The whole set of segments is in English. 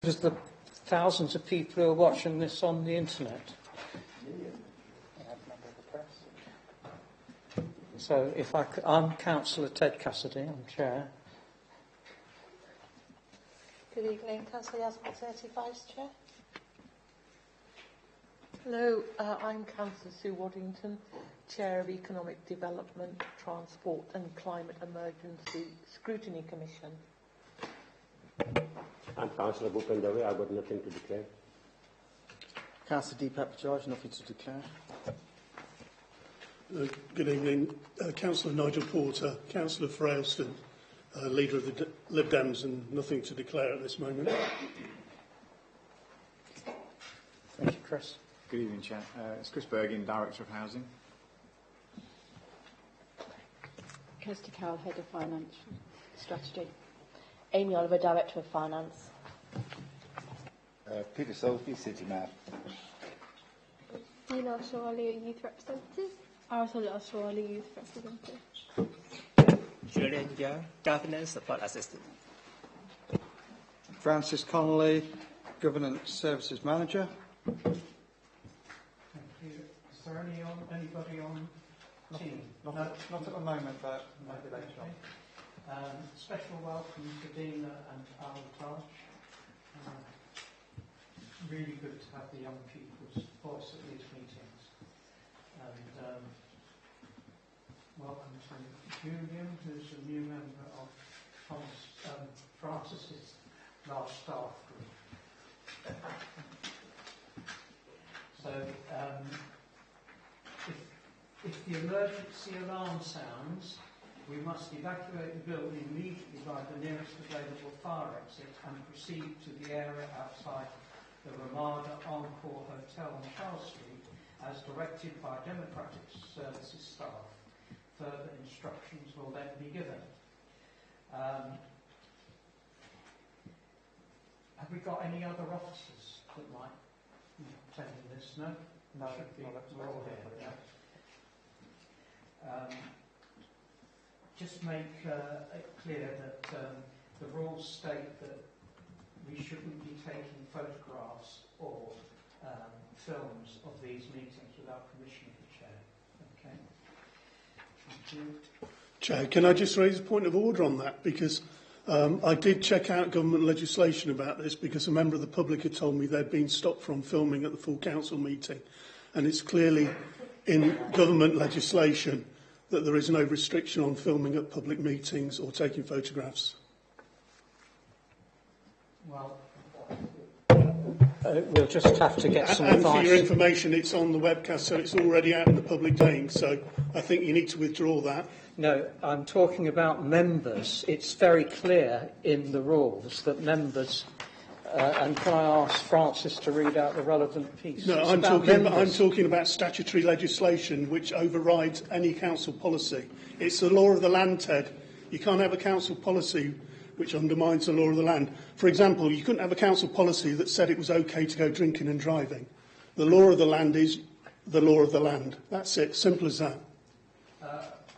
Because the thousands of people who are watching this on the internet. So if I'm Councillor Ted Cassidy, I'm Chair. Good evening, Councillor Yasmin Surtees, Vice Chair. Hello, I'm Councillor Sue Waddington, Chair of Economic Development, Transport and Climate Emergency Scrutiny Commission. I'm Councillor Bhupen Dave. I've got nothing to declare. Councillor Deepak Bajaj, nothing to declare. Good evening. Councillor Nigel Porter, Councillor for Ayleston, Leader of the Lib Dems, and nothing to declare at this moment. Thank you, Chris. Good evening, Chair. It's Chris Bergin, Director of Housing. Kirsty Cowell, Head of Financial Strategy. Amy Oliver, Director of Finance. Peter Sophie, City Map. Dina Ashwali, Youth Representative. Arasali Ashwali, Youth Representative. Julian Young, Governance Support Assistant. Francis Connolly, Governance Services Manager. Thank you. Is there anybody on team? Not at the moment, but maybe later on. Special welcome to Dina and Al-Taj. Really good to have the young people's voice at these meetings. And welcome to Julian, who's a new member of Francis's large staff group. So if the emergency alarm sounds, we must evacuate the building immediately by the nearest available fire exit and proceed to the area outside the Ramada Encore Hotel on Charles Street as directed by Democratic Services staff. Further instructions will then be given. Have we got any other officers that might be attending this? No? No, Should be. We're all here. Yeah. Just make it clear that the rules state that we shouldn't be taking photographs or films of these meetings without permission of the Chair. Okay. Thank you. Chair, can I just raise a point of order on that? Because I did check out government legislation about this because a member of the public had told me they'd been stopped from filming at the full council meeting. And it's clearly in government legislation that there is no restriction on filming at public meetings or taking photographs. Well, we'll just have to get some advice. And for your information, it's on the webcast, so it's already out in the public domain. So I think you need to withdraw that. No, I'm talking about members. It's very clear in the rules that members. And can I ask Francis to read out the relevant piece? No, I'm talking about statutory legislation which overrides any council policy. It's the law of the land, Ted. You can't have a council policy which undermines the law of the land. For example, you couldn't have a council policy that said it was okay to go drinking and driving. The law of the land is the law of the land. That's it. Simple as that.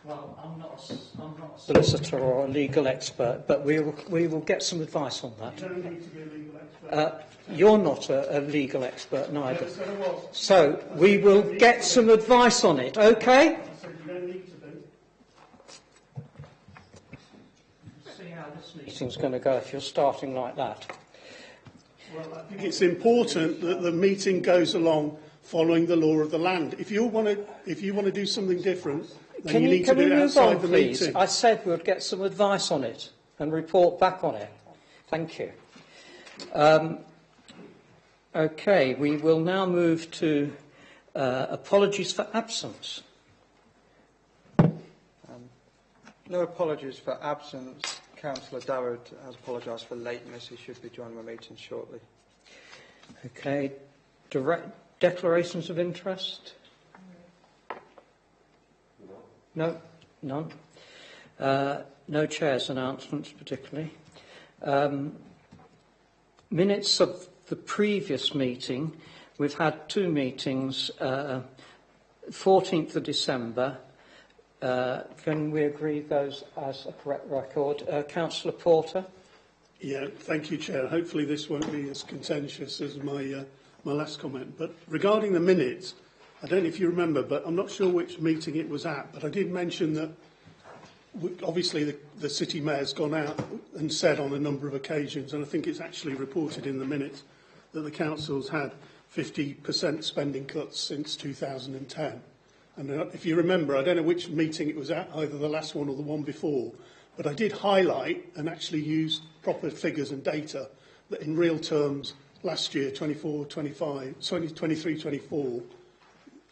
Well, I'm not a solicitor or a legal expert, but we will get some advice on that. You don't need to be a legal expert. You're not a legal expert neither. So we will get some advice on it, okay? I said you don't need to be. See how this meeting's going to go if you're starting like that. Well, I think it's important that the meeting goes along following the law of the land. If you want to do something different, then you need to do it outside the meeting. I said we'd get some advice on it and report back on it. Thank you. Okay, we will now move to apologies for absence. No apologies for absence. Councillor Darrod has apologised for lateness. He should be joining the meeting shortly. Okay, declarations of interest? No, none. No chair's announcements particularly. Minutes of the previous meeting. We've had two meetings, 14th of December. Can we agree those as a correct record? Councillor Porter? Yeah, thank you, Chair. Hopefully this won't be as contentious as my last comment. But regarding the minutes, I don't know if you remember, but I'm not sure which meeting it was at, but I did mention that obviously the City Mayor's gone out and said on a number of occasions, and I think it's actually reported in the minutes, that the Council's had 50% spending cuts since 2010. And if you remember, I don't know which meeting it was at, either the last one or the one before, but I did highlight and actually use proper figures and data that in real terms, last year, 23-24,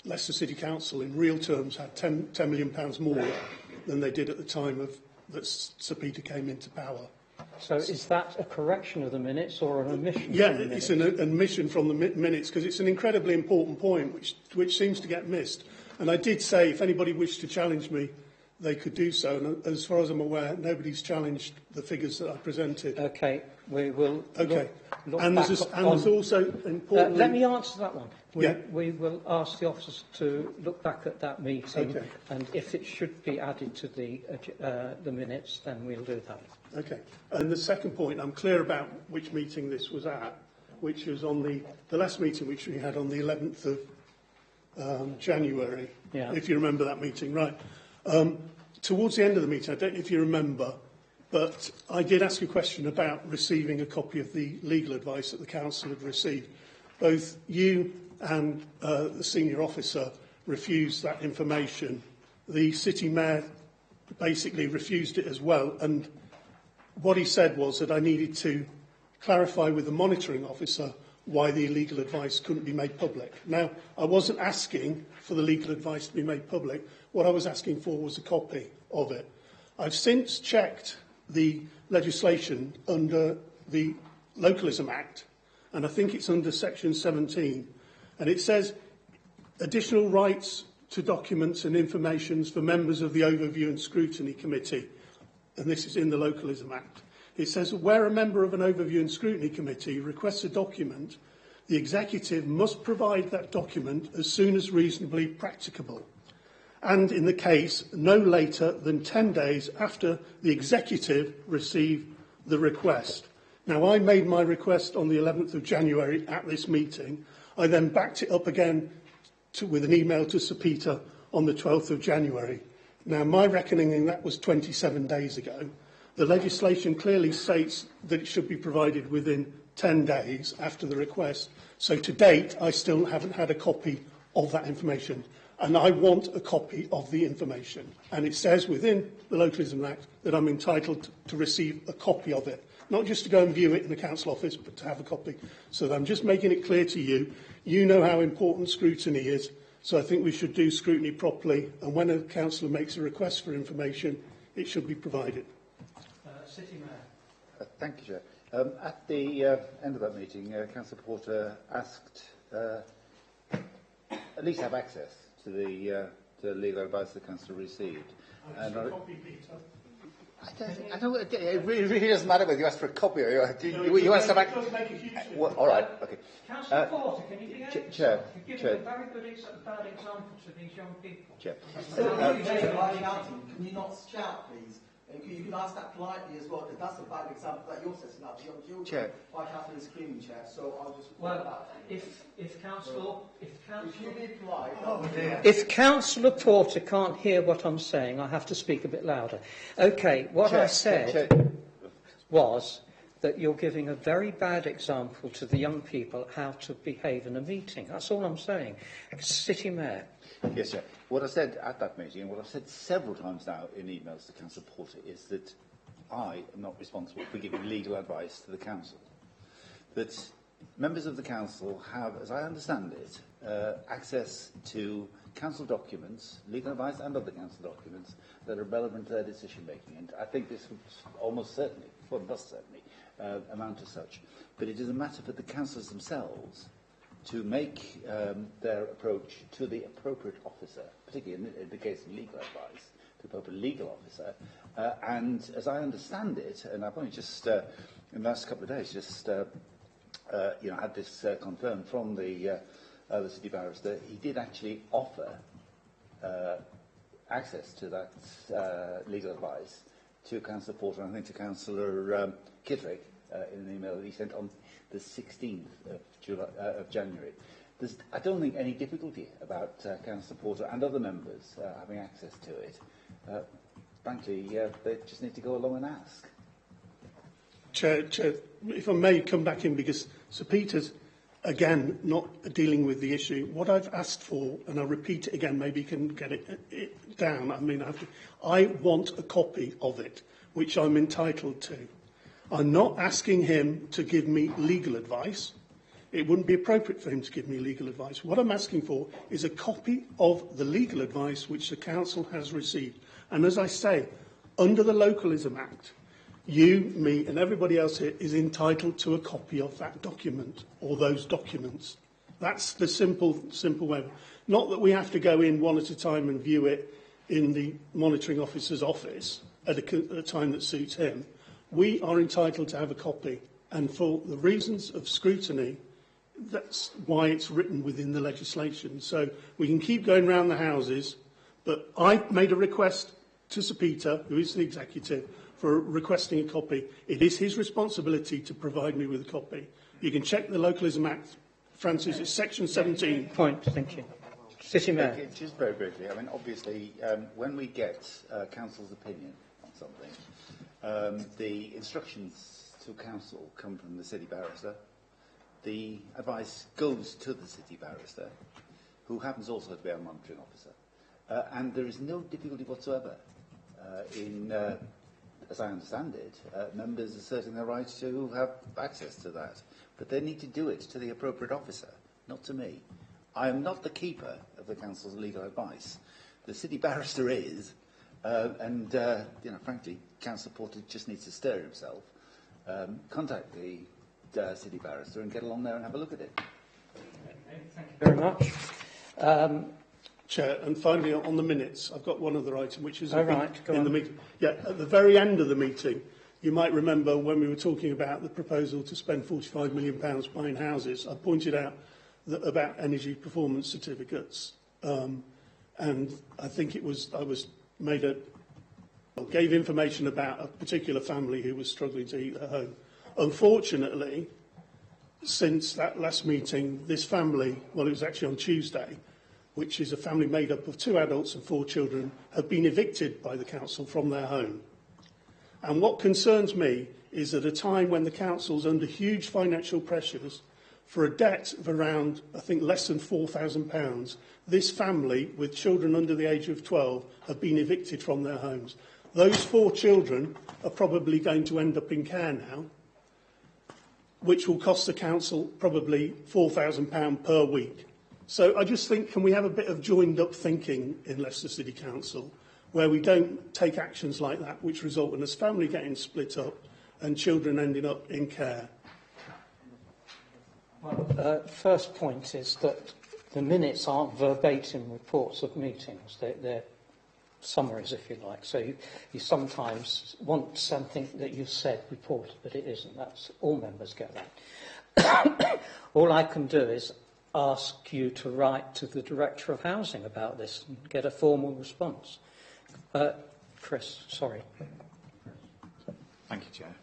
Leicester City Council in real terms had £10 million more than they did at the time that Sir Peter came into power. So is that a correction of the minutes or an omission? Yeah, from the it's minutes? an omission from the minutes because it's an incredibly important point which seems to get missed. And I did say if anybody wished to challenge me, they could do so. And as far as I'm aware, nobody's challenged the figures that I presented. Okay, we will Okay. look And back there's on... also importantly... let me answer that one. Yeah. We will ask the officers to look back at that meeting, Okay. and if it should be added to the minutes, then we'll do that. Okay. And the second point, I'm clear about which meeting this was at, which was on the last meeting which we had on the 11th of January, if you remember that meeting, right. Towards the end of the meeting, I don't know if you remember, but I did ask a question about receiving a copy of the legal advice that the Council had received. Both you and the senior officer refused that information. The City Mayor basically refused it as well, and what he said was that I needed to clarify with the monitoring officer why the legal advice couldn't be made public. Now, I wasn't asking for the legal advice to be made public. What I was asking for was a copy of it. I've since checked the legislation under the Localism Act, and I think it's under Section 17, and it says additional rights to documents and information for members of the Overview and Scrutiny Committee, and this is in the Localism Act. It says where a member of an Overview and Scrutiny Committee requests a document, the Executive must provide that document as soon as reasonably practicable, and in the case no later than 10 days after the Executive received the request. Now, I made my request on the 11th of January at this meeting. I then backed it up again with an email to Sir Peter on the 12th of January. Now, my reckoning that was 27 days ago. The legislation clearly states that it should be provided within 10 days after the request. So to date, I still haven't had a copy of that information. And I want a copy of the information. And it says within the Localism Act that I'm entitled to receive a copy of it. Not just to go and view it in the council office, but to have a copy. So I'm just making it clear to you. You know how important scrutiny is. So I think we should do scrutiny properly. And when a councillor makes a request for information, it should be provided. City Mayor. Thank you, Chair. At the end of that meeting, Councillor Porter asked at least have access to the legal advice the Councillor received. And Copy, Peter. I don't, it really doesn't matter whether you ask for a copy or you want to have access. Well, all right, okay. Councillor Porter, can you be Chair, You're giving a very bad example to these young people. Chair. Can you not shout, please? You can ask that politely as well, because that's a bad example that you're setting up. Young children Chair. by shouting and screaming, Chair. So I'll just. Well, if Councillor you be polite. If Councillor Porter can't hear what I'm saying, I have to speak a bit louder. Okay, what I said was that you're giving a very bad example to the young people how to behave in a meeting. That's all I'm saying. City Mayor. Yes, Chair. What I said at that meeting, and what I've said several times now in emails to Councillor Porter, is that I am not responsible for giving legal advice to the Council. That members of the Council have, as I understand it, access to Council documents, legal advice and other Council documents that are relevant to their decision making. And I think this would almost certainly, well, must certainly, amount to such. But it is a matter for the councillors themselves to make their approach to the appropriate officer, particularly in the case of legal advice, to the appropriate legal officer. And as I understand it, and I've only just, in the last couple of days, just had this confirmed from the city barrister, he did actually offer access to that legal advice to Councillor Porter and I think to Councillor Kittredge in an email that he sent on the 16th of January. I don't think any difficulty about Councillor Porter and other members having access to it. Frankly, they just need to go along and ask. Chair, if I may come back in, because Sir Peter's, again, not dealing with the issue. What I've asked for, and I'll repeat it again, maybe you can get it down. I want a copy of it, which I'm entitled to. I'm not asking him to give me legal advice. It wouldn't be appropriate for him to give me legal advice. What I'm asking for is a copy of the legal advice which the Council has received. And as I say, under the Localism Act, you, me and everybody else here is entitled to a copy of that document or those documents. That's the simple way. Not that we have to go in one at a time and view it in the monitoring officer's office at a time that suits him. We are entitled to have a copy, and for the reasons of scrutiny, that's why it's written within the legislation. So we can keep going round the houses, but I made a request to Sir Peter, who is the executive, for requesting a copy. It is his responsibility to provide me with a copy. You can check the Localism Act, Francis, it's section 17. Point, thank you. City Mayor. Just very briefly, I mean, obviously, when we get Council's opinion on something, the instructions to Council come from the City Barrister. The advice goes to the City Barrister, who happens also to be our monitoring officer. And there is no difficulty whatsoever in, as I understand it, members asserting their right to have access to that. But they need to do it to the appropriate officer, not to me. I am not the keeper of the Council's legal advice. The City Barrister is, and frankly, Councillor Porter just needs to stir himself. Contact the City Barrister and get along there and have a look at it. Thank you very much. Chair, and finally on the minutes, I've got one other item which is in the meeting. Yeah, at the very end of the meeting, you might remember when we were talking about the proposal to spend £45 million buying houses, I pointed out about energy performance certificates, and I think gave information about a particular family who was struggling to heat their home. Unfortunately, since that last meeting, this family, well, it was actually on Tuesday, which is a family made up of 2 adults and 4 children, have been evicted by the council from their home. And what concerns me is at a time when the council's under huge financial pressures, for a debt of around, I think, less than £4,000, this family, with children under the age of 12, have been evicted from their homes. Those 4 children are probably going to end up in care now, which will cost the council probably £4,000 per week. So I just think, can we have a bit of joined-up thinking in Leicester City Council, where we don't take actions like that, which result in this family getting split up and children ending up in care? Well, first point is that the minutes aren't verbatim reports of meetings. They're summaries, if you like. So you sometimes want something that you've said reported, but it isn't. That's all members get that. All I can do is ask you to write to the Director of Housing about this and get a formal response. Chris, sorry. Thank you, Chair.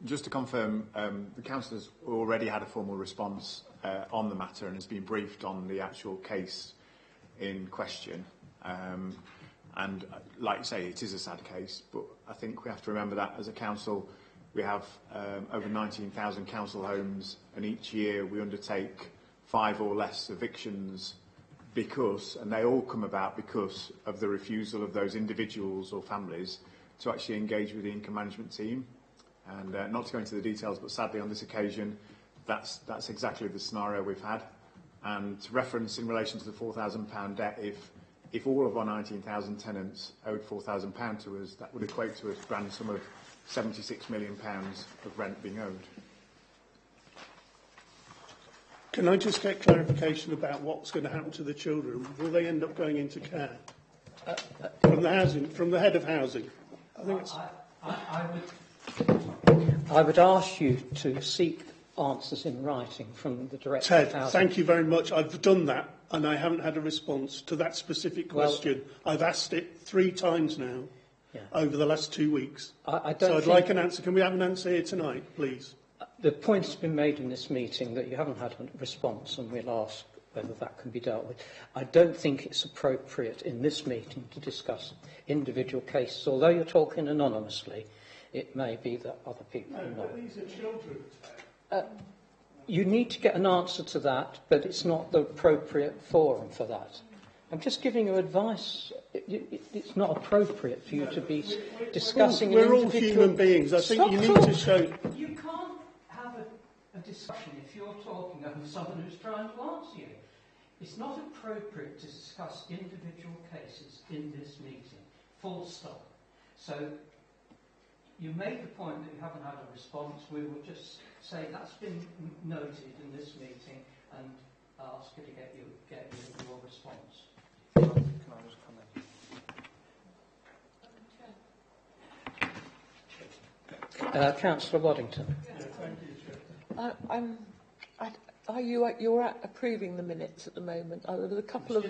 Just to confirm, the Council has already had a formal response on the matter and has been briefed on the actual case in question. And like you say, it is a sad case, but I think we have to remember that as a council, we have over 19,000 council homes, and each year we undertake 5 or less evictions and they all come about because of the refusal of those individuals or families to actually engage with the income management team. And not to go into the details, but sadly on this occasion, that's exactly the scenario we've had. And to reference in relation to the £4,000 debt, if all of our 19,000 tenants owed £4,000 to us, that would equate to a grand sum of £76 million of rent being owed. Can I just get clarification about what's going to happen to the children? Will they end up going into care? From the head of housing. I would ask you to seek answers in writing from the Director of Housing. Ted, thank you very much. I've done that, and I haven't had a response to that specific question. I've asked it 3 times now. over the last 2 weeks. I don't So I'd think like an answer. Can we have an answer here tonight, please? the point has been made in this meeting that you haven't had a response, and we'll ask whether that can be dealt with. I don't think it's appropriate in this meeting to discuss individual cases. Although you're talking anonymously, it may be that other people No, know. but these are children. You need to get an answer to that, but it's not the appropriate forum for that. I'm just giving you advice. It's not appropriate for you to be discussing We're all individual... human beings. I think you need to show... You can't have a discussion if you're talking over someone who's trying to answer you. It's not appropriate to discuss individual cases in this meeting. Full stop. So you made the point that you haven't had a response. We will just say that's been noted in this meeting and ask you to get your response. Can I just comment? Councillor Waddington. You're approving the minutes at the moment. There was a couple of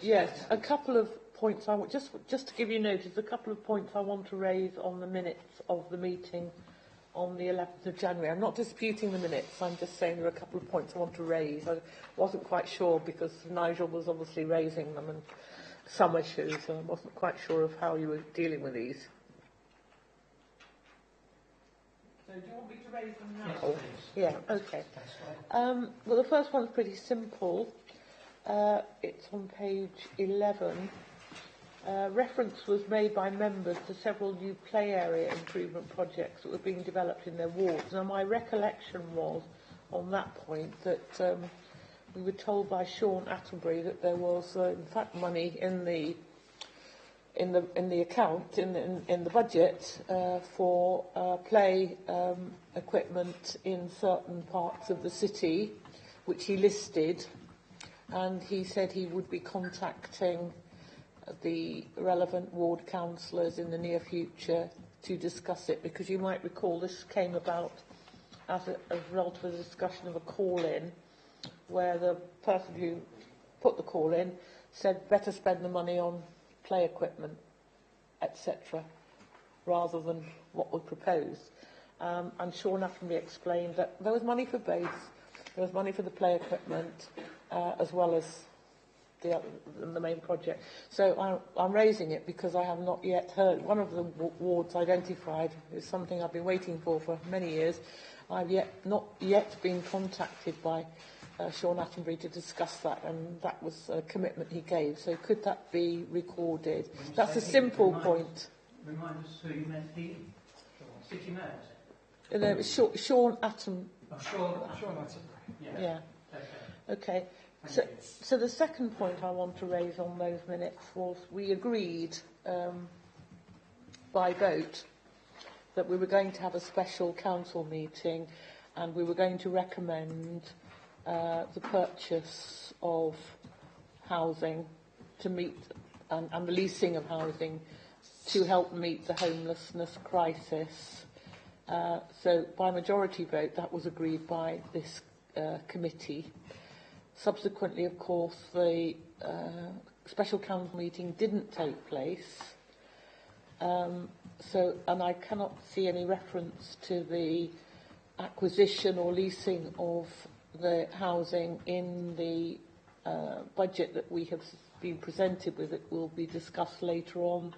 Yes. a couple of points. Just to give you notice, a couple of points I want to raise on the minutes of the meeting on the 11th of January. I'm not disputing the minutes. I'm just saying there are a couple of points I want to raise. I wasn't quite sure because Nigel was obviously raising them and some issues, and I wasn't quite sure of how you were dealing with these. So do you want me to raise them now? Yes, Yeah, okay. Well, the first one's pretty simple. It's on page 11. Reference was made by members to several new play area improvement projects that were being developed in their wards. Now, my recollection was, on that point, that we were told by Sean Attenbury that there was, in fact, money in the account, in the budget, for play equipment in certain parts of the city, which he listed, and he said he would be contacting the relevant ward councillors in the near future to discuss it, because you might recall this came about as a result of a discussion of a call-in where the person who put the call in said better spend the money on play equipment, etc., rather than what we proposed. And Sean Attenbury explained that there was money for both. There was money for the play equipment as well as the main project. So I'm raising it because I have not yet heard. One of the wards identified is something I've been waiting for many years. I've not yet been contacted by Sean Attenbury to discuss that, and that was a commitment he gave. So could that be recorded? That's a simple point. Remind us who you meant. The City Mayor, was it? No, it's Sean Attenbury. Sean Attenbury. Yeah. Okay. So the second point I want to raise on those minutes was we agreed by vote that we were going to have a special council meeting and we were going to recommend the purchase of housing to meet and the leasing of housing to help meet the homelessness crisis. So by majority vote that was agreed by this committee. Subsequently, of course, the special council meeting didn't take place. And I cannot see any reference to the acquisition or leasing of the housing in the budget that we have been presented with. It will be discussed later on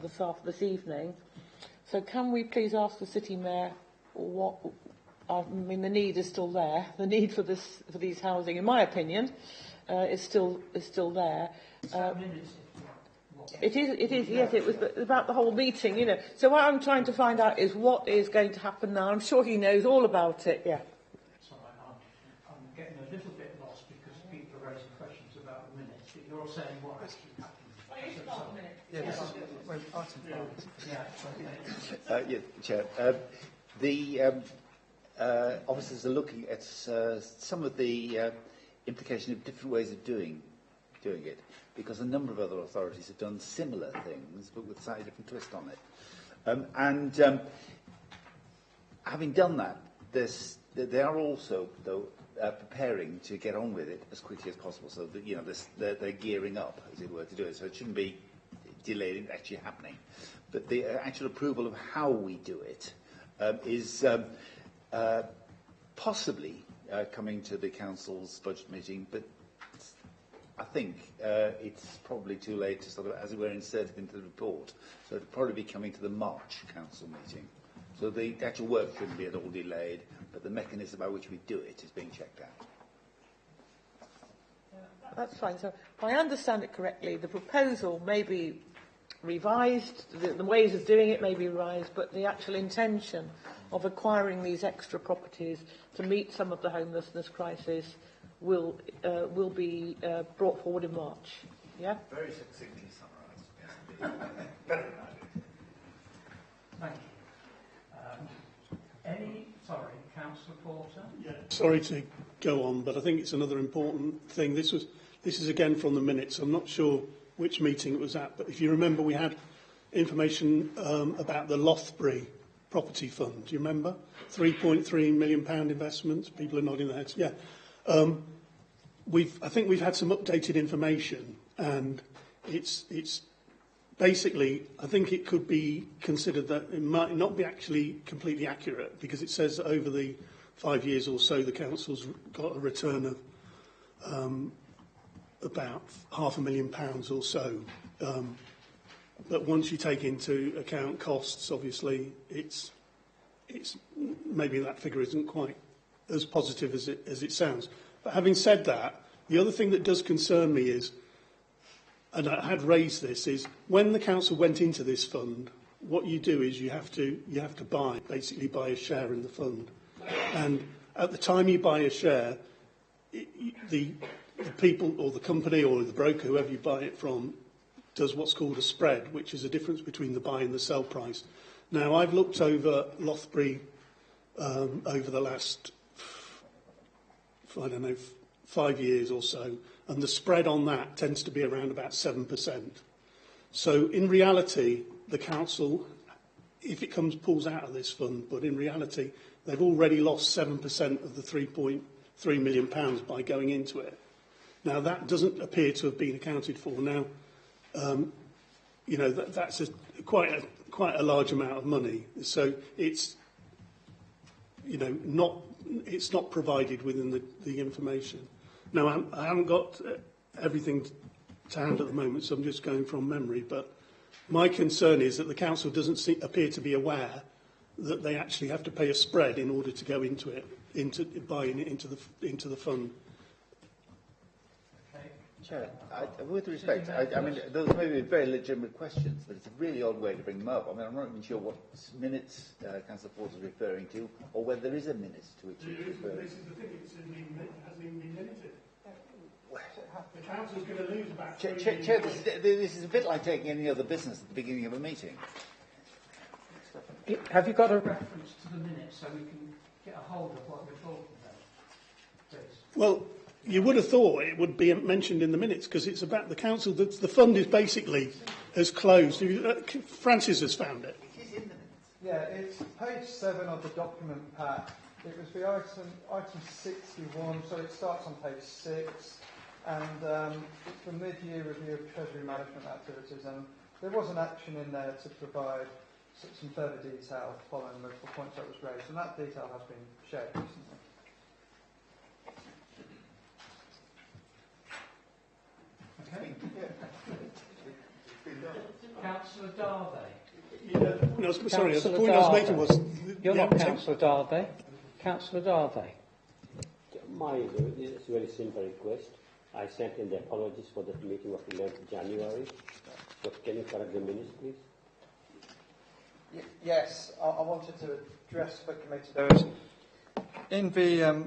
this evening. So can we please ask the City Mayor what... I mean, the need is still there. The need for these housing, in my opinion, is still there. It is. Yes, it was about the whole meeting, you know. So what I'm trying to find out is what is going to happen now. I'm sure he knows all about it. Yeah. Sorry, I'm getting a little bit lost because people are raising questions about the minutes. But you're saying what actually happened. Yeah, this is item 4. Chair. Officers are looking at some of the implication of different ways of doing it, because a number of other authorities have done similar things, but with a slightly different twist on it. Having done that, they are also, though, preparing to get on with it as quickly as possible, so that they're gearing up, as it were, to do it. So it shouldn't be delayed in actually happening. But the actual approval of how we do it is possibly coming to the council's budget meeting, but I think it's probably too late to sort of, as it were, insert it into the report. So it'll probably be coming to the March council meeting. So the actual work shouldn't be at all delayed, but the mechanism by which we do it is being checked out. That's fine. So if I understand it correctly, the proposal may be revised, the ways of doing it may be revised, but the actual intention of acquiring these extra properties to meet some of the homelessness crisis will be brought forward in March. Yeah? Very succinctly summarised. Yes, better than I did. Thank you. Councillor Porter? Yeah. Sorry to go on, but I think it's another important thing. This is again from the minutes. I'm not sure which meeting it was at, but if you remember, we had information about the Lothbury Property Fund. Do you remember? £3.3 million investment. People are nodding their heads. Yeah. I think we've had some updated information, and it's basically, I think it could be considered that it might not be actually completely accurate, because it says that over the 5 years or so, the council's got a return of about £500,000 or so. But once you take into account costs, obviously, it's maybe that figure isn't quite as positive as it sounds. But having said that, the other thing that does concern me is, and I had raised this, is when the council went into this fund, what you do is you have to basically buy a share in the fund. And at the time you buy a share, the people or the company or the broker, whoever you buy it from, does what's called a spread, which is a difference between the buy and the sell price. Now, I've looked over Lothbury over the last, 5 years or so, and the spread on that tends to be around about 7%. So in reality, the council, if it pulls out of this fund, but in reality, they've already lost 7% of the £3.3 million by going into it. Now, that doesn't appear to have been accounted for. Now, that's quite a large amount of money. So it's, not provided within the information. Now, I haven't got everything to hand at the moment, so I'm just going from memory. But my concern is that the council doesn't appear to be aware that they actually have to pay a spread in order to go into it, buying it into the fund. Chair, with respect, I mean, those may be very legitimate questions, but it's a really odd way to bring them up. I mean, I'm not even sure what minutes Councillor Porter is referring to, or whether there is a minute to which he's referring. This is the thing, it hasn't even been limited. The council's going to lose about... Chair, this is a bit like taking any other business at the beginning of a meeting. Have you got a reference to the minutes so we can get a hold of what we're talking about, please? Well, you would have thought it would be mentioned in the minutes, because it's about the council. The fund is basically has closed. Francis has found it. It is in the minutes. Yeah, it's page 7 of the document pack. It was the item 61, so it starts on page 6, and it's the mid-year review of Treasury management activities, and there was an action in there to provide some further detail following the points that was raised, and that detail has been shared recently. Okay. Councillor Darby. Sorry, the point I was making was... You're not Councillor Darby. Councillor Darby. It's a very simple request. I sent in the apologies for the meeting of 11th January. So can you correct the minutes, please? Yes, I wanted to address the committee. There is, in the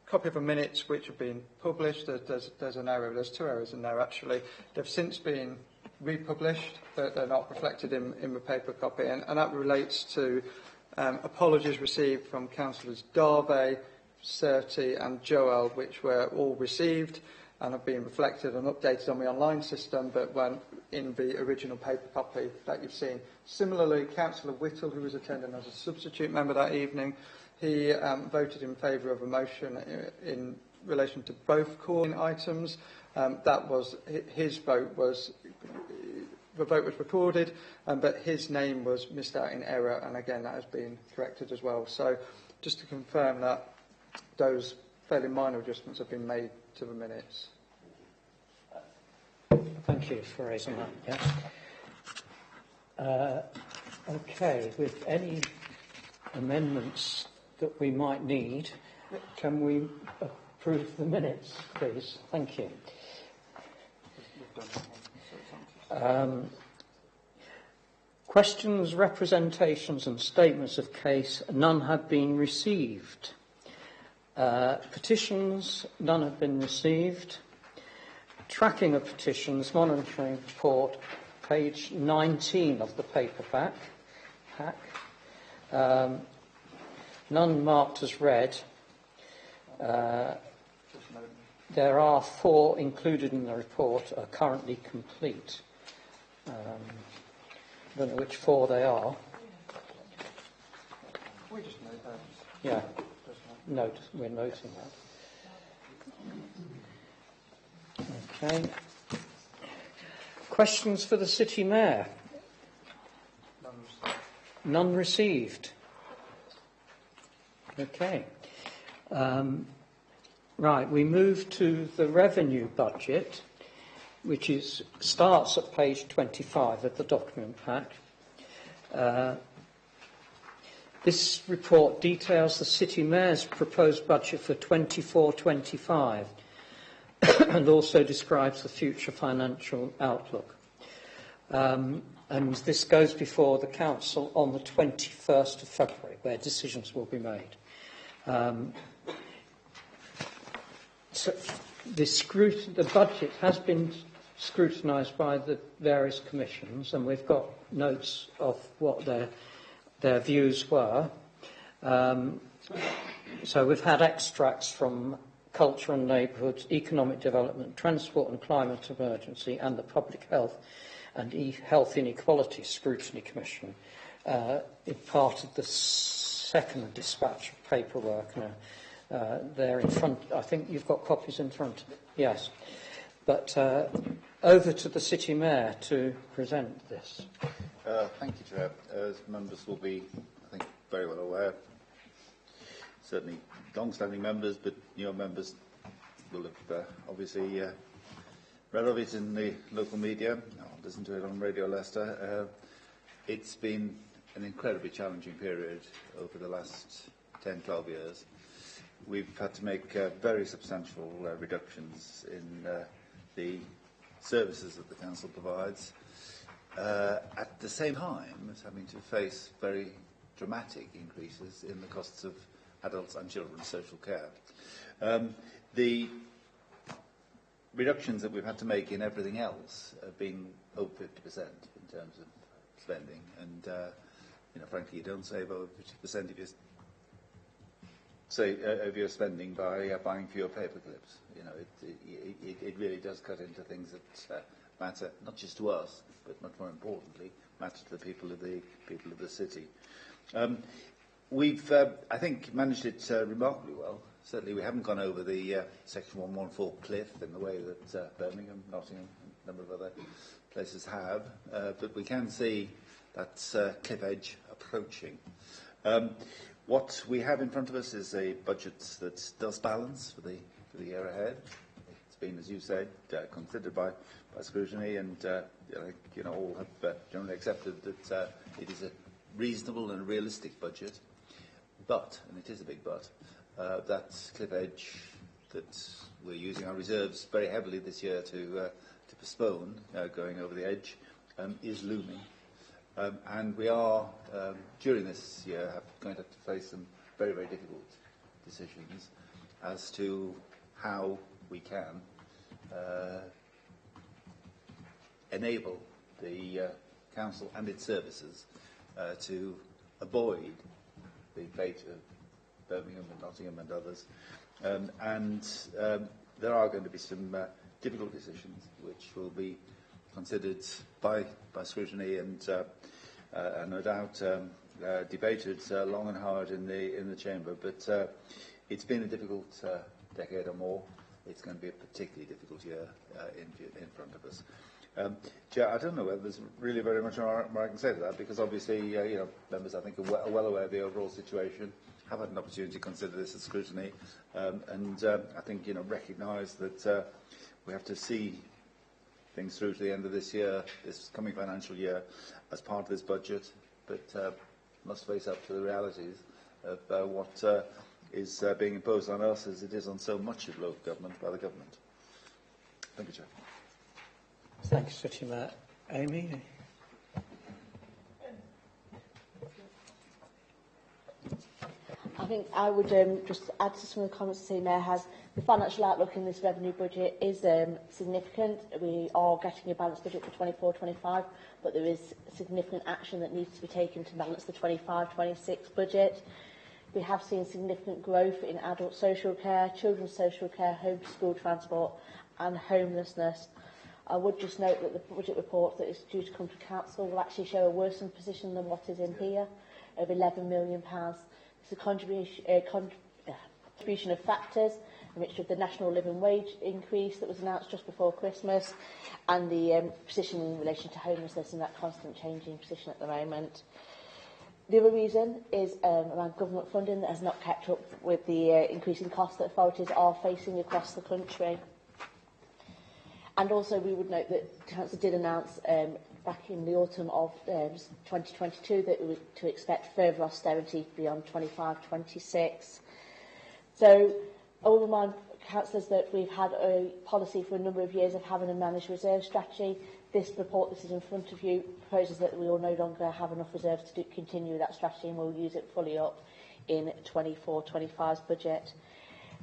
copy of the minutes which have been published, there's an error. There's 2 errors in there, actually. They've since been republished. They're not reflected in the paper copy, and that relates to apologies received from Councillors Darby, Surtee and Joel, which were all received and have been reflected and updated on the online system, but weren't in the original paper copy that you've seen. Similarly, Councillor Whittle, who was attending as a substitute member that evening, he voted in favour of a motion in relation to both core items. That was his vote was the vote was recorded, but his name was missed out in error, and again that has been corrected as well. So just to confirm that those fairly minor adjustments have been made to the minutes. Thank you for raising that. Yes. Okay, with any amendments that we might need, can we approve the minutes, please? Thank you. Questions, representations and statements of case, none have been received. Petitions, none have been received. Tracking of petitions, monitoring report, page 19 of the paperback pack. None marked as read. There are 4 included in the report are currently complete. I don't know which 4 they are. We just note that. Yeah, we're noting that. Okay. Questions for the City Mayor? None received. Okay. Right, we move to the revenue budget, which starts at page 25 of the document pack. This report details the City Mayor's proposed budget for 24-25 and also describes the future financial outlook. And this goes before the Council on the 21st of February, where decisions will be made. So the budget has been scrutinised by the various commissions, and we've got notes of what their views were. So we've had extracts from Culture and Neighbourhoods, Economic Development, Transport and Climate Emergency, and the Public Health and Health Inequality Scrutiny Commission in part of the second dispatch of paperwork. They're in front. I think you've got copies in front. Yes. But over to the City Mayor to present this. Thank you, Chair. As members will be, I think, very well aware, certainly long-standing members, but newer members will have obviously read of it in the local media, or listened to it on Radio Leicester. It's been an incredibly challenging period over the last 10, 12 years. We've had to make very substantial reductions in the services that the Council provides, at the same time as having to face very dramatic increases in the costs of adults and children's social care. The reductions that we've had to make in everything else have been over 50% in terms of spending, and frankly, you don't save over 50% of your spending by buying fewer paper clips. It really does cut into things that matter not just to us, but much more importantly, matter to the people of the city. We've, I think, managed it remarkably well. Certainly, we haven't gone over the Section 114 cliff in the way that Birmingham, Nottingham, and a number of other places have, but we can see that cliff edge approaching. What we have in front of us is a budget that does balance for the year ahead. It's been, as you said, considered by scrutiny, and I think all have generally accepted that it is a reasonable and realistic budget. But, and it is a big but, that cliff edge that we're using our reserves very heavily this year to postpone going over the edge is looming. And we are, during this year, going to have to face some very, very difficult decisions as to how we can enable the Council and its services to avoid the fate of Birmingham and Nottingham and others. There are going to be some difficult decisions which will be considered by scrutiny and no doubt debated long and hard in the chamber. But it's been a difficult decade or more. It's going to be a particularly difficult year in front of us. Chair, I don't know whether there's really very much more I can say to that, because obviously, members, I think, are well aware of the overall situation, have had an opportunity to consider this as scrutiny, and I think, recognise that we have to see things through to the end of this year, this coming financial year, as part of this budget, but must face up to the realities of what is being imposed on us, as it is on so much of local government by the government. Thank you, Chair. Thank you, City Mayor. Amy? I think I would just add to some of the comments the City Mayor has. The financial outlook in this revenue budget is significant. We are getting a balanced budget for 24-25, but there is significant action that needs to be taken to balance the 25-26 budget. We have seen significant growth in adult social care, children's social care, home to school transport and homelessness. I would just note that the budget report that is due to come to Council will actually show a worsened position than what is in here, of £11 million. It's a contribution of factors, a mixture of the national living wage increase that was announced just before Christmas and the position in relation to homelessness and that constant changing position at the moment. The other reason is around government funding that has not kept up with the increasing costs that authorities are facing across the country. And also we would note that Council did announce back in the autumn of 2022 that we were to expect further austerity beyond 25-26. So I'll remind councillors that we've had a policy for a number of years of having a managed reserve strategy. This report that is in front of you proposes that we will no longer have enough reserves to continue that strategy, and we'll use it fully up in 24-25's budget.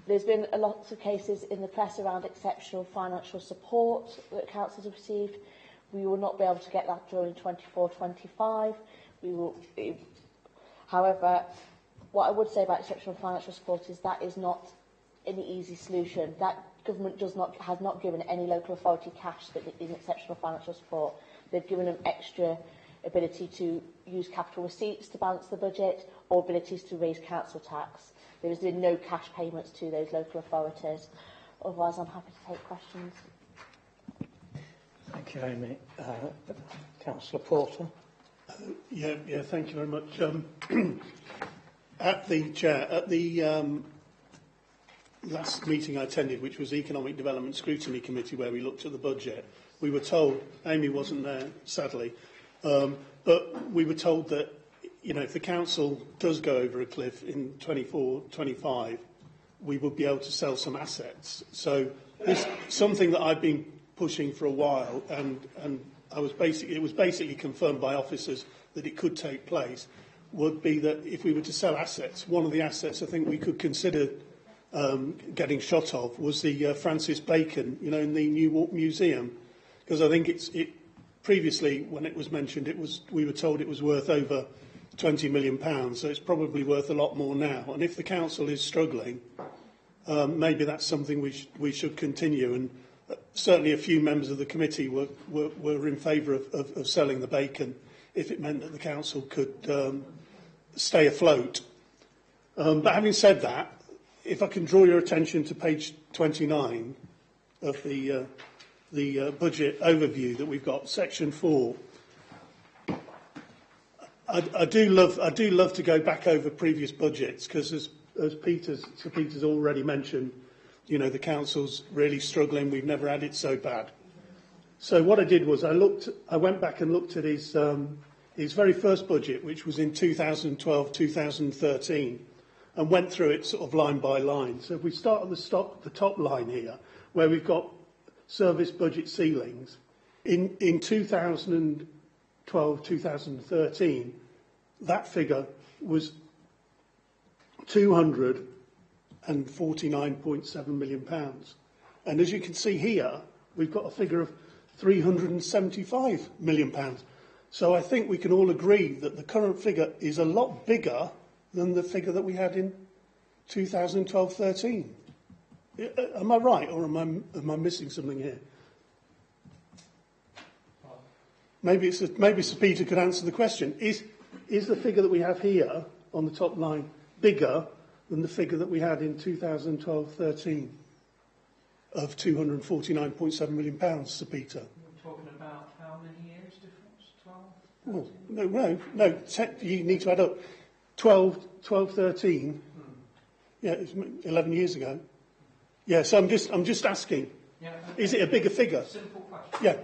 There's been a lot of cases in the press around exceptional financial support that councils have received. We will not be able to get that during 24-25. However, what I would say about exceptional financial support is that is not an easy solution. That government has not given any local authority cash that is exceptional financial support. They've given them extra ability to use capital receipts to balance the budget or abilities to raise council tax. There has been no cash payments to those local authorities. Otherwise, I'm happy to take questions. Thank you, Amy. Councillor Porter. Thank you very much. At the last meeting I attended, which was the Economic Development Scrutiny Committee, where we looked at the budget, we were told, Amy wasn't there, sadly, but we were told that, if the council does go over a cliff in 24-25, we would be able to sell some assets. So this something that I've been pushing for a while, and it was basically confirmed by officers that it could take place, would be that if we were to sell assets, one of the assets I think we could consider getting shot of was the Francis Bacon, in the New Museum, because I think previously when it was mentioned, we were told it was worth over £20 million, so it's probably worth a lot more now. And if the council is struggling, maybe that's something we should continue. And certainly a few members of the committee were in favour of selling the Bacon if it meant that the council could stay afloat. But having said that, if I can draw your attention to page 29 of the budget overview that we've got, section 4. I do love to go back over previous budgets because, as Sir Peter's already mentioned, the council's really struggling. We've never had it so bad. So what I did was I went back and looked at his very first budget, which was in 2012-2013, and went through it sort of line by line. So if we start at the top line here, where we've got service budget ceilings, in 2012-2013, that figure was £249.7 million. And as you can see here, we've got a figure of £375 million. So I think we can all agree that the current figure is a lot bigger than the figure that we had in 2012-13. Am I right, or am I missing something here? Maybe Sir Peter could answer the question. Is the figure that we have here on the top line bigger than the figure that we had in 2012-13 of £249.7 million, Sir Peter? We're talking about Well, no. You need to add up 12, 13. Yeah, it's 11 years ago. Yeah, so I'm just asking. Yeah, is it a bigger figure? Simple question. Yeah,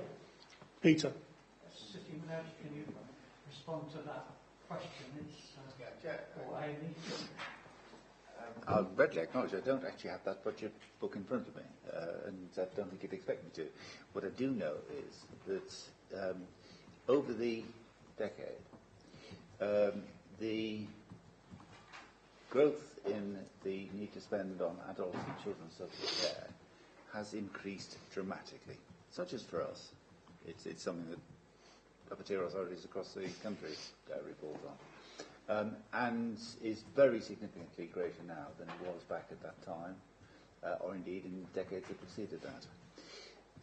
Peter. Sitting there, can you respond to that question? Or Amy? I'll readily acknowledge I don't actually have that budget book in front of me, and I don't think you'd expect me to. What I do know is that over the decade, the growth in the need to spend on adult and children's social care has increased dramatically. It's not just for us. It's something that puppeteer authorities across the country report on. And is very significantly greater now than it was back at that time, or indeed in decades that preceded that.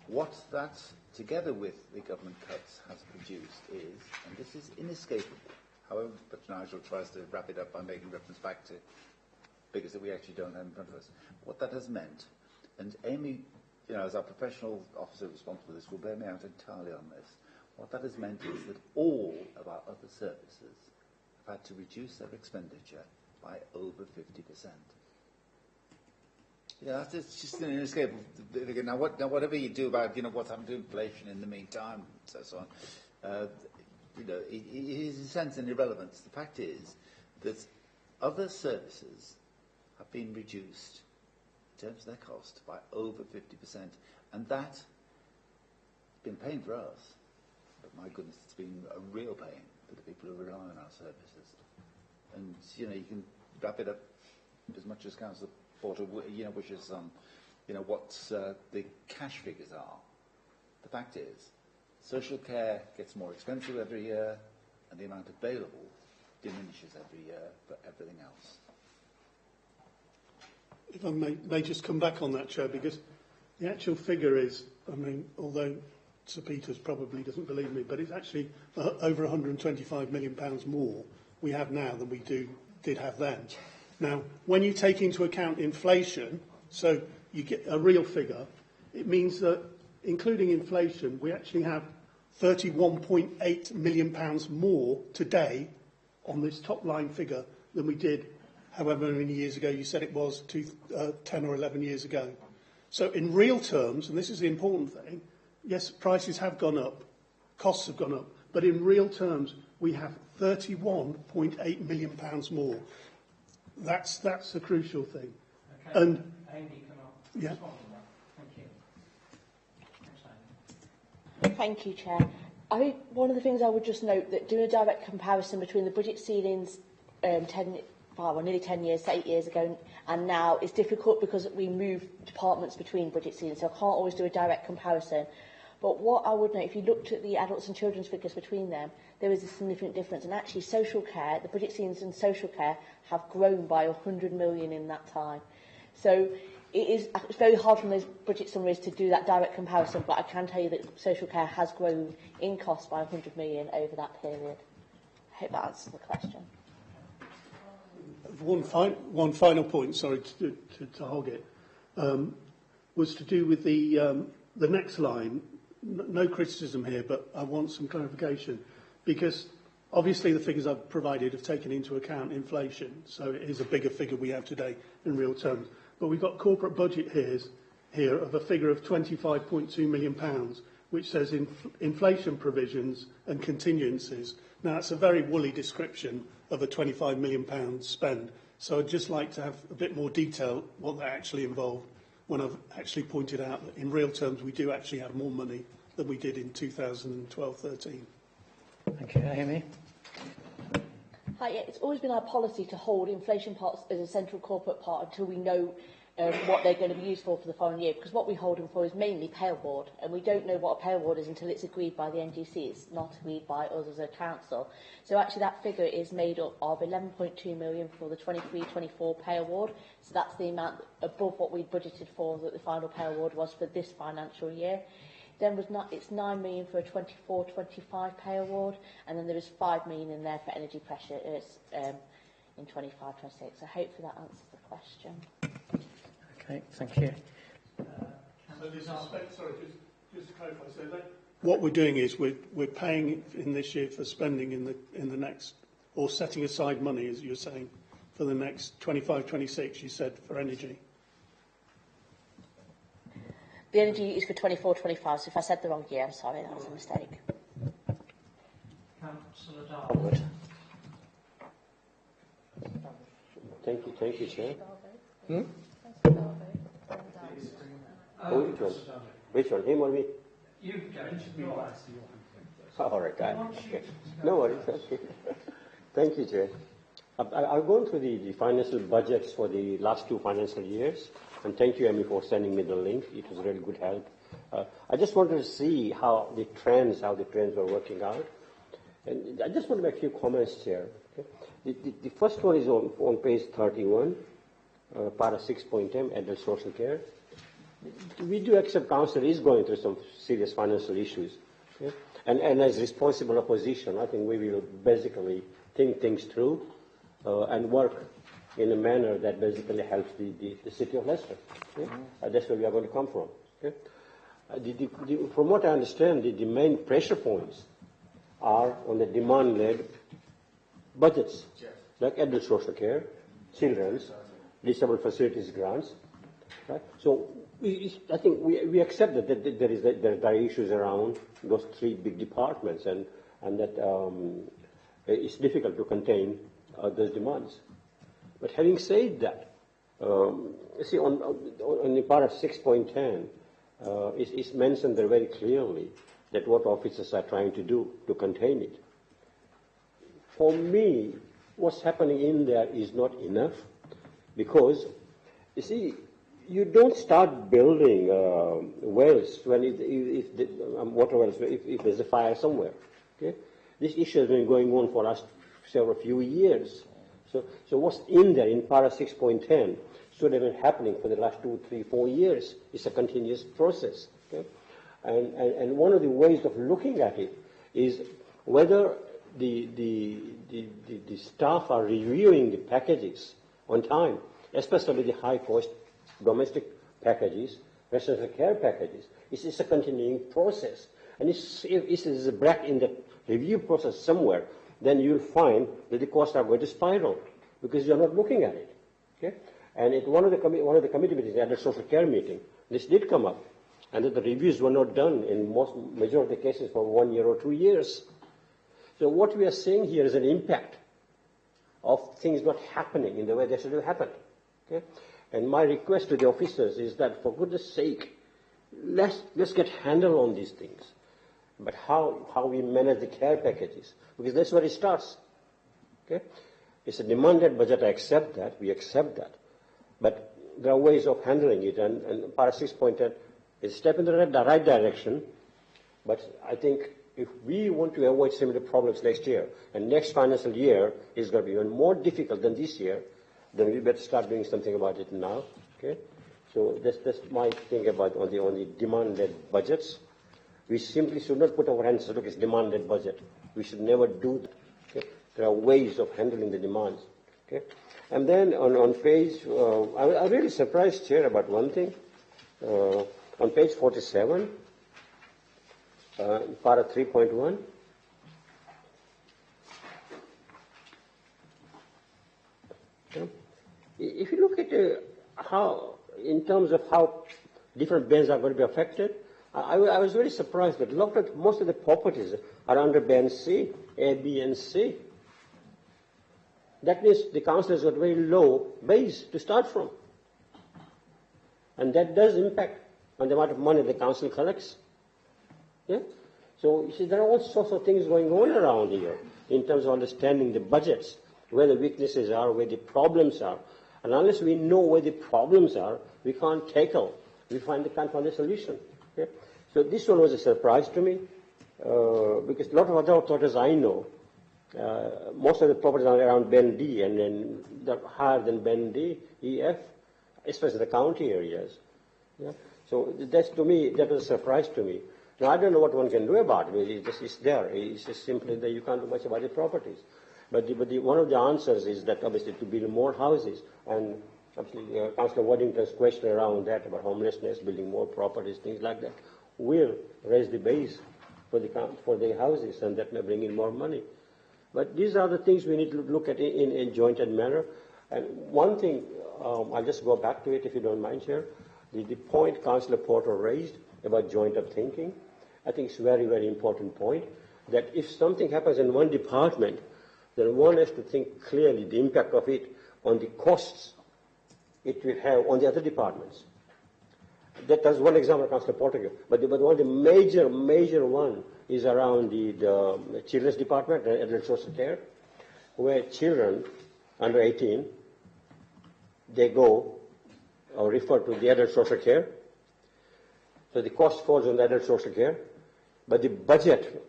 What that, together with the government cuts, has produced is, and this is inescapable, however, but Nigel tries to wrap it up by making reference back to figures that we actually don't have in front of us. What that has meant, and Amy, as our professional officer responsible for this, will bear me out entirely on this. What that has meant is that all of our other services have had to reduce their expenditure by over 50%. It's just an inescapable figure. Now, whatever you do about, what's happened to inflation in the meantime, and so on, it is a sense and irrelevance. The fact is that other services have been reduced in terms of their cost by over 50%, and that's been pain for us. But my goodness, it's been a real pain for the people who rely on our services. And you can wrap it up as much as Councillor Porter wishes on what the cash figures are. The fact is, social care gets more expensive every year, and the amount available diminishes every year for everything else. If I may just come back on that, Chair, because the actual figure is, although Sir Peters probably doesn't believe me, but it's actually over £125 million more we have now than we did have then. Now, when you take into account inflation, so you get a real figure, it means that, including inflation, we actually have £31.8 million more today on this top-line figure than we did however many years ago you said it was, 10 or 11 years ago. So in real terms, and this is the important thing, yes, prices have gone up, costs have gone up, but in real terms, we have £31.8 million more. That's the crucial thing. Okay. And Amy, can I yeah. respond to that? Thank you. Thank you, Chair. I think one of the things I would just note that doing a direct comparison between the budget ceilings nearly 10 years, 8 years ago, and now is difficult because we move departments between budget ceilings, so I can't always do a direct comparison. But what I would note, if you looked at the adults and children's figures between them, there is a significant difference. And actually, social care, the budget ceilings in social care have grown by 100 million in that time. So it's very hard from those budget summaries to do that direct comparison, but I can tell you that social care has grown in cost by 100 million over that period. I hope that answers the question. One final point, sorry to hog it, was to do with the next line. No criticism here, but I want some clarification, because obviously the figures I've provided have taken into account inflation, so it is a bigger figure we have today in real terms. But we've got corporate budget here of a figure of £25.2 million, which says inflation provisions and contingencies. Now, that's a very woolly description of a £25 million spend, so I'd just like to have a bit more detail what that actually involved, when I've actually pointed out that in real terms we do actually have more money than we did in 2012-13. Thank you, Amy. Hi, yeah, it's always been our policy to hold inflation parts as a central corporate part until we know what they're going to be used for the following year, because what we hold them for is mainly pay award, and we don't know what a pay award is until it's agreed by the NGC. It's not agreed by us as a council. So actually that figure is made up of 11.2 million for the 23-24 pay award. So that's the amount above what we budgeted for that the final pay award was for this financial year. Then it's 9 million for a 24-25 pay award, and then there is 5 million in there for energy pressures in 25-26. So hopefully that answers the question. Okay, thank you. So this is, sorry, just to clarify, so what we're doing is we're paying in this year for spending in the next, or setting aside money, as you're saying, for the next 25-26, you said, for energy. The energy is for 24-25, so if I said the wrong year, I'm sorry, that was a mistake. Councillor Darwood. Thank you, Chair. Which one, him or me? You go. All right, okay. No worries. Okay. Thank you, Chair. I've gone through the financial budgets for the last 2 financial years, and thank you, Amy, for sending me the link. It was really good help. I just wanted to see how the trends were working out. And I just want to make a few comments here. Okay? The first one is on page 31, para 6.10, adult social care. We do accept council is going through some serious financial issues. Okay? And as responsible opposition, I think we will basically think things through and work in a manner that basically helps the city of Leicester. Okay? That's where we are going to come from. Okay? From what I understand, the main pressure points are on the demand-led budgets, like adult social care, children's, disabled facilities grants. Right? So I think we accept that there are issues around those 3 big departments, and that it's difficult to contain those demands. But having said that, see on the part of 6.10, it's mentioned there very clearly that what officers are trying to do to contain it. For me, what's happening in there is not enough, because, you see, you don't start building wells when water wells if there's a fire somewhere. Okay? This issue has been going on for the last several few years. So what's in there in para 6.10 should have been happening for the last 2, 3, 4 years. It's a continuous process. Okay? And one of the ways of looking at it is whether the staff are reviewing the packages on time, especially the high-cost domestic packages, residential care packages. It's a continuing process. And if there's a break in the review process somewhere, then you'll find that the costs are going to spiral because you're not looking at it. Okay? And at one of the committee meetings, at the social care meeting, this did come up, and that the reviews were not done in majority of the cases for 1 year or 2 years. So what we are seeing here is an impact of things not happening in the way they should have happened. Okay? And my request to the officers is that, for goodness sake, let's get handle on these things. But how we manage the care packages, because that's where it starts. Okay? It's a demanded budget, I accept that, we accept that. But there are ways of handling it, and para 6.10 is a step in the right direction, but I think if we want to avoid similar problems next year, and next financial year is going to be even more difficult than this year, then we better start doing something about it now. Okay? So that's my thing about on the demand-led budgets. We simply should not put our hands and look, it's demand-led budget. We should never do that. Okay? There are ways of handling the demands. Okay? And then on page, I'm really surprised, Chair, about one thing. On page 47, para 3.1, if you look at how, in terms of how different bands are going to be affected, I was very surprised that most of the properties are under band C, A, B, and C. That means the council has got a very low base to start from. And that does impact on the amount of money the council collects. Yeah? So, you see, there are all sorts of things going on around here in terms of understanding the budgets, where the weaknesses are, where the problems are. And unless we know where the problems are, we can't tackle. We can't find a solution. Okay? So this one was a surprise to me, because a lot of other authorities I know, most of the properties are around Band D, and then they're higher than Band D, E, F, especially the county areas. Yeah? So that's, to me, that was a surprise to me. Now, I don't know what one can do about it. It's there. It's just simply that you can't do much about the properties. But one of the answers is that, obviously, to build more houses. And obviously, Councillor Waddington's question around that, about homelessness, building more properties, things like that, will raise the base for the houses, and that may bring in more money. But these are the things we need to look at in a jointed manner. And one thing, I'll just go back to it if you don't mind, Chair. The point Councillor Porter raised about joint-up thinking, I think it's a very, very important point, that if something happens in one department, then one has to think clearly the impact of it on the costs it will have on the other departments. That's one example, Councillor Porter gave. But one of the major one is around the children's department, adult social care, where children under 18, they go or refer to the adult social care. So the cost falls on the adult social care, but the budget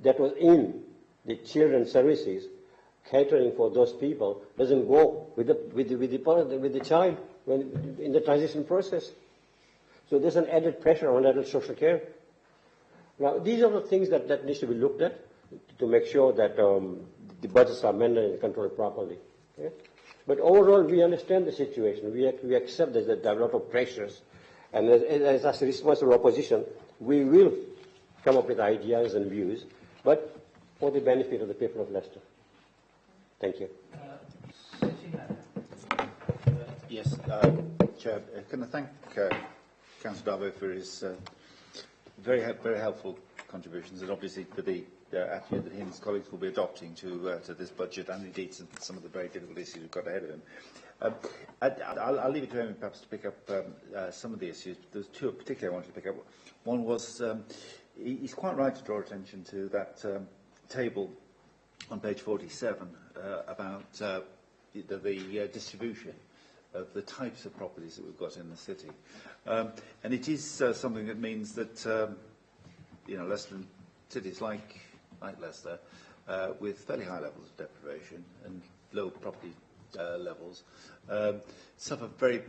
that was in the children's services catering for those people doesn't go with the child when in the transition process. So there's an added pressure on adult social care. Now, these are the things that needs to be looked at to make sure that the budgets are managed and controlled properly. Okay? But overall, we understand the situation. We accept that there are a lot of pressures. And as a responsible opposition, we will come up with ideas and views, but for the benefit of the people of Leicester. Thank you. Yes, Chair, can I thank Councillor Darbo for his very helpful contributions, and obviously for the attitude that he and his colleagues will be adopting to this budget, and indeed some of the very difficult issues we've got ahead of him. I'll leave it to him perhaps to pick up some of the issues. There's two in particular I wanted to pick up. One was he's quite right to draw attention to that table on page 47 about the distribution of the types of properties that we've got in the city. And it is something that means that, Leicester and cities like Leicester, with fairly high levels of deprivation and low property levels, suffer very,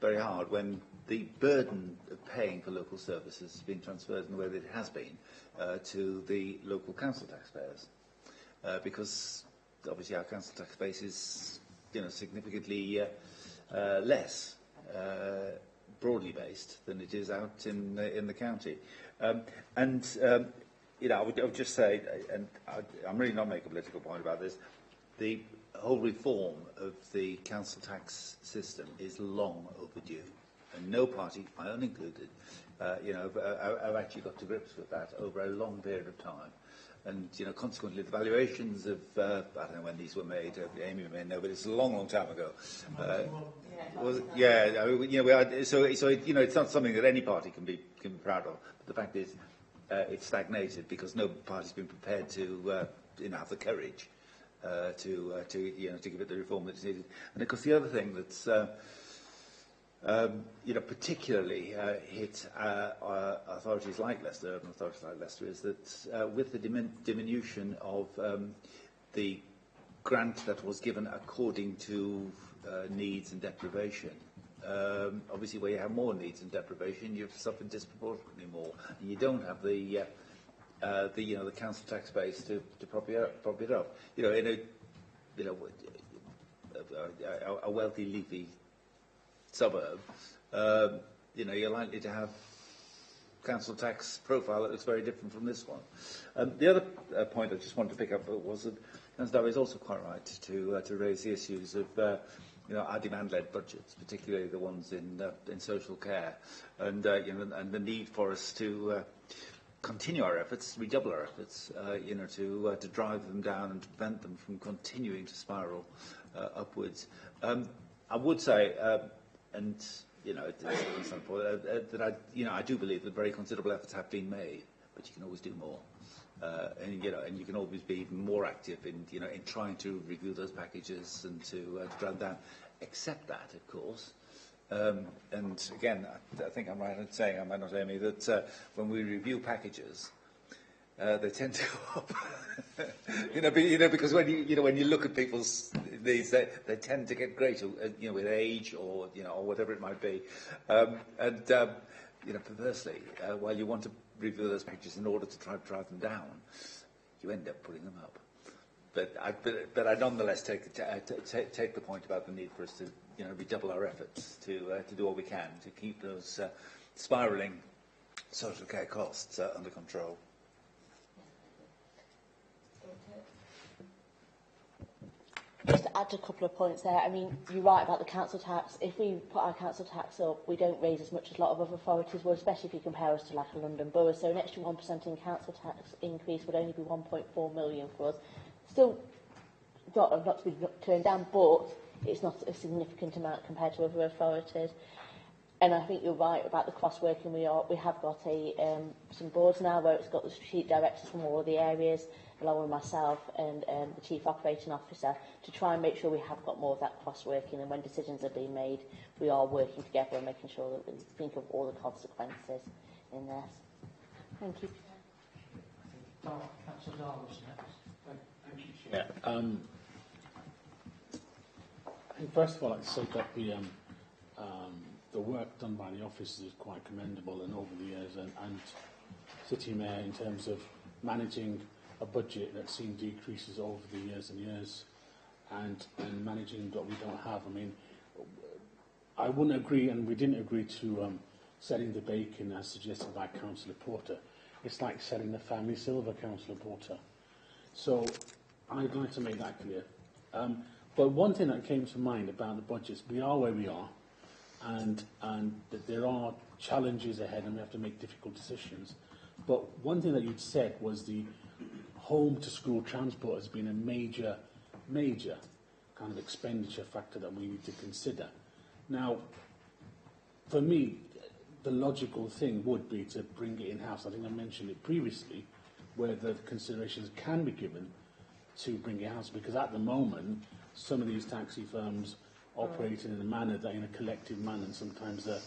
very hard when the burden of paying for local services is being transferred in the way that it has been to the local council taxpayers. Because obviously our council tax base is, significantly less broadly based than it is out in the county. I would just say, and I'm really not making a political point about this, the whole reform of the council tax system is long overdue, and no party, my own included, have actually got to grips with that over a long period of time. And, consequently, the valuations of, I don't know when these were made, Amy may know, but it's a long, long time ago. So it's not something that any party can be proud of. But the fact is, it's stagnated because no party's been prepared to, have the courage to give it the reform that's needed. And, of course, the other thing that's, particularly hit authorities like Leicester, urban authorities like Leicester, is that with the diminution of the grant that was given according to needs and deprivation, obviously where you have more needs and deprivation, you've suffered disproportionately more, and you don't have the council tax base to prop it up. A wealthy, leafy suburb, you're likely to have council tax profile that looks very different from this one. The other point I just wanted to pick up was that Councillor Darby is also quite right to raise the issues of our demand-led budgets, particularly the ones in social care, and the need for us to continue our efforts, redouble our efforts, to drive them down and to prevent them from continuing to spiral upwards. I would say. That I do believe that very considerable efforts have been made, but you can always do more, and you can always be even more active in trying to review those packages and to drive them down. Except that, of course, and again, I think I'm right in saying, I might not, Amy, that when we review packages, they tend to go up. Because when you look at people's needs, they tend to get greater, with age or whatever it might be. Perversely, while you want to review those packages in order to try to drive them down, you end up putting them up. But I nonetheless take the point about the need for us to redouble our efforts to do what we can to keep those spiralling social care costs under control. Just to add a couple of points there, I mean, you're right about the council tax. If we put our council tax up, we don't raise as much as a lot of other authorities will, especially if you compare us to like a London borough. So an extra 1% in council tax increase would only be 1.4 million for us. Still not to be turned down, but it's not a significant amount compared to other authorities. And I think you're right about the cross-working. We have got some boards now where it's got the strategic directors from all of the areas, along with myself and the Chief Operating Officer, to try and make sure we have got more of that cross-working, and when decisions are being made, we are working together and making sure that we think of all the consequences in this. Thank you. Councillor Darwin's next. Thank you, Chair. I think first of all, I'd say that the work done by the officers is quite commendable, and over the years, and City Mayor in terms of managing a budget that's seen decreases over the years and years, and managing what we don't have. I mean, I wouldn't agree, and we didn't agree to selling the bacon as suggested by Councillor Porter. It's like selling the family silver, Councillor Porter. So I'd like to make that clear. But one thing that came to mind about the budgets, we are where we are, and that there are challenges ahead, and we have to make difficult decisions. But one thing that you'd said was the home to school transport has been a major kind of expenditure factor that we need to consider. Now, for me, the logical thing would be to bring it in-house. I think I mentioned it previously, where the considerations can be given to bring it in-house, because at the moment, some of these taxi firms operate in a manner, that in a collective manner, and sometimes I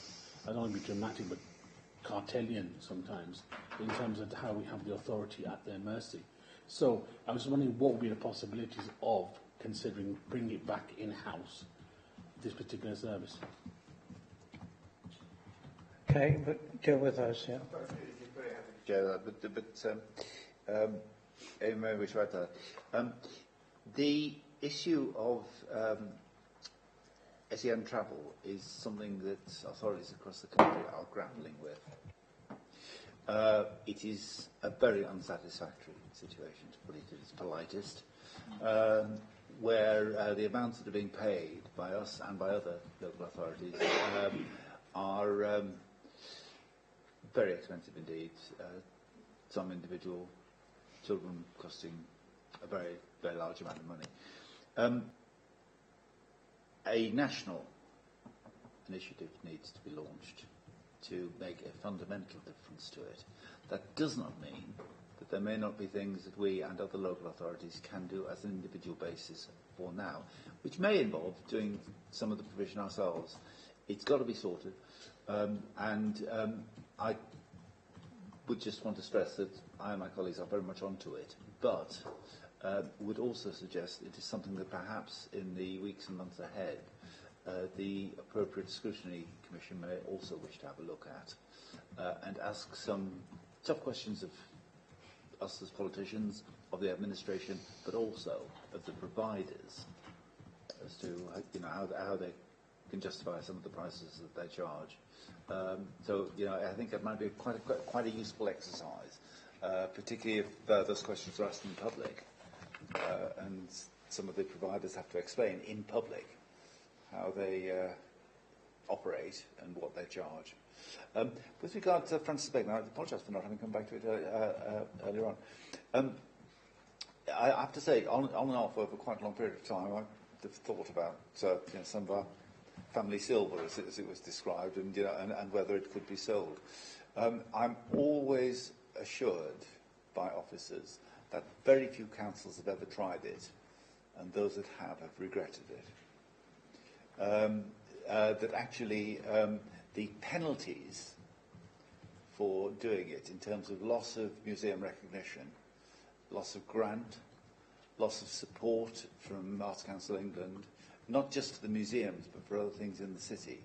don't want to be dramatic, but cartelian sometimes, in terms of how we have the authority at their mercy. So I was wondering what would be the possibilities of considering bringing it back in-house, this particular service. Okay, but deal with those, yeah. Maybe we try that. The issue of SEN travel is something that authorities across the country are grappling with. It is a very unsatisfactory situation, to put it at its politest, where the amounts that are being paid by us and by other local authorities are very expensive indeed. Some individual children costing a very, very large amount of money. A national initiative needs to be launched to make a fundamental difference to it. That does not mean that there may not be things that we and other local authorities can do as an individual basis for now, which may involve doing some of the provision ourselves. It's got to be sorted, I would just want to stress that I and my colleagues are very much onto it, but would also suggest it is something that perhaps in the weeks and months ahead the appropriate scrutiny commission may also wish to have a look at and ask some tough questions of us as politicians, of the administration, but also of the providers as to how they can justify some of the prices that they charge. So I think it might be quite a useful exercise, particularly if those questions are asked in public, and some of the providers have to explain in public how they operate and what they charge. With regard to Francis Bacon, I apologise for not having come back to it earlier on. I have to say, on and off over quite a long period of time, I've thought about some of our family silver, as it was described, and whether it could be sold. I'm always assured by officers that very few councils have ever tried it, and those that have regretted it. That actually the penalties for doing it in terms of loss of museum recognition, loss of grant, loss of support from Arts Council England, not just to the museums but for other things in the city,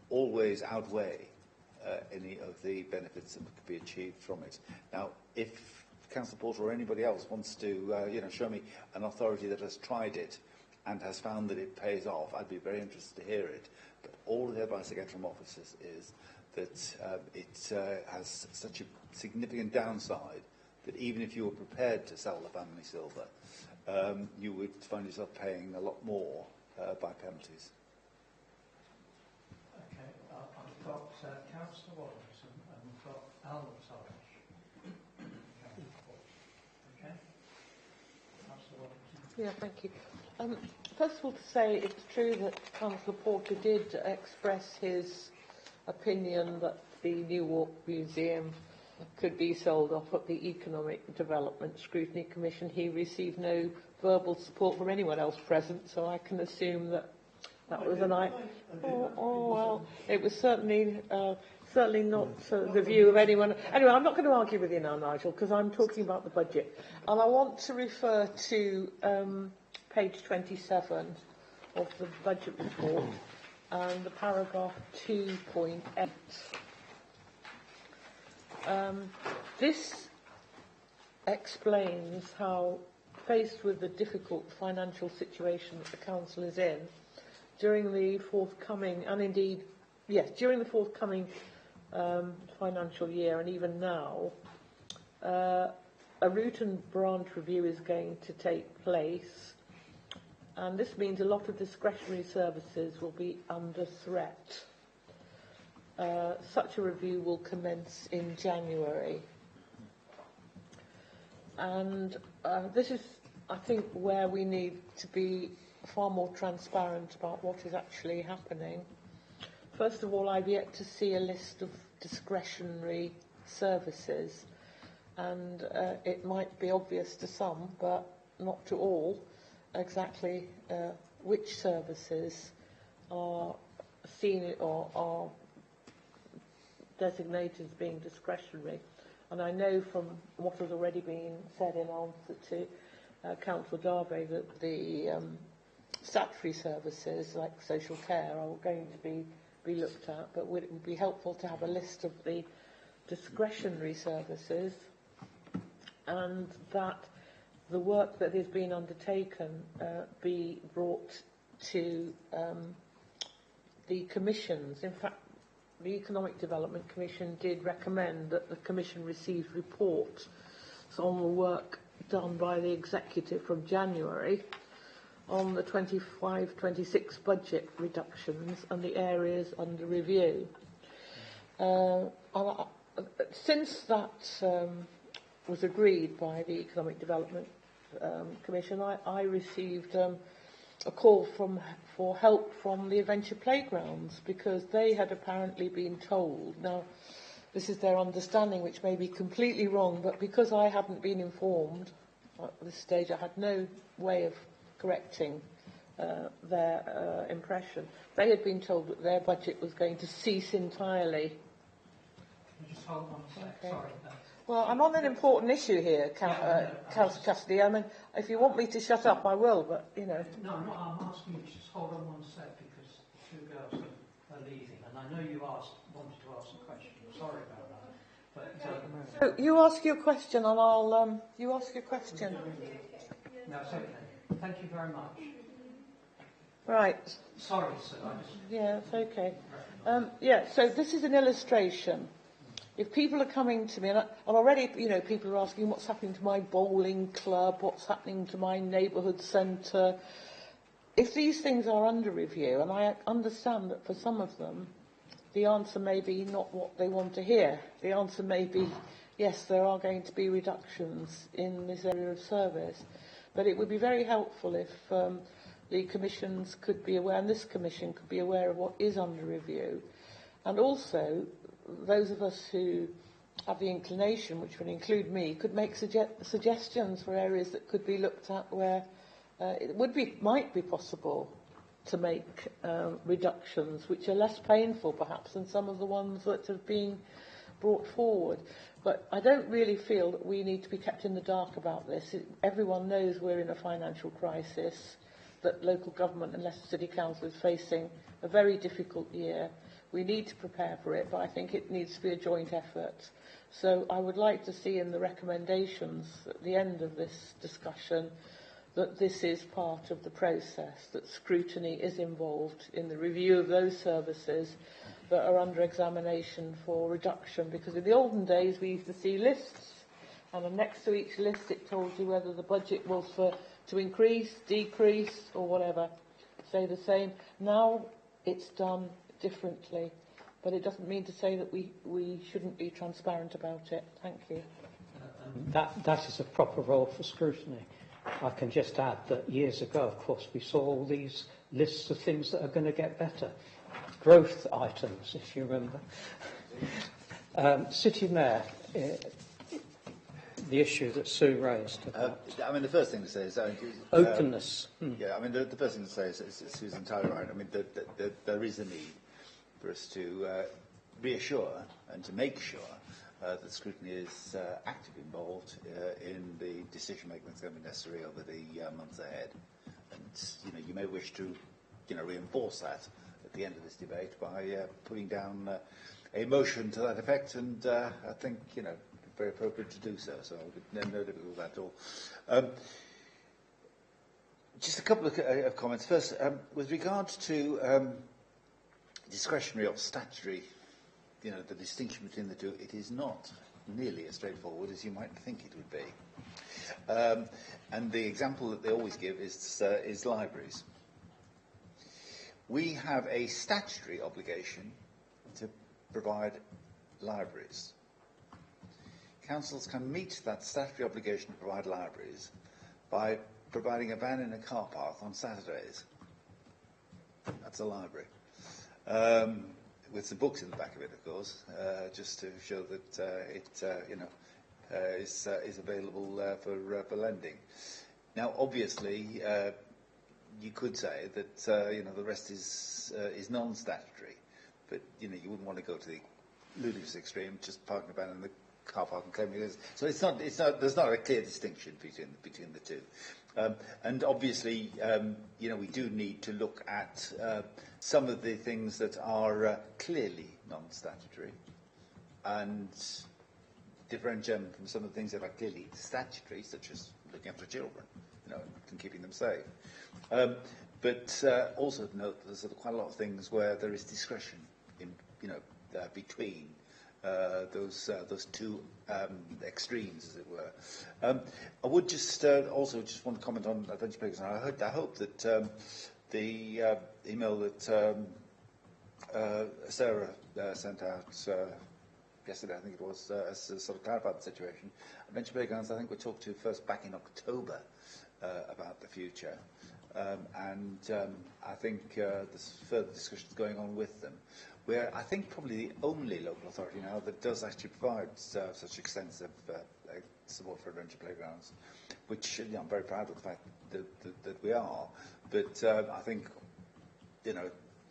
always outweigh any of the benefits that could be achieved from it. Now, if Council Porter or anybody else wants to show me an authority that has tried it and has found that it pays off, I'd be very interested to hear it. But all of the advice I get from officers is that it has such a significant downside that even if you were prepared to sell the family silver, you would find yourself paying a lot more by penalties. Okay, I've got Councillor Wallinson and we've got Alan Torres. Okay, Councillor Wallinson. Yeah, thank you. First of all, to say it's true that Councillor Porter did express his opinion that the Newark Museum could be sold off at the Economic Development Scrutiny Commission. He received no verbal support from anyone else present, so I can assume that that was an well, it was certainly not the view of anyone. Anyway, I'm not going to argue with you now, Nigel, because I'm talking about the budget. And I want to refer to page 27 of the budget report and the paragraph 2.8. This explains how, faced with the difficult financial situation that the Council is in, during the forthcoming, and indeed, yes, during the forthcoming financial year and even now, a root and branch review is going to take place, and this means a lot of discretionary services will be under threat. Such a review will commence in January. And this is, I think, where we need to be far more transparent about what is actually happening. First of all, I've yet to see a list of discretionary services, and it might be obvious to some, but not to all, exactly which services are seen or are designated as being discretionary. And I know from what has already been said in answer to Councillor Darby that the statutory services like social care are going to be looked at, but it would be helpful to have a list of the discretionary services, and that the work that is being undertaken be brought to the commissions. In fact, the Economic Development Commission did recommend that the Commission receive reports on the work done by the Executive from January on the 25-26 budget reductions and the areas under review. Since that was agreed by the Economic Development Commission, I received a call for help from the Adventure Playgrounds, because they had apparently been told, now this is their understanding which may be completely wrong, but because I hadn't been informed at this stage, I had no way of correcting their impression. They had been told that their budget was going to cease entirely. Just hold on a sec, Okay. sorry. Well, I'm on an important issue here, Councillor Cassidy. I mean, if you want me to shut up, I will, but, you know. No, I'm asking you to just hold on one sec, because two girls are leaving, and I know you wanted to ask a question. Sorry about that. But, So you ask your question, and I'll. You ask your question. no, it's okay. Thank you very much. Right. Sorry, sir. Yeah, it's okay. So this is an illustration. If people are coming to me, and already, you know, people are asking what's happening to my bowling club, what's happening to my neighbourhood centre. If these things are under review, and I understand that for some of them, the answer may be not what they want to hear. The answer may be, yes, there are going to be reductions in this area of service. But it would be very helpful if the commissions could be aware, and this commission could be aware of what is under review. And also, those of us who have the inclination, which would include me, could make suggestions for areas that could be looked at where it might be possible to make reductions which are less painful perhaps than some of the ones that have been brought forward. But I don't really feel that we need to be kept in the dark about this. Everyone knows we're in a financial crisis, that local government and Leicester City Council is facing a very difficult year. We need to prepare for it, but I think it needs to be a joint effort. So I would like to see in the recommendations at the end of this discussion that this is part of the process, that scrutiny is involved in the review of those services that are under examination for reduction. Because in the olden days we used to see lists, and then next to each list it told you whether the budget was to increase, decrease, or whatever, stay the same. Now it's done differently, but it doesn't mean to say that we shouldn't be transparent about it. Thank you. That is a proper role for scrutiny. I can just add that years ago, of course, we saw all these lists of things that are going to get better. Growth items, if you remember. City Mayor, the issue that Sue raised. I mean, the first thing to say is... openness. Yeah, I mean, the first thing to say is Sue's entirely right. I mean, there is a need for us to reassure and to make sure that scrutiny is actively involved in the decision-making that's going to be necessary over the months ahead. And, you may wish to, reinforce that at the end of this debate by putting down a motion to that effect, and I think, very appropriate to do so, so no difficulty with that at all. Just a couple of comments. First, with regard to discretionary or statutory, the distinction between the two, it is not nearly as straightforward as you might think it would be. And the example that they always give is libraries. We have a statutory obligation to provide libraries. Councils can meet that statutory obligation to provide libraries by providing a van in a car park on Saturdays. That's a library. With some books in the back of it, of course, just to show that it is available for lending. Now, obviously, you could say that the rest is non-statutory, but you wouldn't want to go to the ludicrous extreme, just parking a van in the car park and claiming this. So it's not. There's not a clear distinction between the two. And obviously, we do need to look at some of the things that are clearly non-statutory and differentiate them from some of the things that are clearly statutory, such as looking after children, and keeping them safe. But also note that there's quite a lot of things where there is discretion in, between those two extremes, as it were. I would just also just want to comment on Adventure Playgrounds. I hope that the email that Sarah sent out yesterday, I think it was, sort of clarified the situation. Adventure Playgrounds, I think, we talked to first back in October about the future. And I think there's further discussions going on with them. We're, I think, probably the only local authority now that does actually provide such extensive support for Adventure Playgrounds, which I'm very proud of the fact that we are. But I think,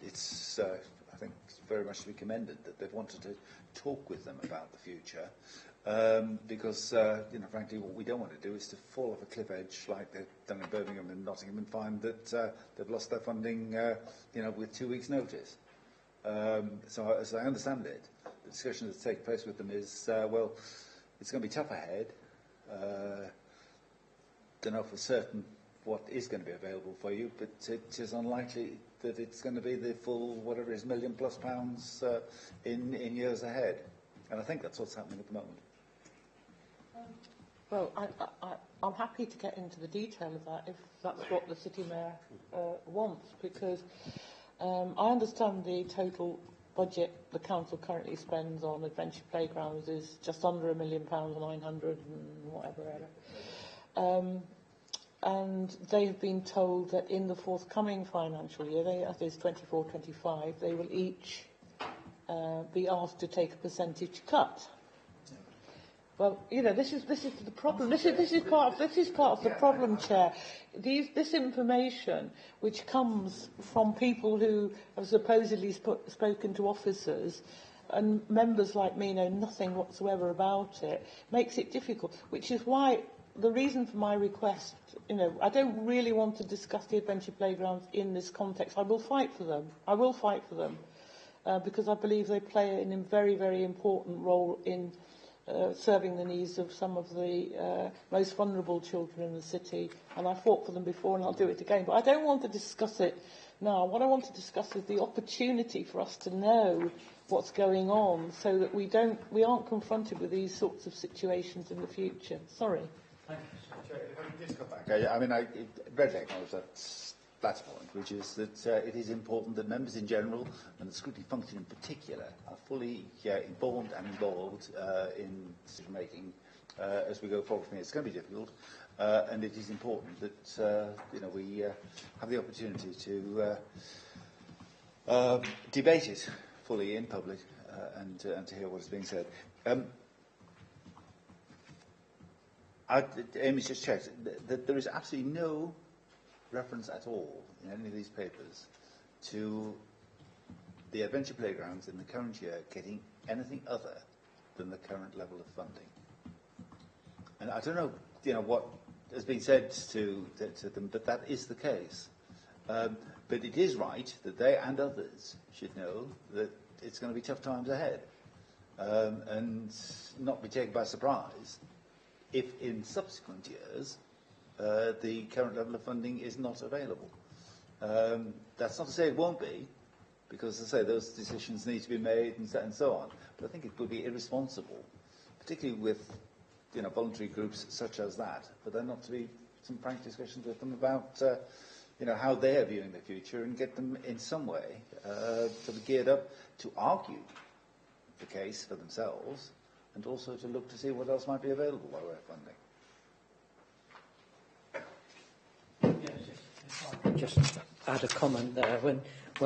it's I think it's very much to be commended that they've wanted to talk with them about the future, because frankly, what we don't want to do is to fall off a cliff edge like they've done in Birmingham and Nottingham and find that they've lost their funding, with 2 weeks' notice. So as I understand it, the discussion that's taking place with them is, well, it's going to be tough ahead. Don't know for certain what is going to be available for you, but it is unlikely that it's going to be the full, whatever it is, £1 million+ in years ahead. And I think that's what's happening at the moment. Well, I'm happy to get into the detail of that if that's what the City Mayor wants, because I understand the total budget the council currently spends on Adventure Playgrounds is just under £1 million, 900 and whatever. And they have been told that in the forthcoming financial year, that is 24-25, they will each be asked to take a percentage cut. Well, this is the problem. This is part of the problem, Chair. This information, which comes from people who have supposedly spoken to officers, and members like me know nothing whatsoever about it, makes it difficult. Which is why the reason for my request, I don't really want to discuss the Adventure Playgrounds in this context. I will fight for them. Because I believe they play a very, very important role in serving the needs of some of the most vulnerable children in the city. And I fought for them before, and I'll do it again. But I don't want to discuss it now. What I want to discuss is the opportunity for us to know what's going on, so that we aren't confronted with these sorts of situations in the future. Sorry. Thank you, If I can just come back, I readily acknowledge that point, which is that it is important that members in general and the scrutiny function in particular are fully informed and involved in decision making as we go forward from here. It's going to be difficult, and it is important that we have the opportunity to debate it fully in public and to hear what is being said. Amy's just checked that there is absolutely no reference at all in any of these papers to the adventure playgrounds in the current year getting anything other than the current level of funding. And I don't know, what has been said to them, but that is the case. But it is right that they and others should know that it's going to be tough times ahead, and not be taken by surprise if in subsequent years the current level of funding is not available. That's not to say it won't be, because, as I say, those decisions need to be made and so on. But I think it would be irresponsible, particularly with voluntary groups such as that, for there not to be some frank discussions with them about how they are viewing the future, and get them in some way to be geared up to argue the case for themselves, and also to look to see what else might be available by way of funding. Just add a comment there. When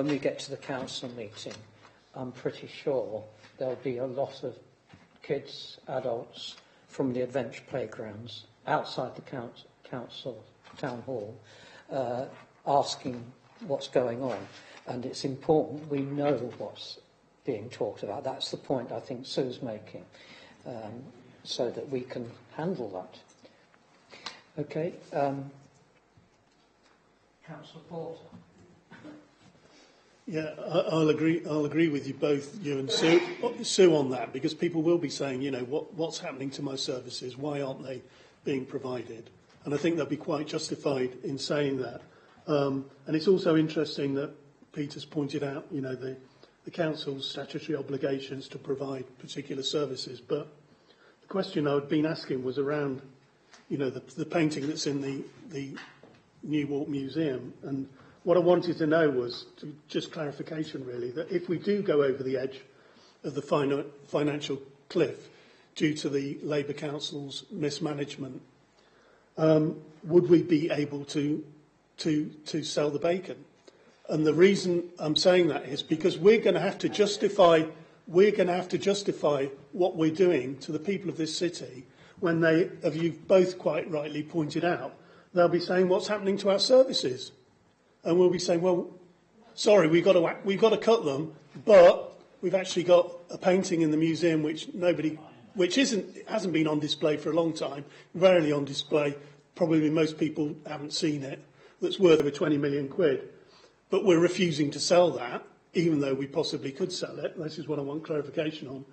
we get to the council meeting, I'm pretty sure there'll be a lot of kids, adults from the adventure playgrounds outside the council town hall asking what's going on. And it's important we know what's being talked about. That's the point I think Sue's making, so that we can handle that. Okay. Councillor Porter. Yeah, I'll agree with you both, you and Sue on that, because people will be saying, what's happening to my services? Why aren't they being provided? And I think they'll be quite justified in saying that. And it's also interesting that Peter's pointed out, the council's statutory obligations to provide particular services. But the question I'd been asking was around, the painting that's in the New Walk Museum. And what I wanted to know was just clarification, really, that if we do go over the edge of the financial cliff due to the Labour Council's mismanagement, would we be able to sell the bacon? And the reason I'm saying that is because we're going to have to justify what we're doing to the people of this city when they, as you've both quite rightly pointed out, they'll be saying, what's happening to our services? And we'll be saying, well, sorry, we've got to cut them, but we've actually got a painting in the museum which hasn't been on display for a long time, rarely on display, probably most people haven't seen it, that's worth over 20 million quid. But we're refusing to sell that, even though we possibly could sell it. This is what I want clarification on.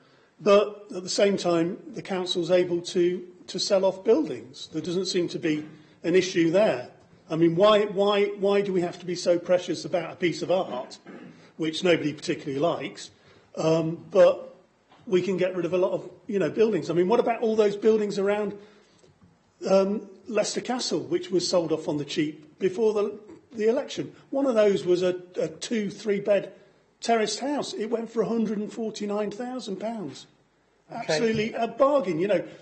But at the same time, the council's able to sell off buildings. There doesn't seem to be an issue there. I mean, why do we have to be so precious about a piece of art, which nobody particularly likes, but we can get rid of a lot of buildings? I mean, what about all those buildings around Leicester Castle, which was sold off on the cheap before the election? One of those was a 2-3 bed terraced house. It went for £149,000. Absolutely a bargain.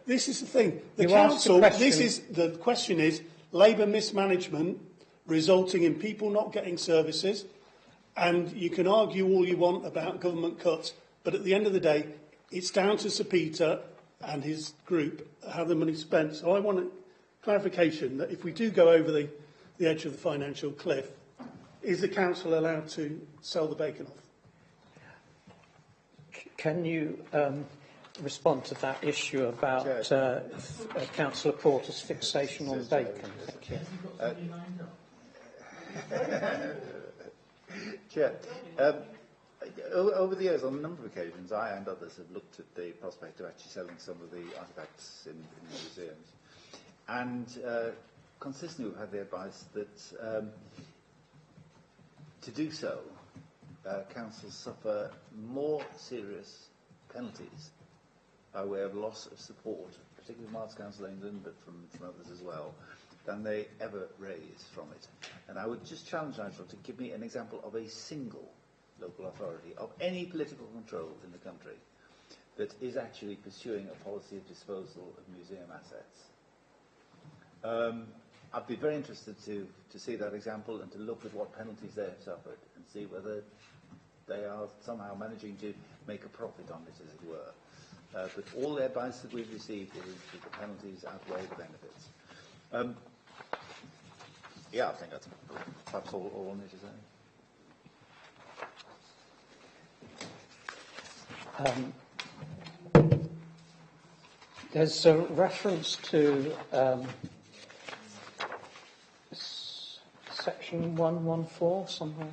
This is the thing. The council. The question is Labour mismanagement resulting in people not getting services, and you can argue all you want about government cuts, but at the end of the day, it's down to Sir Peter and his group how the money's spent. So I want a clarification that if we do go over the edge of the financial cliff, is the council allowed to sell the bacon off? Can you respond to that issue about Councillor Porter's fixation on bacon? Thank you. Chair, over the years, on a number of occasions, I and others have looked at the prospect of actually selling some of the artefacts in the museums. And consistently we've had the advice that to do so, councils suffer more serious penalties by way of loss of support, particularly from Arts Council England, but from others as well, than they ever raise from it. And I would just challenge Nigel to give me an example of a single local authority of any political control in the country that is actually pursuing a policy of disposal of museum assets. I'd be very interested to see that example and to look at what penalties they have suffered and see whether they are somehow managing to make a profit on it, as it were. But all the advice that we've received is that the penalties outweigh the benefits. Yeah, I think that's perhaps all I need to say. There's a reference to section 114 somewhere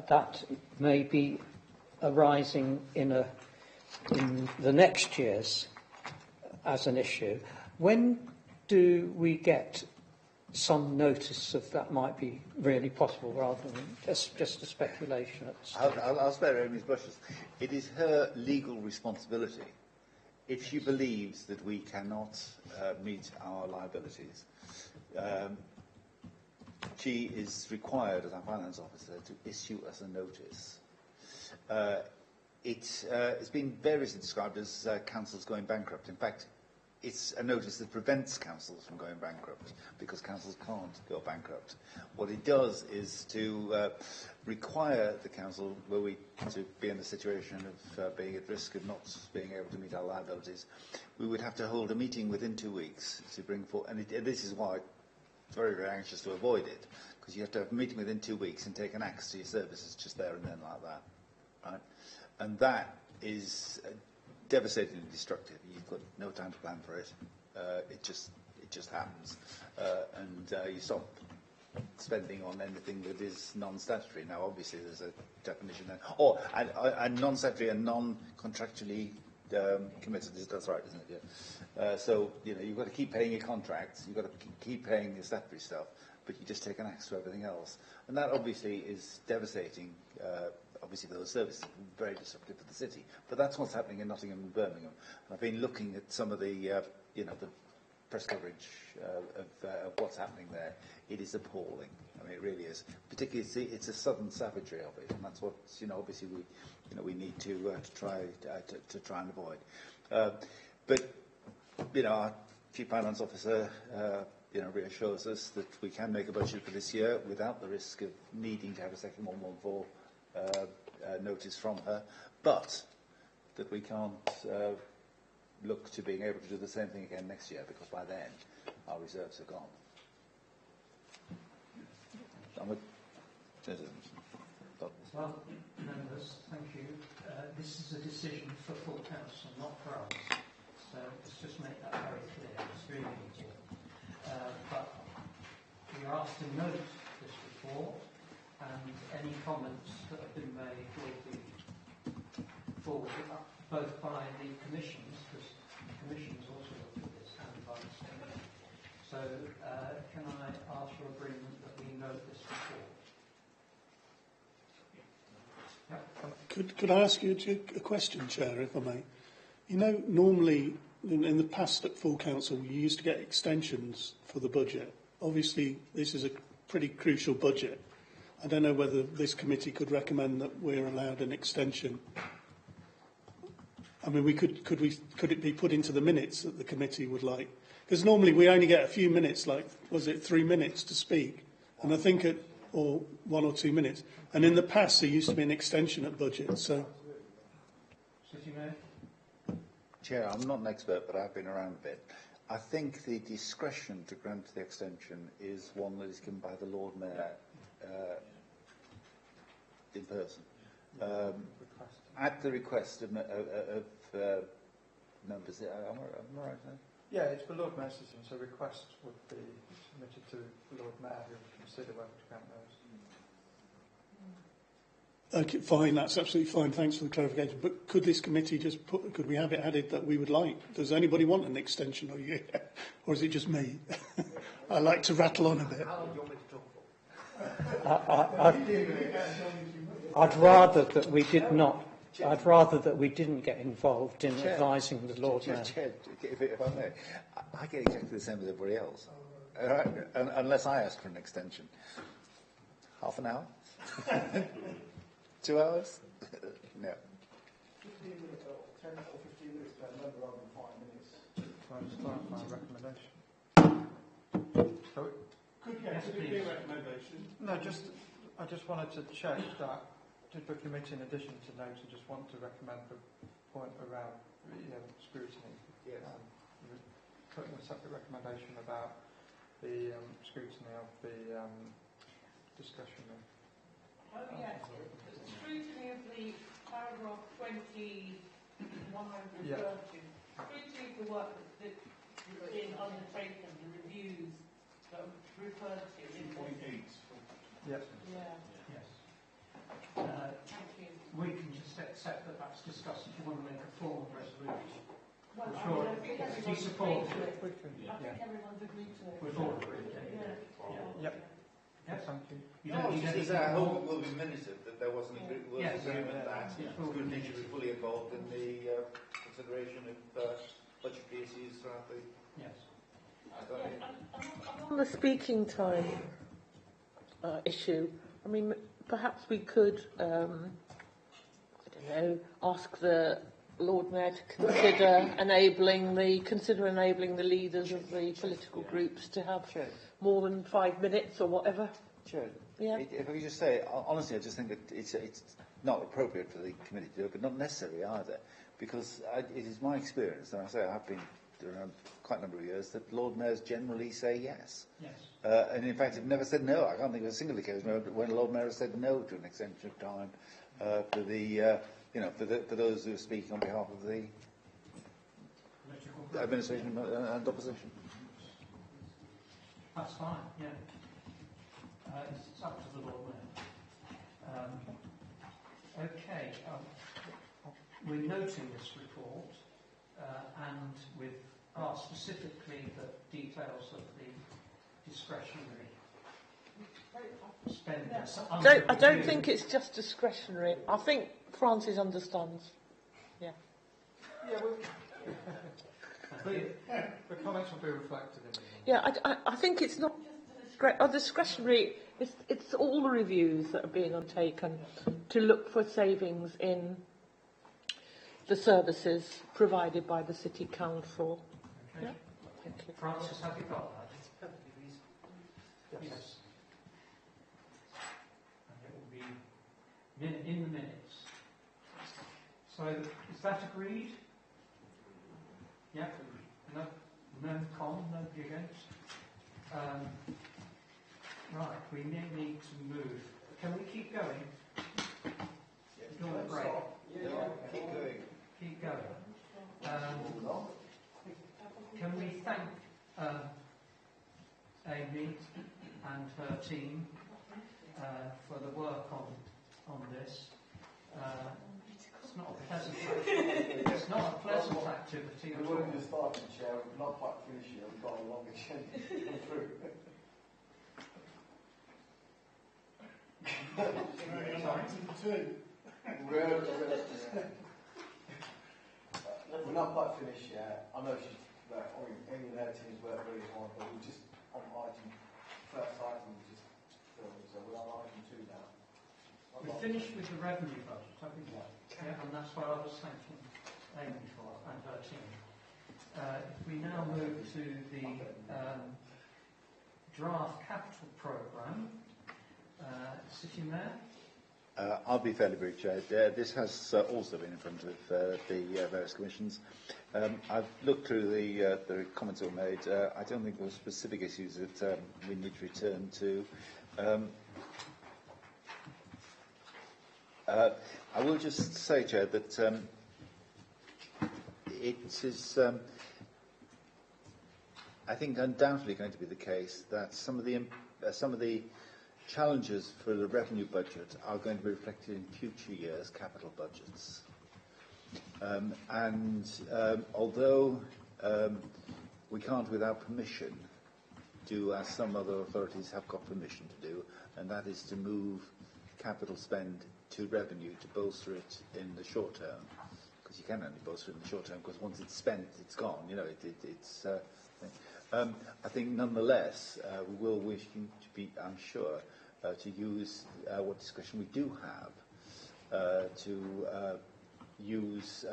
that may be arising in the next year's as an issue. When do we get some notice of that might be really possible rather than just a speculation? I'll spare Amy's brushes. It is her legal responsibility. If she believes that we cannot meet our liabilities, she is required as our finance officer to issue us a notice. It's been variously described as councils going bankrupt. In fact, it's a notice that prevents councils from going bankrupt because councils can't go bankrupt. What it does is to require the council, were we to be in a situation of being at risk of not being able to meet our liabilities, we would have to hold a meeting within 2 weeks to bring forth, and this is why I'm very, very anxious to avoid it, because you have to have a meeting within 2 weeks and take an axe to your services just there and then like that, right? And that is devastatingly destructive. You've got no time to plan for it. It just happens, and you stop spending on anything that is non-statutory. Now, obviously, there's a definition there. And non-statutory and non-contractually committed. That's right, isn't it? Yeah. So you've got to keep paying your contracts. You've got to keep paying your statutory stuff, but you just take an axe to everything else, and that obviously is devastating. Obviously, those services are very disruptive for the city. But that's what's happening in Nottingham and Birmingham. And I've been looking at some of the, the press coverage of what's happening there. It is appalling. I mean, it really is. Particularly, it's a sudden savagery of it, and that's what obviously we need to try and avoid. But our chief finance officer reassures us that we can make a budget for this year without the risk of needing to have a second 114. Notice from her, but that we can't look to being able to do the same thing again next year, because by then our reserves are gone. Well, members, thank you. This is a decision for full council, not for us. So let's just make that very clear. It's really important. But we are asked to note this report, and any comments that have been made will be forwarded up both by the commissions, because the commissions also look at this, and by the state. So can I ask for agreement that we note this report? Yeah. Could I ask you a question, Chair, if I may? Normally in the past at full council, you used to get extensions for the budget. Obviously, this is a pretty crucial budget. I don't know whether this committee could recommend that we're allowed an extension. I mean, could it be put into the minutes that the committee would like? Because normally we only get a few minutes, like, was it 3 minutes to speak? And I think or 1 or 2 minutes. And in the past, there used to be an extension at budget, so. City Mayor? Chair, I'm not an expert, but I've been around a bit. I think the discretion to grant the extension is one that is given by the Lord Mayor in person, at the request of members. Am I right there? Yeah, it's for Lord Mayor's decision, so requests would be submitted to the Lord Mayor, who would consider whether to grant those. Okay, fine, that's absolutely fine. Thanks for the clarification. But could this committee just could we have it added that we would like? Does anybody want an extension, or is it just me? I like to rattle on a bit. How long do you want me to talk for? I'd rather that we did not. I'd rather that we didn't get involved in advising the Lord Mayor. Chair, if I may, I get exactly the same as everybody else, unless I ask for an extension. Half an hour? 2 hours? No. 15 minutes, or 10 or 15 minutes per member rather than 5 minutes. Can I just clarify my recommendation? So, Could it be a recommendation? no, I just wanted to check that. Did the committee, in addition to notes, just want to recommend the point around scrutiny? Yes. Putting a separate recommendation about the scrutiny of the discretionary. Oh yes, the scrutiny of the paragraph 21 over 30. Scrutiny of the work that's been undertaken, the reviews that are referred to. 2.8. Yes. Yeah. Yes. Thank you. We can just accept that that's discussed if you want to make a formal resolution. Well, Sure. I think If you everyone's support agreed it, to it. I think everyone's agreed to it. we've all agreed. Yep. Yes. Thank you. You don't need anything I more. hope it will be minuted that there was an Yes. agreement that Yeah. scrutiny should be fully involved in the consideration of budgetary issues throughout the. Yes. Yeah, I'm on the speaking time issue, I mean, perhaps we could, I don't know, ask the Lord Mayor to consider enabling the leaders of the political groups to have more than 5 minutes or whatever. Chair, Yeah. if I could just say, honestly, I just think that it's not appropriate for the committee to do it, but not necessary either, because it is my experience, and I say I've been around quite a number of years, that Lord Mayors generally say yes. Yes. And in fact, have never said no. I can't think of a single occasion when a Lord Mayor has said no to an extension of time for the, for those who are speaking on behalf of the administration and opposition. That's fine, yeah. It's up to the Lord Mayor. Okay, we're noting this report and we've asked specifically the details of the discretionary spending. I don't think it's just discretionary. I think Francis understands. Yeah. Yeah, the comments will be reflected in the. Yeah, I think it's not discretionary. It's all the reviews that are being undertaken to look for savings in the services provided by the City Council. Okay. Yeah. Thank you. Francis, have you got that? Yes. And it will be in the minutes. So, is that agreed? Yeah? No con, nobody against? Right, we need to move. Can we keep going? Do you want a break? Keep going. Keep going. Can we thank Amy and her team for the work on this? It's not a pleasant activity. It's not a pleasant activity at We've all. already started, Chair. We've not quite finished yet. We've got a long agenda to come through. We're not quite finished yet. I know she's, Amy and her team's worked really hard, but we're just on first item, we just filmed, so we're on item 2 now. We finished with the revenue budget, haven't we? Yeah, and that's what I was thanking Amy for and her team. If we now move to the draft capital programme, City Mayor. I'll be fairly brief, Chair. This has also been in front of the various commissions. I've looked through the comments that were made. I don't think there were specific issues that we need to return to. I will just say, Chair, that it is, I think, undoubtedly going to be the case that some of the challenges for the revenue budget are going to be reflected in future years' capital budgets. Although we can't, without permission, do as some other authorities have got permission to do, and that is to move capital spend to revenue to bolster it in the short term, because you can only bolster it in the short term, because once it's spent, it's gone. You know, it's. I think, nonetheless, we will wish to be, I'm sure, to use what discussion we do have to use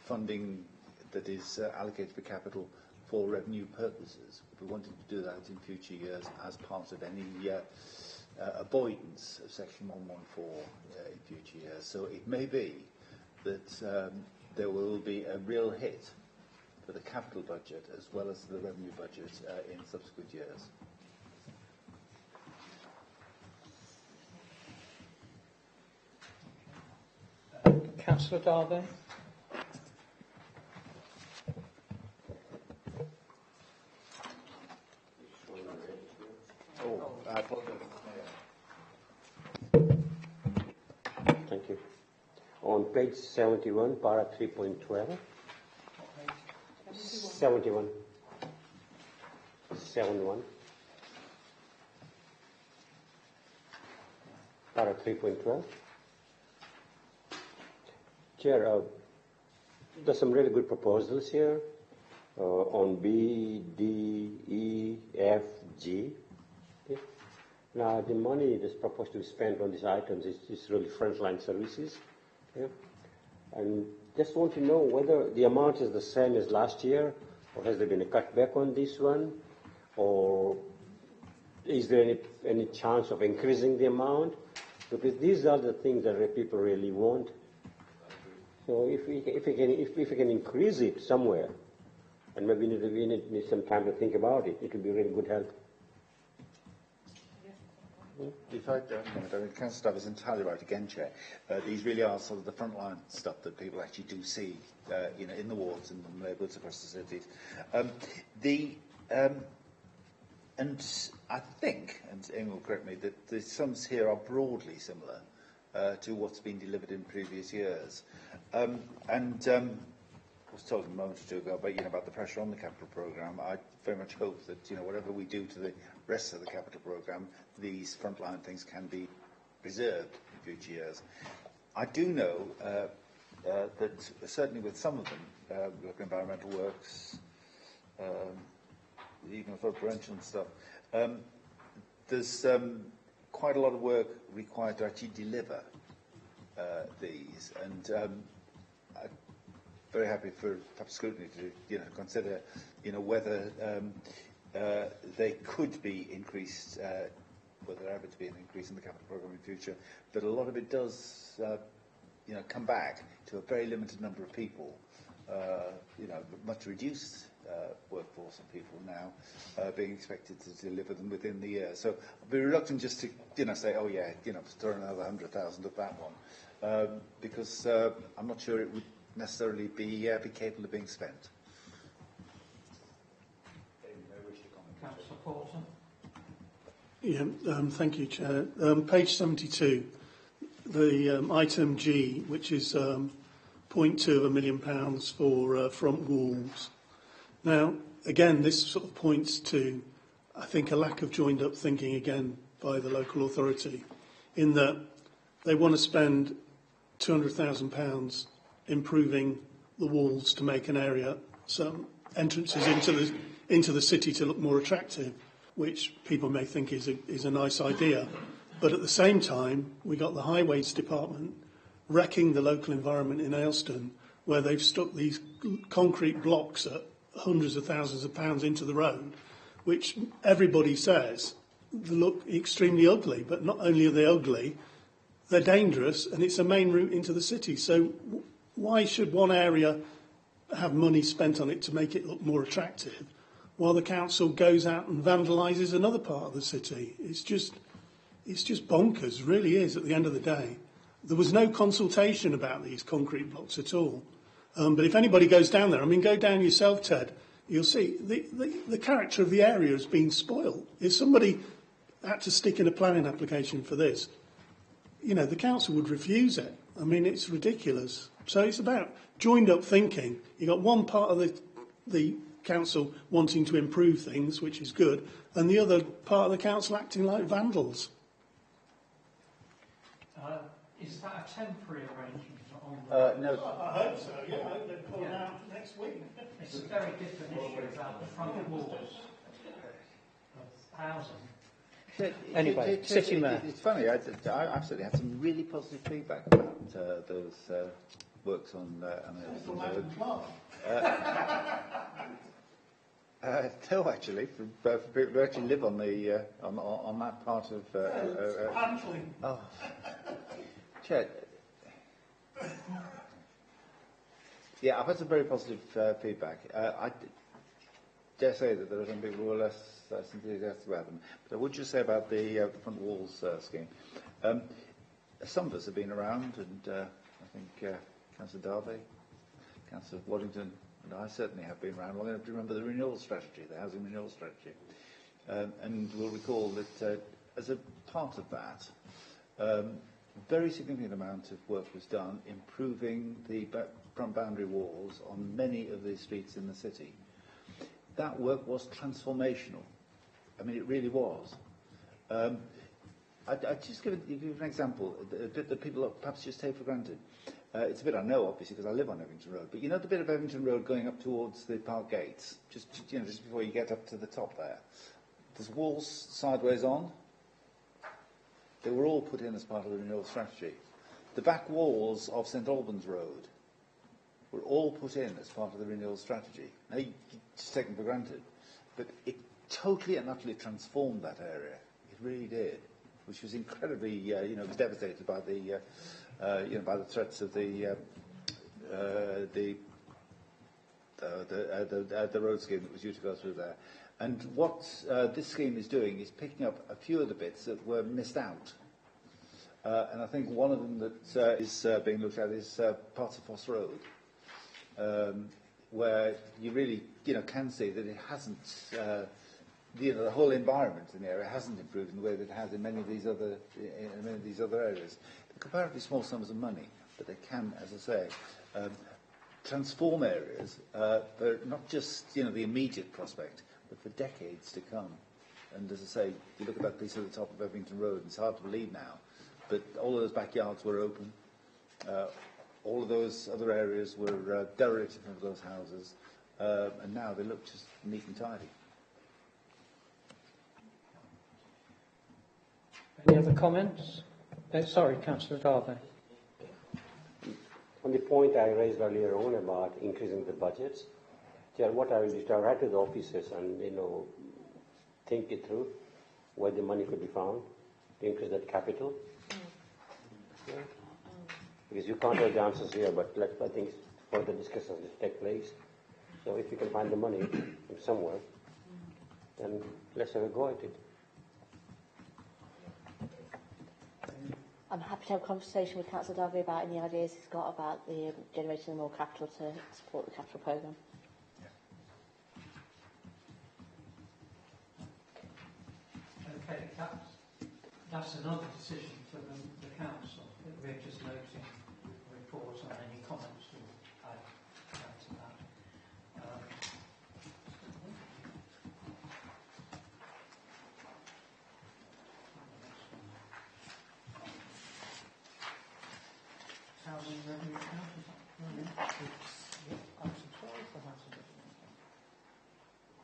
funding that is allocated for capital for revenue purposes. We wanted to do that in future years as part of any avoidance of Section 114 in future years. So it may be that there will be a real hit for the capital budget as well as the revenue budget in subsequent years. Councillor Darby. Thank you. On page 71, para 3.12. 71. 71. Para 3.12. Chair, there's some really good proposals here on B, D, E, F, G. Okay. Now, the money that's proposed to be spent on these items is really frontline services. Okay. And just want to know whether the amount is the same as last year, or has there been a cutback on this one, or is there any chance of increasing the amount? Because these are the things that people really want. So if we can increase it somewhere, and maybe we need some time to think about it, it will be really good help. If I don't, Councillor Stubb is entirely right again, Chair. These really are sort of the frontline stuff that people actually do see, in the wards and the neighbourhoods across the cities. And I think, and Amy will correct me, that the sums here are broadly similar to what's been delivered in previous years. I was talking a moment or two ago about the pressure on the capital programme. I very much hope that whatever we do to the rest of the capital programme, these frontline things can be preserved in future years. I do know that certainly with some of them, like environmental works, even for prevention and stuff, there's quite a lot of work required to actually deliver these, and I'm very happy for perhaps scrutiny to consider whether they could be increased, whether there ever to be an increase in the capital programme in future. But a lot of it does come back to a very limited number of people, much reduced workforce of people now being expected to deliver them within the year. So I'd be reluctant just to say, oh yeah, throw another 100,000 of that one, because I'm not sure it would necessarily be capable of being spent. Councillor Porter. Yeah, thank you, Chair. Page 72, the item G, which is £0.2 of £1 million for front walls. Now, again, this sort of points to, I think, a lack of joined-up thinking again by the local authority, in that they want to spend £200,000 improving the walls to make an area, some entrances into the city to look more attractive, which people may think is a nice idea. But at the same time, we got the Highways Department wrecking the local environment in Ayleston, where they've stuck these concrete blocks at hundreds of thousands of pounds into the road, which everybody says look extremely ugly. But not only are they ugly, they're dangerous, and it's a main route into the city. So why should one area have money spent on it to make it look more attractive, while the council goes out and vandalises another part of the city? It's just bonkers, really is, at the end of the day. There was no consultation about these concrete blocks at all. But if anybody goes down there, go down yourself, Ted, you'll see the character of the area has been spoiled. If somebody had to stick in a planning application for this, you know, the council would refuse it. I mean, it's ridiculous. So it's about joined up thinking. You've got one part of the council wanting to improve things, which is good, and the other part of the council acting like vandals. Is that a temporary arrangement on no. I hope so, yeah. I hope they pull it out next week. It's a very different issue about the front walls of housing. Anyway, City Mayor. It's funny, I absolutely had some really positive feedback about those works on the no, actually, for people who actually live on the on that part of. Oh, Chair. Yeah, I've had some very positive feedback. I dare say that there are some people who are less enthusiastic about them. But I would just say about the front walls scheme. Some of us have been around, and I think Councillor Darby, Councillor Waddington, and I certainly have been around long enough to remember the renewal strategy, the housing renewal strategy. And we'll recall that as a part of that, a very significant amount of work was done improving the front boundary walls on many of the streets in the city. That work was transformational. I mean, it really was. I'd just give an example, a bit that people perhaps just take for granted. It's a bit I know, obviously, because I live on Evington Road. But you know the bit of Evington Road going up towards the park gates, just before you get up to the top there. There's walls sideways on. They were all put in as part of the renewal strategy. The back walls of St Albans Road were all put in as part of the renewal strategy. Now, you just take them for granted. But it totally and utterly transformed that area. It really did, which was incredibly, was devastated by the, by the threats of the road scheme that was due to go through there. And what this scheme is doing is picking up a few of the bits that were missed out. And I think one of them that is being looked at is parts of Foss Road, where you really, can see that it hasn't, the whole environment in the area hasn't improved in the way that it has in many of these other areas. They're comparatively small sums of money, but they can, as I say, transform areas, but not just the immediate prospect, but for decades to come. And as I say, you look at that piece at the top of Evington Road, and it's hard to believe now, but all of those backyards were open. All of those other areas were derelict in front of those houses, and now they look just neat and tidy. Any other comments? Sorry, Councillor Darby. On the point I raised earlier on about increasing the budgets, what I will do is I write to the officers and think it through where the money could be found to increase that capital. Yeah. Because you can't have the answers here, but I think further discussions will take place. So if you can find the money from somewhere, then let's have a go at it. I'm happy to have a conversation with Councillor Darby about any ideas he's got about the generating more capital to support the capital programme. Okay, that's another decision for the council. We're just noting a report on any comments to add to that. Housing revenue account, is that right? Item 12 for housing revenue account.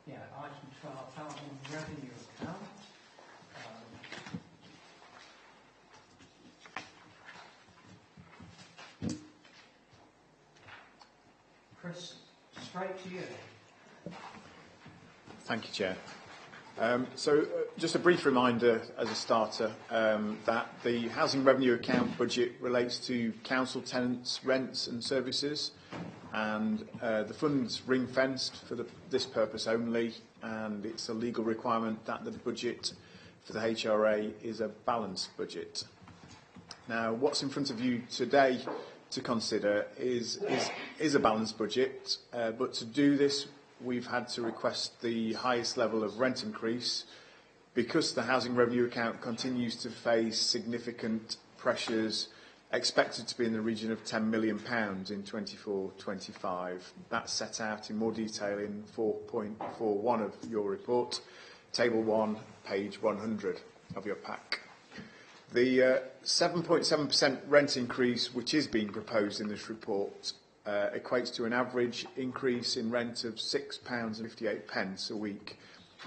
Yeah, item 12, housing revenue account. Chris, straight to you. Thank you, Chair. Just a brief reminder as a starter that the housing revenue account budget relates to council tenants' rents and services, and the fund's ring-fenced for this purpose only, and it's a legal requirement that the budget for the HRA is a balanced budget. Now, what's in front of you today to consider is a balanced budget, but to do this we've had to request the highest level of rent increase because the housing revenue account continues to face significant pressures expected to be in the region of £10 million in 24-25. That's set out in more detail in 4.41 of your report, Table 1, page 100 of your pack. The 7.7% rent increase which is being proposed in this report equates to an average increase in rent of £6.58 a week,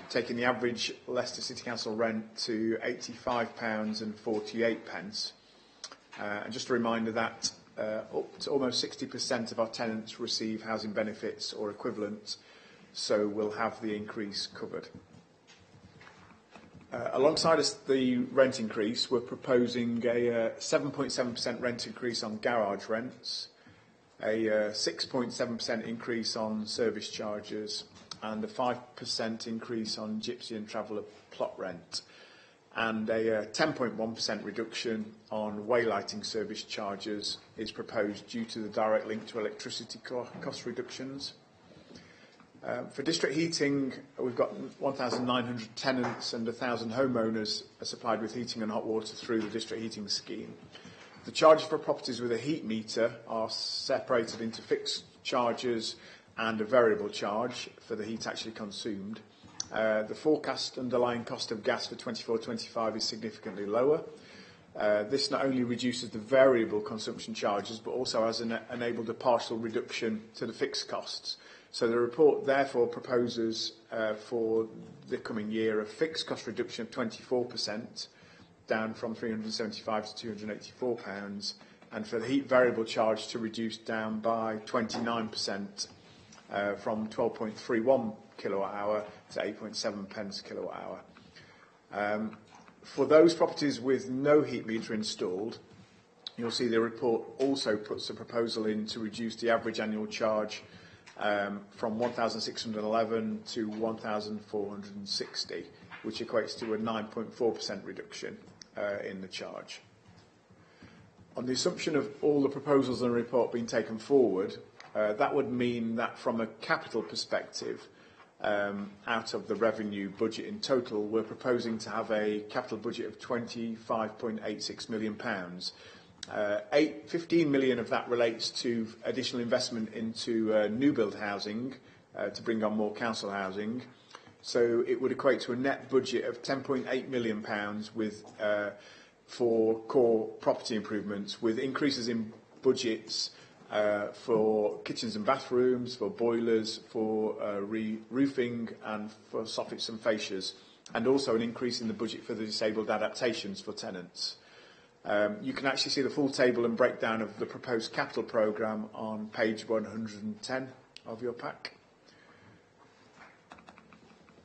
taking the average Leicester City Council rent to £85.48. And just a reminder that up to almost 60% of our tenants receive housing benefits or equivalent, so we'll have the increase covered. Alongside the rent increase, we're proposing a 7.7% rent increase on garage rents, a 6.7% increase on service charges, and a 5% increase on gypsy and traveller plot rent, and a 10.1% reduction on waylighting service charges is proposed due to the direct link to electricity cost reductions. For district heating, we've got 1,900 tenants and 1,000 homeowners are supplied with heating and hot water through the district heating scheme. The charges for properties with a heat meter are separated into fixed charges and a variable charge for the heat actually consumed. The forecast underlying cost of gas for 24-25 is significantly lower. This not only reduces the variable consumption charges, but also has enabled a partial reduction to the fixed costs. So the report therefore proposes for the coming year a fixed cost reduction of 24%, down from £375 to £284, and for the heat variable charge to reduce down by 29%, from 12.31 kilowatt hour to 8.7 pence kilowatt hour. For those properties with no heat meter installed, you'll see the report also puts a proposal in to reduce the average annual charge from 1,611 to 1,460, which equates to a 9.4% reduction in the charge. On the assumption of all the proposals in the report being taken forward, that would mean that from a capital perspective, out of the revenue budget in total, we're proposing to have a capital budget of £25.86 million. 15 million of that relates to additional investment into new build housing to bring on more council housing. So it would equate to a net budget of £10.8 million with, for core property improvements, with increases in budgets for kitchens and bathrooms, for boilers, for roofing and for soffits and fascias, and also an increase in the budget for the disabled adaptations for tenants. You can actually see the full table and breakdown of the proposed capital programme on page 110 of your pack.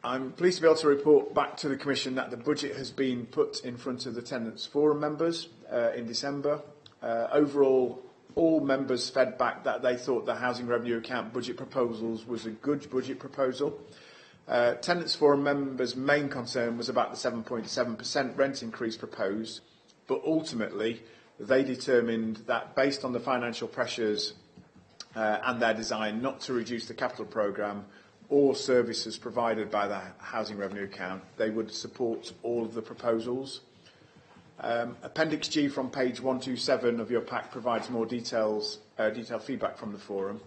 I'm pleased to be able to report back to the Commission that the budget has been put in front of the Tenants Forum members in December. Overall, all members fed back that they thought the Housing Revenue Account budget proposals was a good budget proposal. Tenants Forum members' main concern was about the 7.7% rent increase proposed, but ultimately they determined that based on the financial pressures and their design not to reduce the capital programme or services provided by the Housing Revenue Account, they would support all of the proposals. Appendix G from page 127 of your pack provides more detailed feedback from the forum.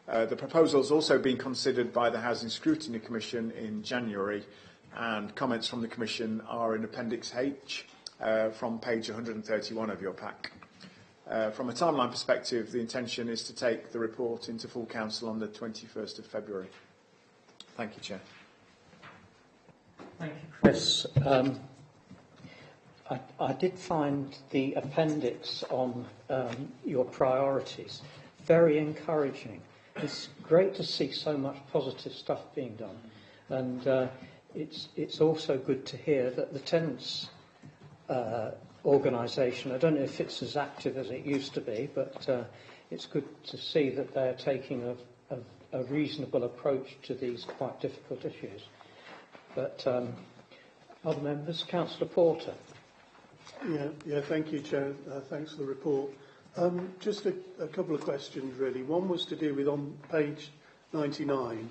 The proposal has also been considered by the Housing Scrutiny Commission in January, and comments from the Commission are in Appendix H from page 131 of your pack. From a timeline perspective, the intention is to take the report into full council on the 21st of February. Thank you, Chair. Thank you, Chris. I did find the appendix on your priorities very encouraging. It's great to see so much positive stuff being done, and it's also good to hear that the tenants organisation, I don't know if it's as active as it used to be, but it's good to see that they're taking a reasonable approach to these quite difficult issues. But other members, Councillor Porter. Yeah, thank you, Chair. Thanks for the report. Just a couple of questions, really. One was to do with on page 99,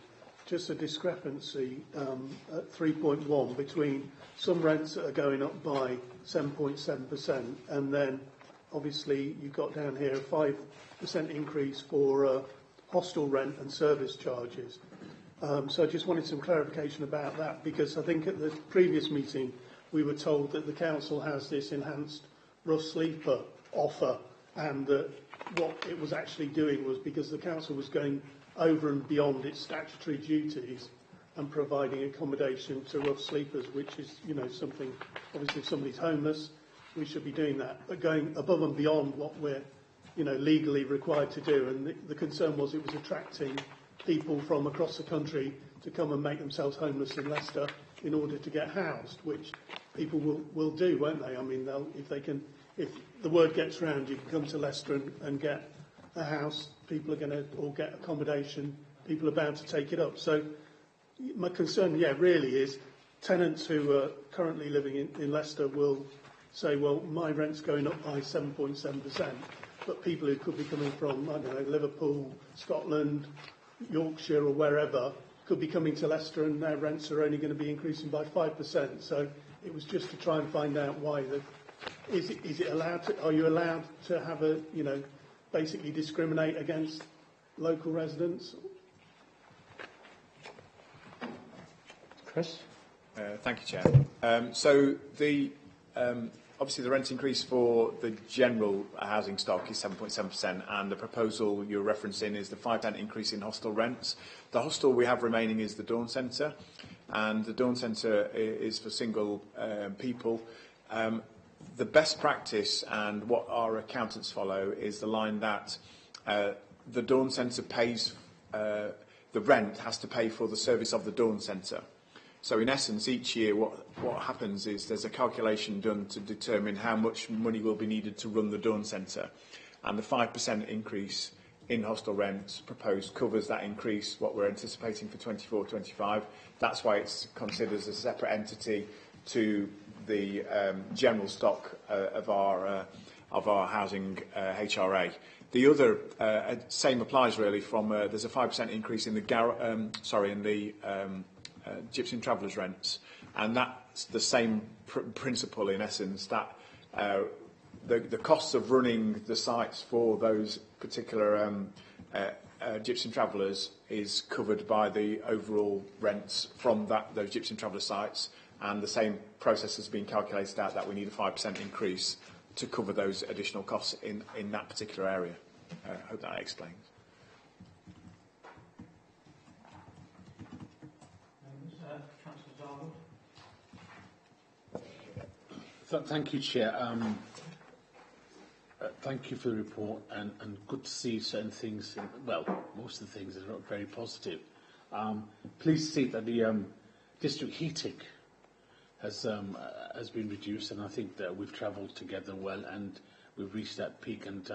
just a discrepancy at 3.1 between some rents that are going up by 7.7%, and then obviously you've got down here a 5% increase for hostel rent and service charges. So I just wanted some clarification about that, because I think at the previous meeting we were told that the council has this enhanced rough sleeper offer, and that what it was actually doing was, because the council was going over and beyond its statutory duties and providing accommodation to rough sleepers, which is, you know, something, obviously if somebody's homeless, we should be doing that, but going above and beyond what we're, you know, legally required to do. And the concern was it was attracting people from across the country to come and make themselves homeless in Leicester in order to get housed, which people will do, won't they? I mean, if the word gets round, you can come to Leicester and get a house, people are going to all get accommodation, people are bound to take it up. So my concern, really is tenants who are currently living in Leicester will say, well, my rent's going up by 7.7%, but people who could be coming from, I don't know, Liverpool, Scotland, Yorkshire or wherever, could be coming to Leicester and their rents are only going to be increasing by 5%. So it was just to try and find out why. Is it allowed to, are you allowed to have a, you know, basically discriminate against local residents? Chris? Thank you, Chair. So obviously the rent increase for the general housing stock is 7.7%, and the proposal you're referencing is the 5% increase in hostel rents. The hostel we have remaining is the Dawn Centre, and the Dawn Centre is for single people. The best practice and what our accountants follow is the line that the Dawn Centre pays, the rent has to pay for the service of the Dawn Centre. So in essence, each year what happens is there's a calculation done to determine how much money will be needed to run the Dawn Centre. And the 5% increase in hostel rents proposed covers that increase, what we're anticipating for 24-25. That's why it's considered as a separate entity to the general stock of our housing HRA. The other same applies really. From there's a 5% increase in the Gypsum Travellers rents, and that's the same principle in essence, that the costs of running the sites for those particular Gypsum Travellers is covered by the overall rents from those Gypsum Traveller sites, and the same process has been calculated out that we need a 5% increase to cover those additional costs in that particular area. I hope that explains. Thank you, Chair. Thank you for the report, and good to see certain things, most of the things are very positive. Please see that the district heating has been reduced, and I think that we've travelled together well, and we've reached that peak, and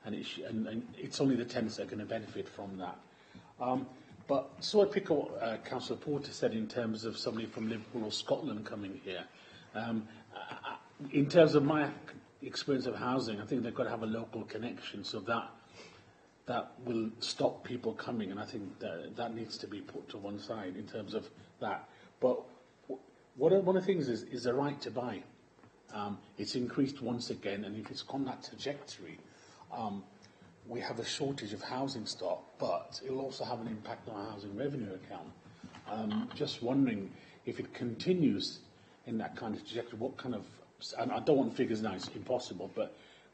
it's only the tenants that are going to benefit from that. But so I pick up what Councillor Porter said in terms of somebody from Liverpool or Scotland coming here. In terms of my experience of housing, I think they've got to have a local connection, so that will stop people coming, and I think that needs to be put to one side in terms of that. But one of the things is the right to buy. It's increased once again, and if it's on that trajectory, we have a shortage of housing stock, but it will also have an impact on our housing revenue account. Just wondering if it continues in that kind of trajectory, what kind of, and I don't want figures now, it's impossible, but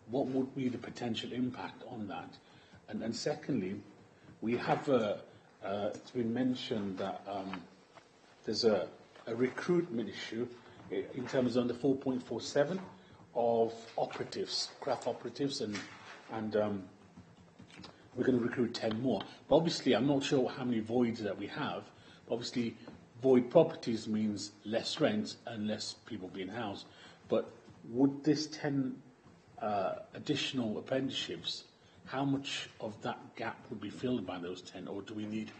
what would be the potential impact on that? And secondly, we have, it's been mentioned that there's a recruitment issue in terms of the 4.47 of operatives, craft operatives, and we're going to recruit 10 more. But obviously, I'm not sure how many voids that we have. Obviously, void properties means less rent and less people being housed. But would this 10 additional apprenticeships, how much of that gap would be filled by those 10, or do we need?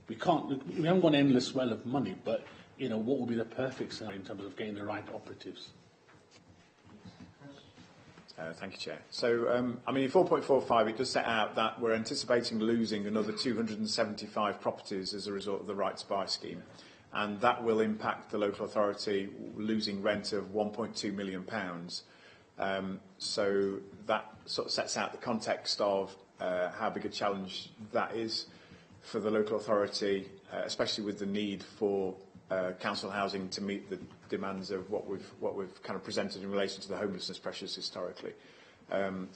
We haven't got an endless well of money, but what would be the perfect scenario in terms of getting the right operatives? Thank you, Chair. So, I mean, in 4.45, it does set out that we're anticipating losing another 275 properties as a result of the Right to Buy scheme. And that will impact the local authority losing rent of £1.2 million. So that sort of sets out the context of how big a challenge that is for the local authority, especially with the need for council housing to meet the demands of what we've kind of presented in relation to the homelessness pressures historically. And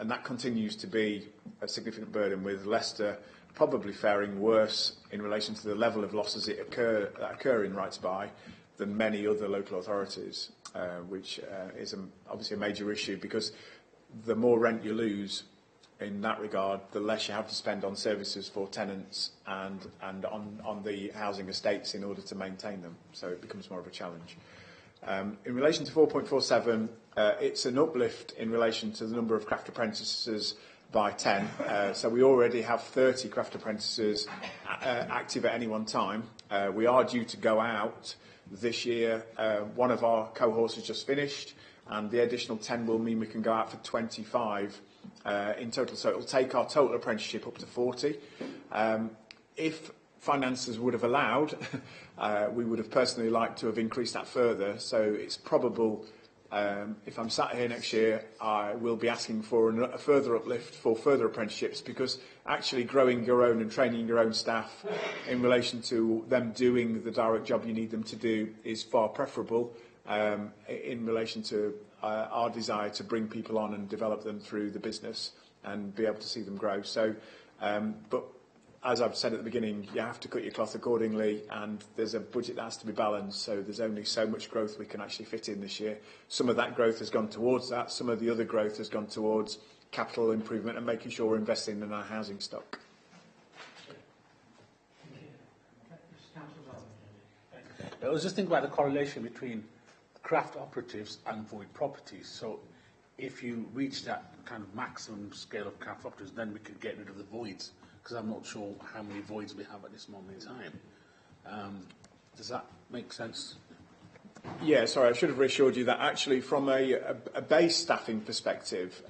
that continues to be a significant burden, with Leicester probably faring worse in relation to the level of losses that occur in Right to Buy than many other local authorities, which is obviously a major issue, because the more rent you lose in that regard, the less you have to spend on services for tenants and on the housing estates in order to maintain them. So it becomes more of a challenge. In relation to 4.47, it's an uplift in relation to the number of craft apprentices by 10. So we already have 30 craft apprentices active at any one time. We are due to go out this year. One of our cohorts has just finished, and the additional 10 will mean we can go out for 25 in total. So it will take our total apprenticeship up to 40. If finances would have allowed, we would have personally liked to have increased that further. So it's probable, if I'm sat here next year, I will be asking for a further uplift for further apprenticeships, because actually growing your own and training your own staff in relation to them doing the direct job you need them to do is far preferable in relation to our desire to bring people on and develop them through the business and be able to see them grow. So, but as I've said at the beginning, you have to cut your cloth accordingly, and there's a budget that has to be balanced, so there's only so much growth we can actually fit in this year. Some of that growth has gone towards that, some of the other growth has gone towards capital improvement and making sure we're investing in our housing stock. I was just thinking about the correlation between craft operatives and void properties. So if you reach that kind of maximum scale of craft operatives, then we could get rid of the voids, because I'm not sure how many voids we have at this moment in time. Does that make sense? Yeah, sorry, I should have reassured you that actually from a base staffing perspective,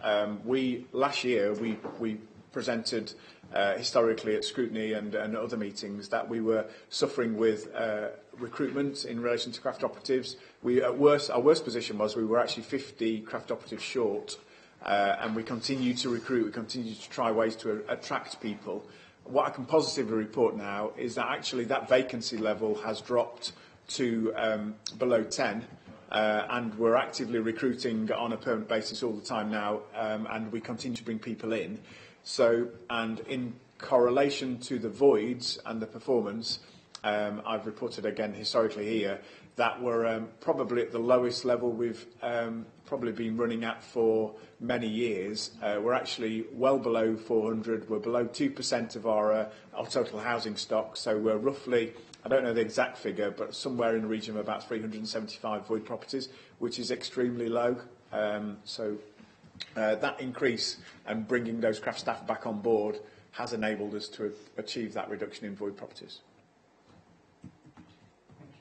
last year we presented historically at scrutiny and other meetings that we were suffering with recruitment in relation to craft operatives. Our worst position was we were actually 50 craft operatives short, and we continue to recruit, we continue to try ways to attract people. What I can positively report now is that actually that vacancy level has dropped to below 10, and we're actively recruiting on a permanent basis all the time now, and we continue to bring people in. So, and in correlation to the voids and the performance, I've reported again historically here that we're probably at the lowest level we've probably been running at for many years. We're actually well below 400. We're below 2% of our total housing stock. So we're roughly, I don't know the exact figure, but somewhere in the region of about 375 void properties, which is extremely low. That increase and bringing those craft staff back on board has enabled us to achieve that reduction in void properties.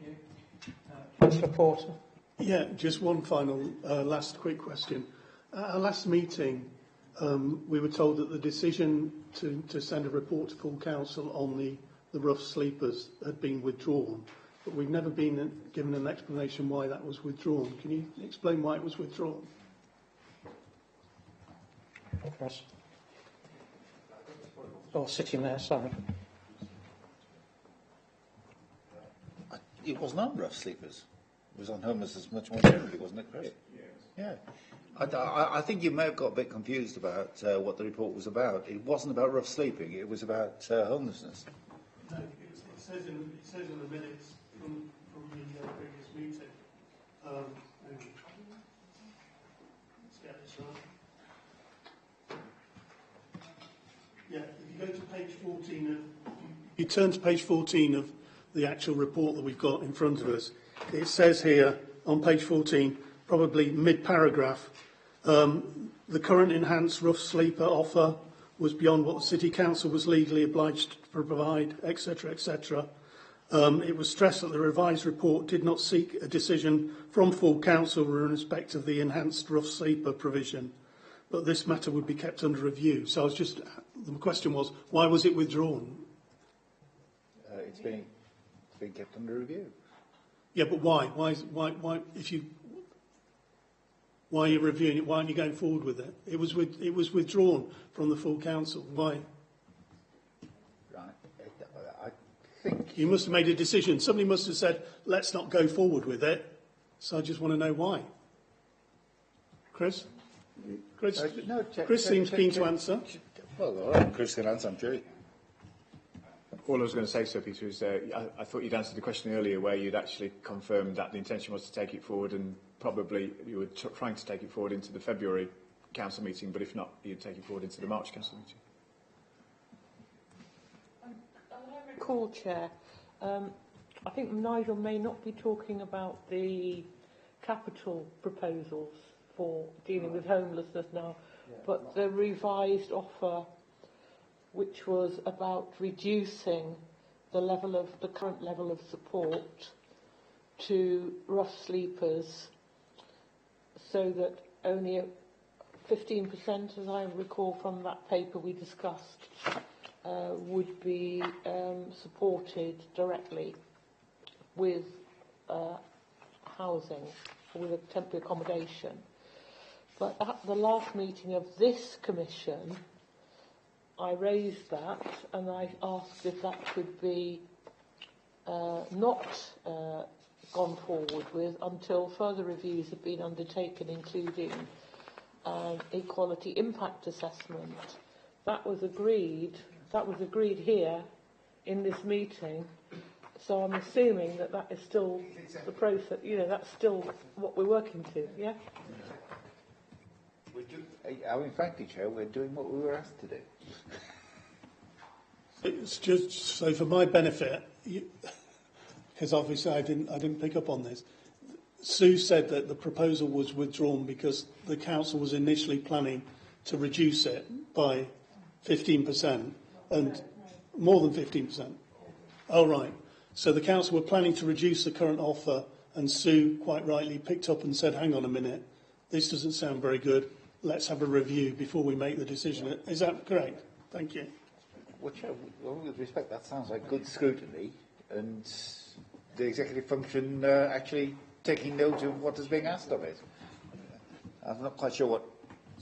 Thank you. Councillor Porter. Yeah, just one final last quick question. At our last meeting, we were told that the decision to send a report to full council on the rough sleepers had been withdrawn, but we've never been given an explanation why that was withdrawn. Can you explain why it was withdrawn? Chris. Oh, City Mayor, sorry. It wasn't on rough sleepers. It was on homelessness much more generally, wasn't it, Chris? Yeah. I think you may have got a bit confused about what the report was about. It wasn't about rough sleeping. It was about homelessness. No, it says in the minutes from the previous meeting. Let's get this right. Yeah, if you go to page 14 you turn to page 14 of the actual report that we've got in front of us. It says here on page 14, probably mid-paragraph, the current enhanced rough sleeper offer was beyond what the City Council was legally obliged to provide, etc., etc. It was stressed that the revised report did not seek a decision from full council in respect of the enhanced rough sleeper provision, but this matter would be kept under review. So the question was, why was it withdrawn? It's being kept under review. Yeah, but why? Why are you reviewing it? Why aren't you going forward with it? It was withdrawn from the full council. Why? Right. I think You must have made a decision. Somebody must have said, let's not go forward with it. So I just want to know why. Chris? Chris seems keen to answer. Well, all right, Chris can answer, I'm sure. All I was going to say, Sir Peter, is I thought you'd answered the question earlier where you'd actually confirmed that the intention was to take it forward, and probably you were trying to take it forward into the February council meeting, but if not, you'd take it forward into the March council meeting. I recall, Chair, I think Nigel may not be talking about the capital proposals for dealing with homelessness now, but the revised offer, which was about reducing the current level of support to rough sleepers, so that only 15%, as I recall from that paper we discussed, would be supported directly with housing, or with a temporary accommodation. But at the last meeting of this commission, I raised that, and I asked if that could be not gone forward with until further reviews have been undertaken, including an equality impact assessment. That was agreed here in this meeting. So I'm assuming that is still the process. That's still what we're working to. Yeah. I mean, frankly, Chair, we're doing what we were asked to do. It's just so for my benefit, because obviously I didn't pick up on this. Sue said that the proposal was withdrawn because the council was initially planning to reduce it by 15%, and more than 15%. Oh, right. So the council were planning to reduce the current offer, and Sue quite rightly picked up and said, hang on a minute, this doesn't sound very good. Let's have a review before we make the decision. Is that correct? Thank you. Well, Chair, with respect, that sounds like good scrutiny and the executive function actually taking note of what is being asked of it. I'm not quite sure what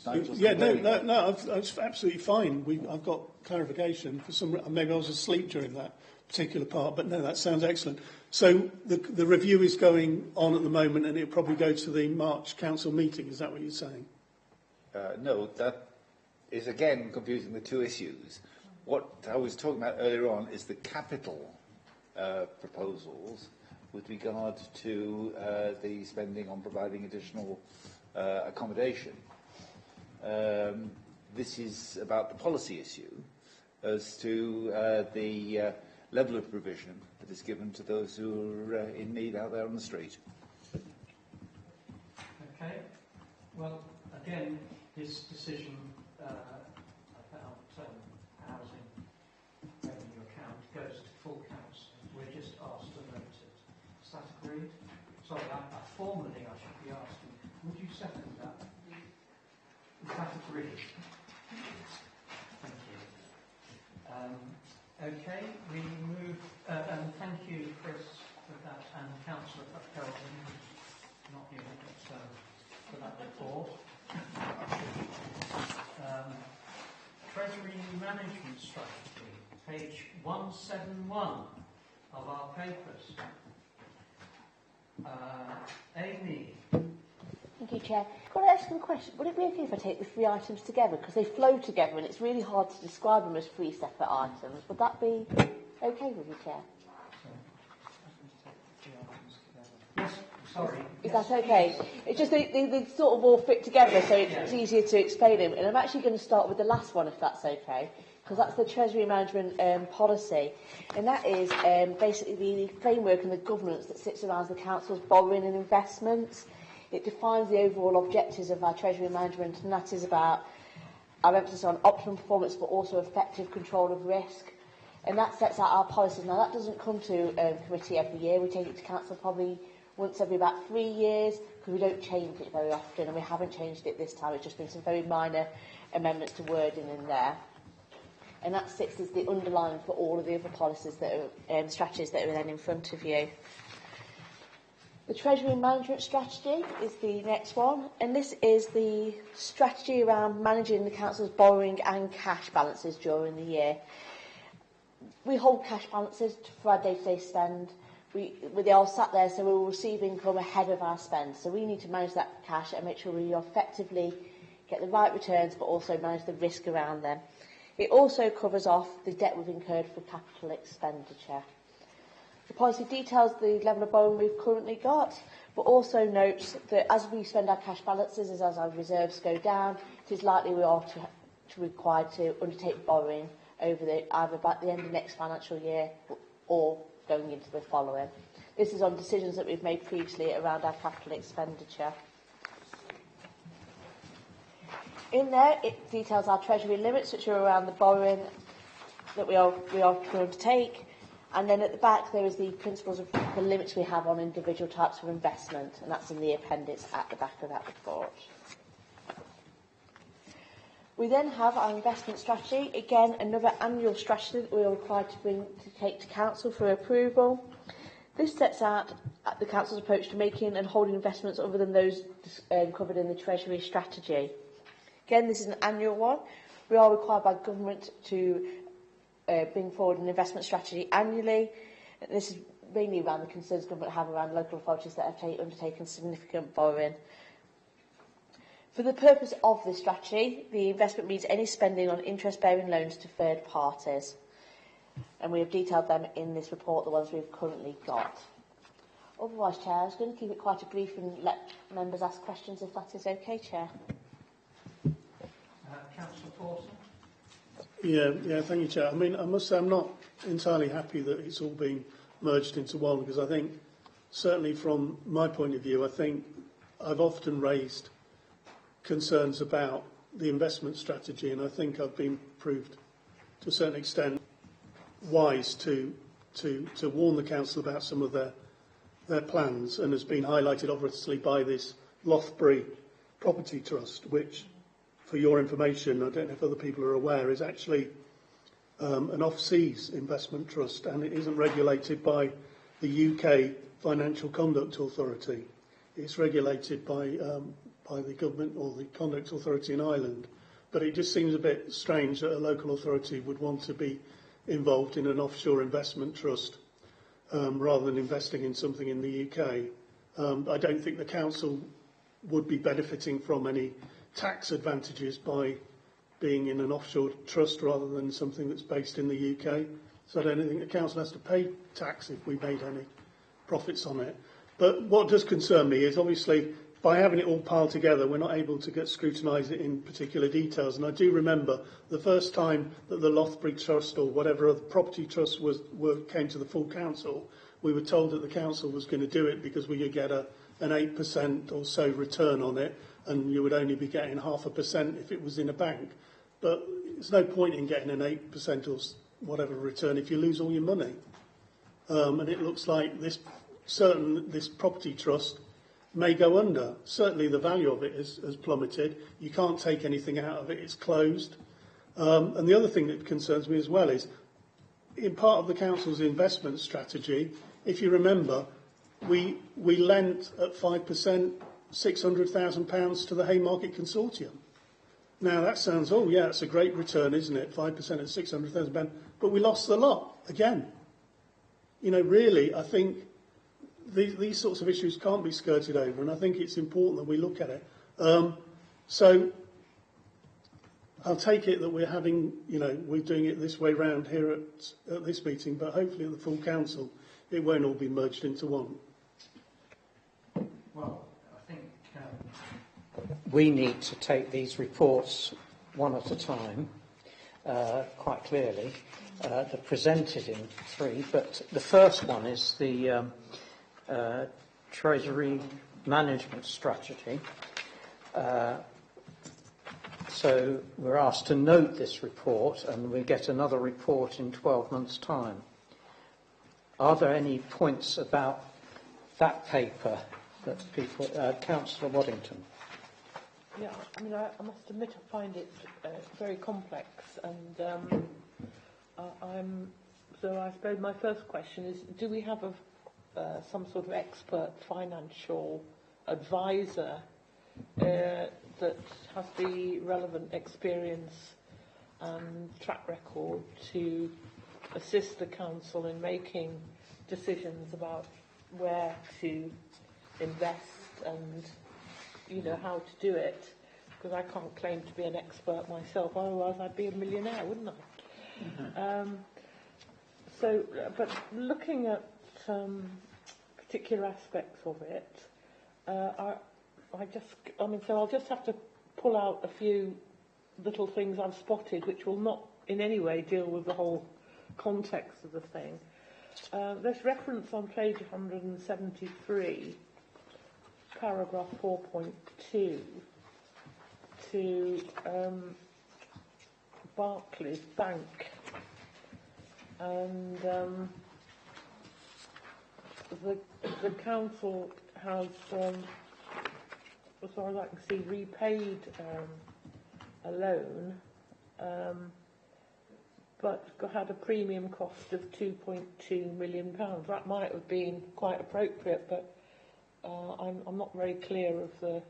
Nigel's no, it's absolutely fine. I've got clarification. Maybe I was asleep during that particular part, but no, that sounds excellent. So the review is going on at the moment, and it'll probably go to the March council meeting. Is that what you're saying? No, that is again confusing the two issues. What I was talking about earlier on is the capital proposals with regard to the spending on providing additional accommodation. This is about the policy issue as to the level of provision that is given to those who are in need out there on the street. Okay. Well, again, this decision about housing revenue account goes to full council. We're just asked to note it. Is that agreed? Sorry, formally I should be asking. Would you second that? Is that agreed? Thank you. Okay, we move, and thank you, Chris, for that, and Councillor Kelvin, not here, but for that report. Treasury Management Strategy, page 171 of our papers. Amy. Thank you, Chair. Could I ask you a question? Would it be okay if I take the three items together? Because they flow together and it's really hard to describe them as three separate items. Would that be okay with you, Chair? Yes, sorry. Is that okay? It's just they sort of all fit together, so it's easier to explain them. And I'm actually going to start with the last one, if that's okay, because that's the Treasury Management policy. And that is basically the framework and the governance that sits around the Council's borrowing and investments. It defines the overall objectives of our Treasury Management, and that is about our emphasis on optimum performance, but also effective control of risk. And that sets out our policies. Now, that doesn't come to committee every year. We take it to council probably once every about 3 years, because we don't change it very often, and we haven't changed it this time. It's just been some very minor amendments to wording in there. And that sits as the underline for all of the other policies that are strategies that are then in front of you. The Treasury Management Strategy is the next one, and this is the strategy around managing the council's borrowing and cash balances during the year. We hold cash balances for our day-to-day spend. They all sat there, so we will receive income ahead of our spend. So we need to manage that cash and make sure we effectively get the right returns, but also manage the risk around them. It also covers off the debt we've incurred for capital expenditure. The policy details the level of borrowing we've currently got, but also notes that as we spend our cash balances, as our reserves go down, it is likely we are to required to undertake borrowing over either by the end of next financial year or going into the following. This is on decisions that we've made previously around our capital expenditure. In there, it details our treasury limits, which are around the borrowing that we are to undertake. And then at the back, there is the principles of the limits we have on individual types of investment, and that's in the appendix at the back of that report. We then have our investment strategy, again another annual strategy that we are required to take to council for approval. This sets out the council's approach to making and holding investments other than those covered in the Treasury strategy. Again, this is an annual one. We are required by government to bring forward an investment strategy annually. This is mainly around the concerns government have around local authorities that have undertaken significant borrowing. For the purpose of this strategy, the investment means any spending on interest-bearing loans to third parties. And we have detailed them in this report, the ones we've currently got. Otherwise, Chair, I was going to keep it quite brief and let members ask questions if that is okay, Chair. Councillor Forson. Yeah, thank you, Chair. I mean, I must say I'm not entirely happy that it's all been merged into one, because I think, certainly from my point of view, I think I've often raised concerns about the investment strategy, and I think I've been proved to a certain extent wise to warn the council about some of their plans, and has been highlighted obviously by this Lothbury Property Trust, which, for your information, I don't know if other people are aware, is actually an off-seas investment trust, and it isn't regulated by the UK Financial Conduct Authority. It's regulated by the government or the Conduct Authority in Ireland. But it just seems a bit strange that a local authority would want to be involved in an offshore investment trust rather than investing in something in the UK. I don't think the council would be benefiting from any tax advantages by being in an offshore trust rather than something that's based in the UK. So I don't think the council has to pay tax if we made any profits on it. But what does concern me is obviously by having it all piled together, we're not able to scrutinise it in particular details. And I do remember the first time that the Lothbury Trust or whatever other property trust came to the full council, we were told that the council was going to do it because we could get an 8% or so return on it, and you would only be getting 0.5% if it was in a bank. But there's no point in getting an 8% or whatever return if you lose all your money. And it looks like this property trust may go under. Certainly the value of it has plummeted. You can't take anything out of it. It's closed. And the other thing that concerns me as well is, in part of the council's investment strategy, if you remember, we lent at 5% £600,000 to the Haymarket Consortium. Now that sounds, oh yeah, it's a great return, isn't it? 5% at £600,000, but we lost the lot again. You know, really, I think these sorts of issues can't be skirted over, and I think it's important that we look at it. So I'll take it that we're doing it this way round here at this meeting, but hopefully at the full council it won't all be merged into one. Well, I think we need to take these reports one at a time, quite clearly. They're presented in three, but the first one is the Treasury Management Strategy. So we're asked to note this report, and we get another report in 12 months' time. Are there any points about that paper that people... Councillor Waddington. Yeah, I mean, I must admit I find it very complex, and so I suppose my first question is, do we have some sort of expert financial advisor that has the relevant experience and track record to assist the council in making decisions about where to invest and, you know, how to do it? Because I can't claim to be an expert myself, otherwise I'd be a millionaire, wouldn't I? But looking at particular aspects of it, I'll just have to pull out a few little things I've spotted, which will not in any way deal with the whole context of the thing. There's reference on page 173, paragraph 4.2, to Barclays Bank, and the council has, as far as I can see, repaid a loan, but had a premium cost of £2.2 million. That might have been quite appropriate, but I'm not very clear of the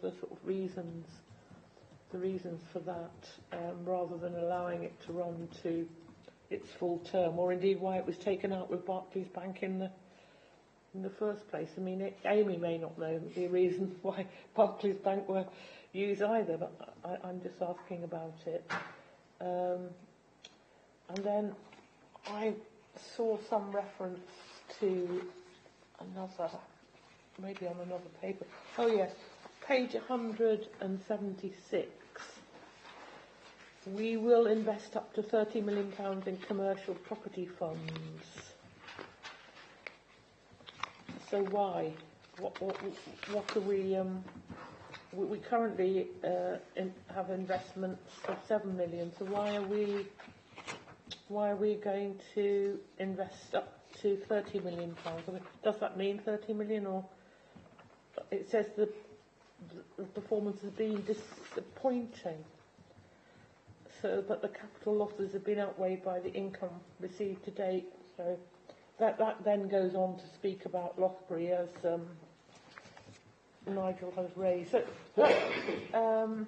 sort of reasons for that, rather than allowing it to run to its full term, or indeed why it was taken out with Barclays Bank in the first place. I mean, Amy may not know the reason why Barclays Bank were used either, but I'm just asking about it. And then I saw some reference to maybe on another paper. Oh yes, page 176. We will invest up to £30 million in commercial property funds. So why? What are we? We currently have investments of £7 million. So why are we going to invest up to £30 million? I mean, does that mean 30 million, or it says the performance has been disappointing? So, but the capital losses have been outweighed by the income received to date. So that then goes on to speak about Loughborough, as Nigel has raised. So, and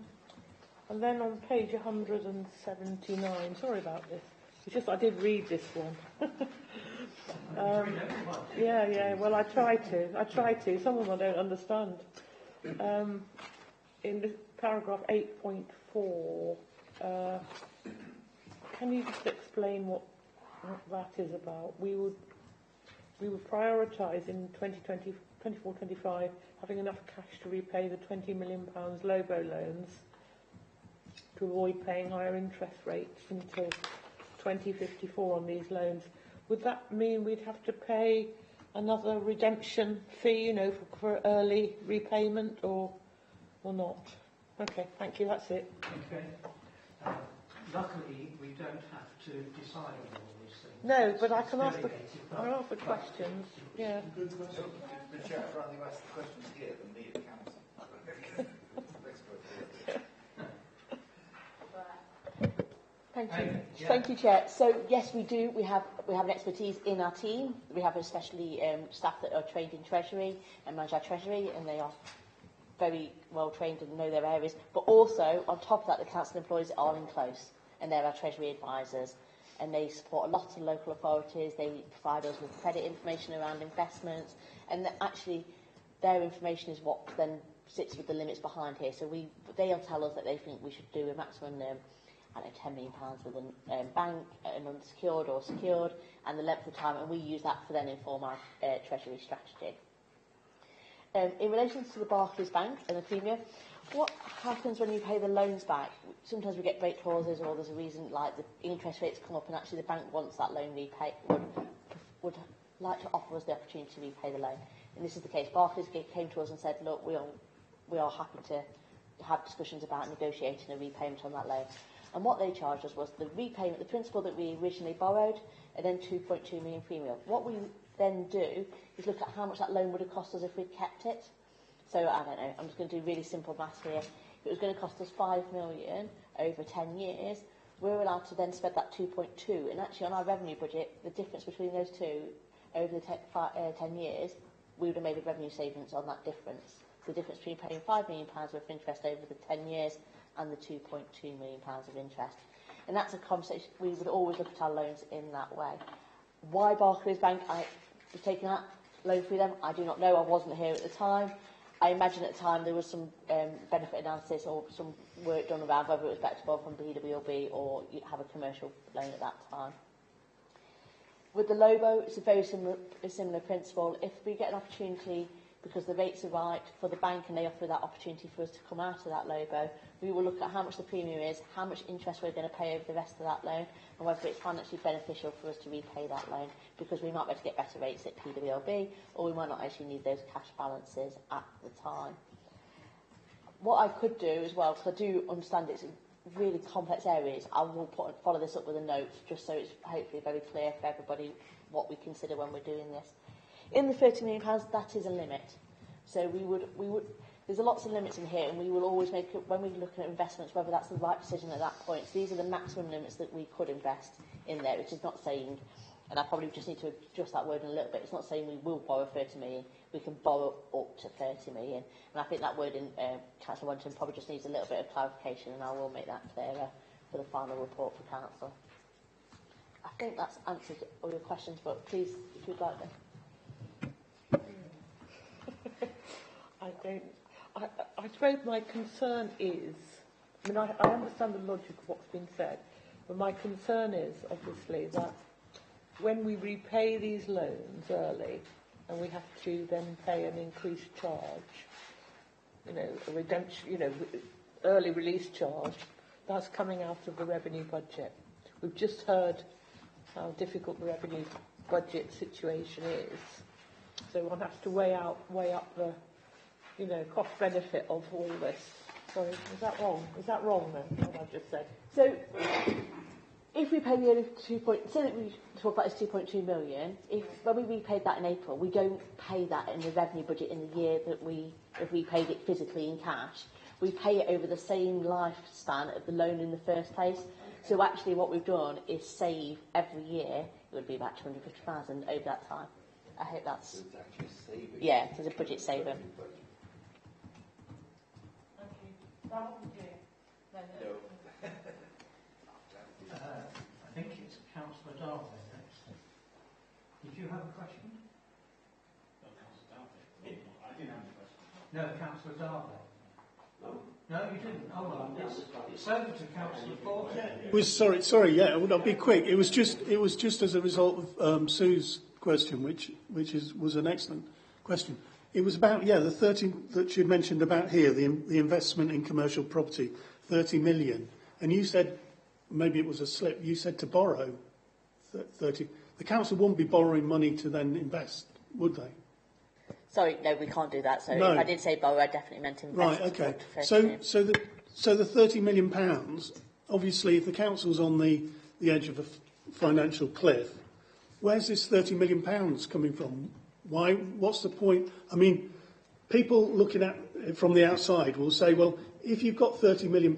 then on page 179, sorry about this. It's just I did read this one. Yeah. Well, I try to. Some of them I don't understand. In this paragraph 8.4. Can you just explain what that is about? We would prioritise in 2024-25 having enough cash to repay the £20 million LOBO loans to avoid paying higher interest rates until 2054 on these loans. Would that mean we'd have to pay another redemption fee, you know, for early repayment, or not? Okay, thank you. That's it. Okay. Luckily, we don't have to decide on all these things. No, but I can ask the questions. Yeah. Good question. The chair would rather ask the questions here than me at the council. Thank you. Thank you, Chair. So yes, we do. We have an expertise in our team. We have especially staff that are trained in Treasury and manage our Treasury, and they are very well trained and know their areas. But also, on top of that, the council employees are in close, and they're our Treasury advisors, and they support a lot of local authorities. They provide us with credit information around investments, and actually, their information is what then sits with the limits behind here. So they'll tell us that they think we should do a maximum £10 million with a bank, an unsecured or secured, and the length of time, and we use that to then inform our Treasury strategy. In relation to the Barclays Bank and the premium, what happens when you pay the loans back? Sometimes we get break clauses, or there's a reason like the interest rates come up, and actually the bank wants that loan repaid, would like to offer us the opportunity to repay the loan. And this is the case. Barclays came to us and said, look, we are happy to had discussions about negotiating a repayment on that loan. And what they charged us was the repayment, the principal that we originally borrowed, and then 2.2 million premium. What we then do is look at how much that loan would have cost us if we'd kept it. So, I don't know, I'm just going to do really simple maths here. If it was going to cost us 5 million over 10 years, we're allowed to then spend that 2.2. And actually, on our revenue budget, the difference between those two over the 10 years, we would have made a revenue savings on that difference. So the difference between paying £5 million worth of interest over the 10 years and the £2.2 million of interest. And that's a conversation, we would always look at our loans in that way. Why Barclays Bank was taking that loan through them, I do not know. I wasn't here at the time. I imagine at the time there was some benefit analysis or some work done around whether it was better to borrow from BWLB or you have a commercial loan at that time. With the LOBO, it's a very similar principle. If we get an opportunity, because the rates are right for the bank and they offer that opportunity for us to come out of that LOBO, we will look at how much the premium is, how much interest we're going to pay over the rest of that loan, and whether it's financially beneficial for us to repay that loan, because we might be able to get better rates at PWLB, or we might not actually need those cash balances at the time. What I could do as well, because I do understand it's really complex areas, I will follow this up with a note, just so it's hopefully very clear for everybody what we consider when we're doing this. In the £30 million, that is a limit. So we would, there's lots of limits in here, and we will always make it, when we're looking at investments, whether that's the right decision at that point. So these are the maximum limits that we could invest in there, which is not saying, and I probably just need to adjust that word in a little bit, it's not saying we will borrow 30 million, we can borrow up to 30 million. And I think that word in Councillor Warrington probably just needs a little bit of clarification, and I will make that clearer for the final report for Council. I think that's answered all your questions, but please, if you'd like them. I suppose my concern is, I mean, I understand the logic of what's been said, but my concern is, obviously, that when we repay these loans early, and we have to then pay an increased charge, you know, a redemption, you know, early release charge, that's coming out of the revenue budget. We've just heard how difficult the revenue budget situation is. So one has to weigh up the, you know, cost benefit of all this. Sorry, is that wrong? Is that wrong then, what I've just said? So, if we pay the only so that we talk about this 2.2 million, when we repaid that in April, we don't pay that in the revenue budget in the year that if we paid it physically in cash. We pay it over the same lifespan of the loan in the first place. So actually what we've done is save every year, it would be about 250,000 over that time. I hope that's... So it's actually saving. Yeah, it's a budget saver. Thank you. That wasn't you. No. I think it's Councillor Darby next. Did you have a question? No, Councillor Darby. I didn't have a question. No, Councillor Darby. No, you didn't. Oh, well, it's over to Councillor Porter. Sorry, yeah, I'll be quick. It was just as a result of Sue's question, which was an excellent question. It was about, the 30 that you mentioned about here, the investment in commercial property, 30 million. And you said, maybe it was a slip, you said to borrow 30. The council wouldn't be borrowing money to then invest, would they? Sorry, no, we can't do that. So no. If I did say borrow, I definitely meant invest. Right, okay. So the £30 million, obviously, if the council's on the edge of a financial cliff, where's this £30 million coming from? Why? What's the point? I mean, people looking at it from the outside will say, well, if you've got £30 million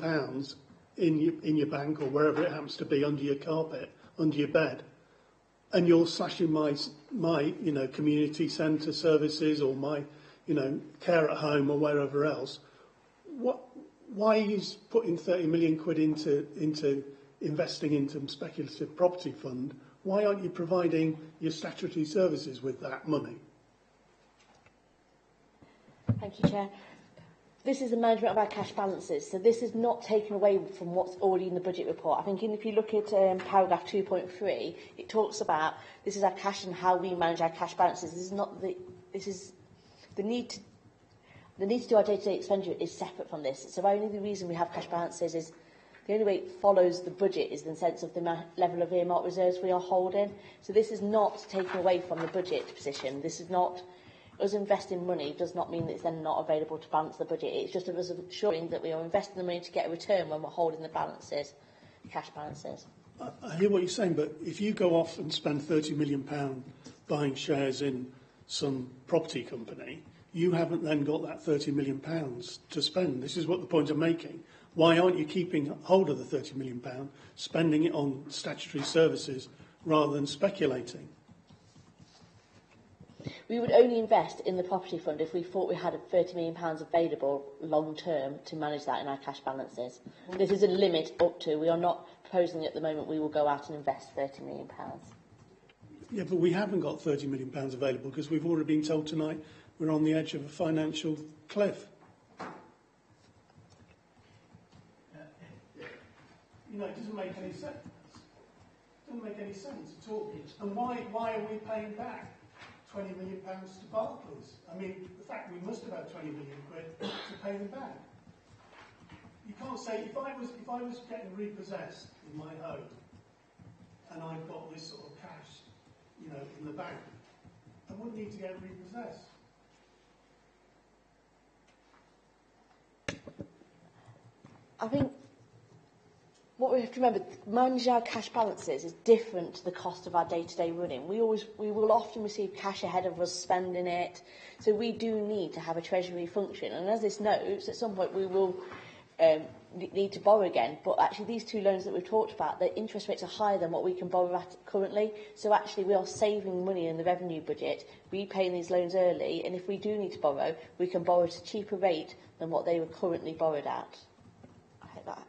in your bank or wherever it happens to be, under your carpet, under your bed, and you're slashing my community centre services or my, care at home or wherever else, why are you putting 30 million quid into investing into a speculative property fund? Why aren't you providing your statutory services with that money? Thank you, Chair. This is the management of our cash balances, so this is not taken away from what's already in the budget report. I think if you look at paragraph 2.3, it talks about this is our cash and how we manage our cash balances. This is the need to do our day-to-day expenditure is separate from this. So only the reason we have cash balances is the only way it follows the budget is in the sense of the level of earmark reserves we are holding. So this is not taken away from the budget position. This is not us investing money does not mean that it's then not available to balance the budget. It's just us ensuring that we are investing the money to get a return when we're holding the balances, cash balances. I hear what you're saying, but if you go off and spend £30 million buying shares in some property company, you haven't then got that £30 million to spend. This is what the point I'm making. Why aren't you keeping hold of the £30 million, spending it on statutory services rather than speculating? We would only invest in the property fund if we thought we had £30 million available long term to manage that in our cash balances. This is a limit up to. We are not proposing at the moment we will go out and invest £30 million. Yeah, but we haven't got £30 million available because we've already been told tonight we're on the edge of a financial cliff. You know, it doesn't make any sense. It doesn't make any sense at all. And why are we paying back £20 million to Barclays? I mean, the fact we must have had 20 million quid to pay them back. You can't say, if I was getting repossessed in my home and I've got this sort of cash, you know, in the bank, I wouldn't need to get repossessed. I think what we have to remember, managing our cash balances is different to the cost of our day-to-day running. We will often receive cash ahead of us spending it, so we do need to have a treasury function. And as this notes, at some point we will need to borrow again. But actually, these two loans that we've talked about, the interest rates are higher than what we can borrow at currently. So actually, we are saving money in the revenue budget, repaying these loans early. And if we do need to borrow, we can borrow at a cheaper rate than what they were currently borrowed at.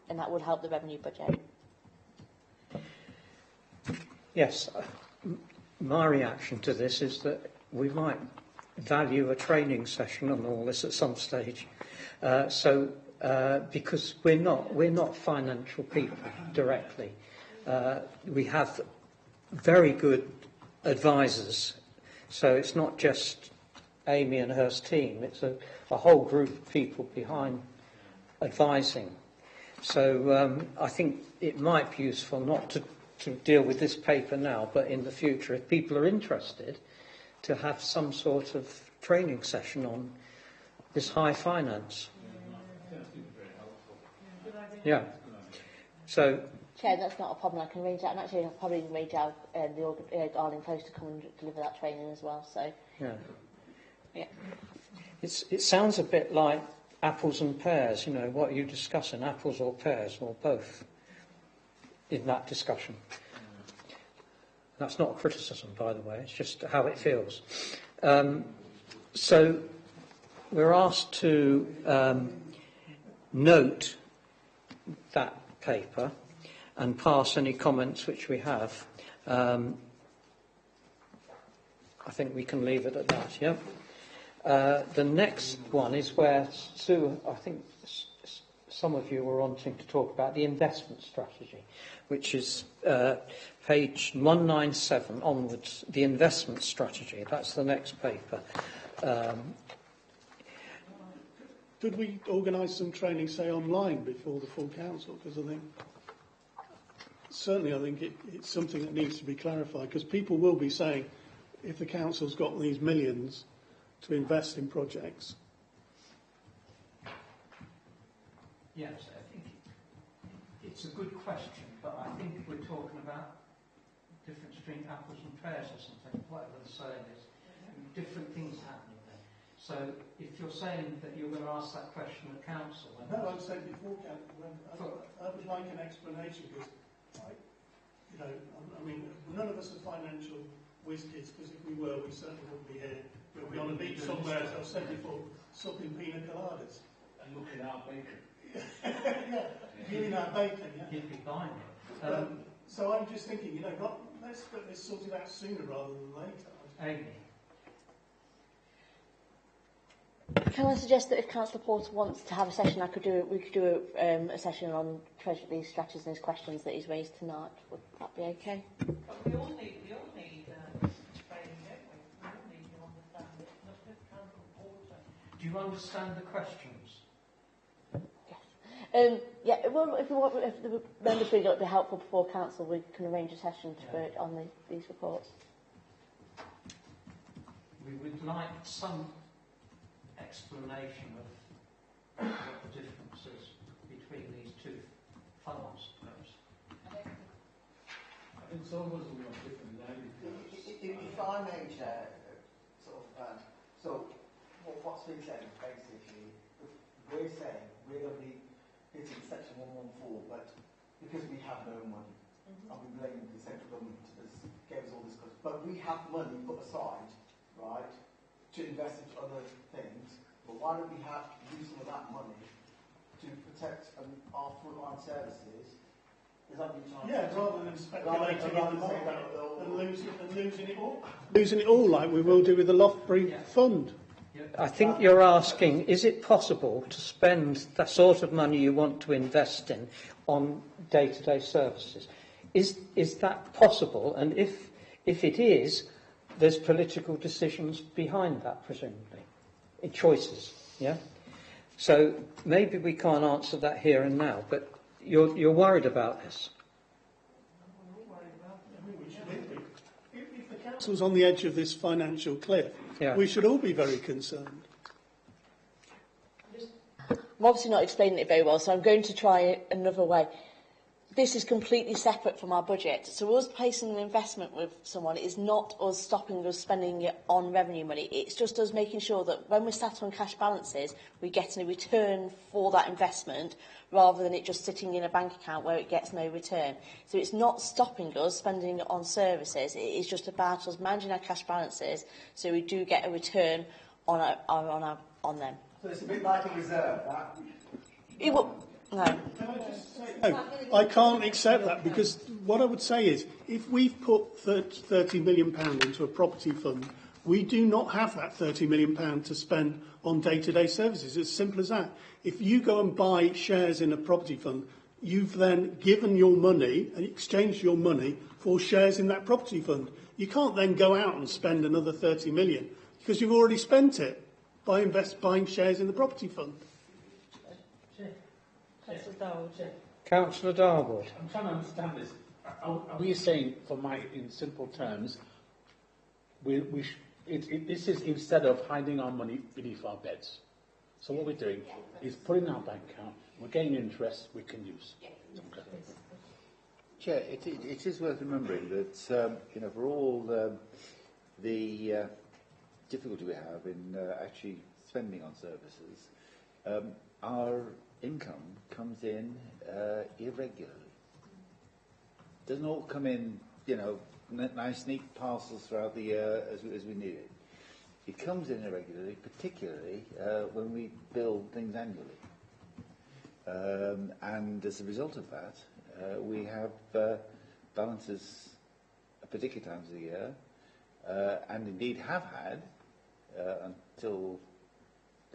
And that would help the revenue budget. Yes, my reaction to this is that we might value a training session on all this at some stage. Because we're not financial people directly. We have very good advisors, so it's not just Amy and her team. It's a whole group of people behind advising. So I think it might be useful not to deal with this paper now, but in the future, if people are interested, to have some sort of training session on this high finance. Yeah. So. Chair, that's not a problem. I can arrange that, and actually, I'll probably arrange the Arling Post to come and deliver that training as well. So. Yeah. Yeah. It sounds a bit like apples and pears. You know, what are you discussing, apples or pears, or both, in that discussion? That's not a criticism, by the way. It's just how it feels. So we're asked to note that paper and pass any comments which we have. I think we can leave it at that, yeah? The next one is where Sue, I think some of you were wanting to talk about the investment strategy, which is page 197 onwards, the investment strategy. That's the next paper. Could we organise some training, say, online before the full council? Because I think it's something that needs to be clarified, because people will be saying, if the council's got these millions to invest in projects. Yes, I think it's a good question, but I think we're talking about difference between apples and pears or something, whatever the saying is. Different things happening there. So if you're saying that you're going to ask that question at council... No, I said before council. I would like an explanation, because, I mean, none of us are financial whiz kids, because if we were, we certainly wouldn't be here. We'll be on a beach somewhere, as I've said before, supping pina coladas. And looking at our bacon. Yeah, eating our bacon, yeah. You'd be buying it. So I'm just thinking, let's get this sorted out sooner rather than later. Amy. Can I suggest that if Councillor Porter wants to have a session, we could do a session on Treasury strategies and his questions that he's raised tonight. Would that be okay? But we all need training, don't we? We all need to understand it. Not just Councillor Porter. Do you understand the questions? Yes. Well, if the members think it would be helpful before council, we can arrange a session to vote on these reports. we would like some explanation of what the difference is between these two funds, perhaps. I think some of us will have different languages. If I may, Chair, so what's been said is basically, we're saying we're going to be hitting section 114, but because we have no money, and we blame the central government as gave us all this cost, but we have money put aside, right, to invest into other things. But why don't we use some of that money to protect our frontline services? Is that what you're trying to say? Rather than speculating in the market and losing it all. Losing it all like we will do with the Loughborough Fund. I think you're asking, is it possible to spend the sort of money you want to invest in on day-to-day services? Is that possible? And if it is, there's political decisions behind that, presumably, choices. Yeah. So maybe we can't answer that here and now, but you're worried about this. If the council's on the edge of this financial cliff, we should all be very concerned. I'm obviously not explaining it very well, so I'm going to try it another way. This is completely separate from our budget. So us placing an investment with someone is not us stopping us spending it on revenue money. It's just us making sure that when we're sat on cash balances, we're getting a return for that investment rather than it just sitting in a bank account where it gets no return. So it's not stopping us spending it on services. It is just about us managing our cash balances so we do get a return on them. So it's a bit like a reserve, that? It will. No. Can I just say, no, I can't accept that, because what I would say is, if we've put £30 million into a property fund, we do not have that £30 million to spend on day-to-day services. It's as simple as that. If you go and buy shares in a property fund, you've then given your money and exchanged your money for shares in that property fund. You can't then go out and spend another £30 million because you've already spent it by buying shares in the property fund. Councillor Darwood. I'm trying to understand this. Are we saying, in simple terms, this is instead of hiding our money beneath our beds? So what we're doing is putting in our bank account, we're getting interest we can use. Okay. Chair, it is worth remembering that for all the difficulty we have in actually spending on services, our income comes in irregularly. Doesn't all come in, nice neat parcels throughout the year as we need it. It comes in irregularly, particularly when we build things annually. And as a result of that, we have balances at particular times of the year, and indeed have had, until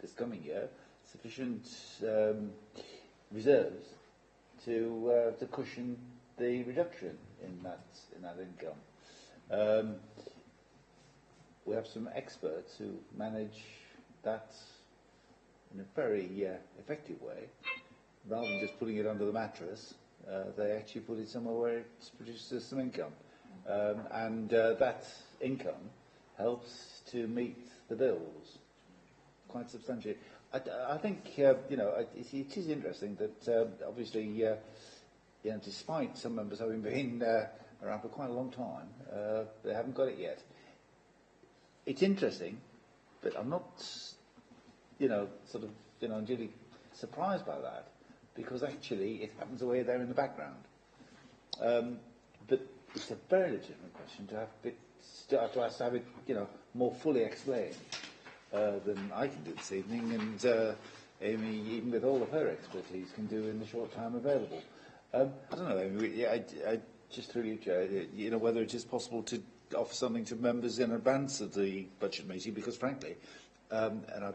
this coming year, sufficient reserves to cushion the reduction in that income. We have some experts who manage that in a very effective way. Rather than just putting it under the mattress, they actually put it somewhere where it produces some income. And that income helps to meet the bills quite substantially. I think, it is interesting that obviously, despite some members having been around for quite a long time, they haven't got it yet. It's interesting, but I'm not, unduly surprised by that, because actually it happens away there in the background. But it's a very legitimate question to have it, more fully explained than I can do this evening, and Amy, even with all of her expertise, can do in the short time available. I don't know, Amy, I just through you, Chair, whether it is possible to offer something to members in advance of the budget meeting, because frankly, and I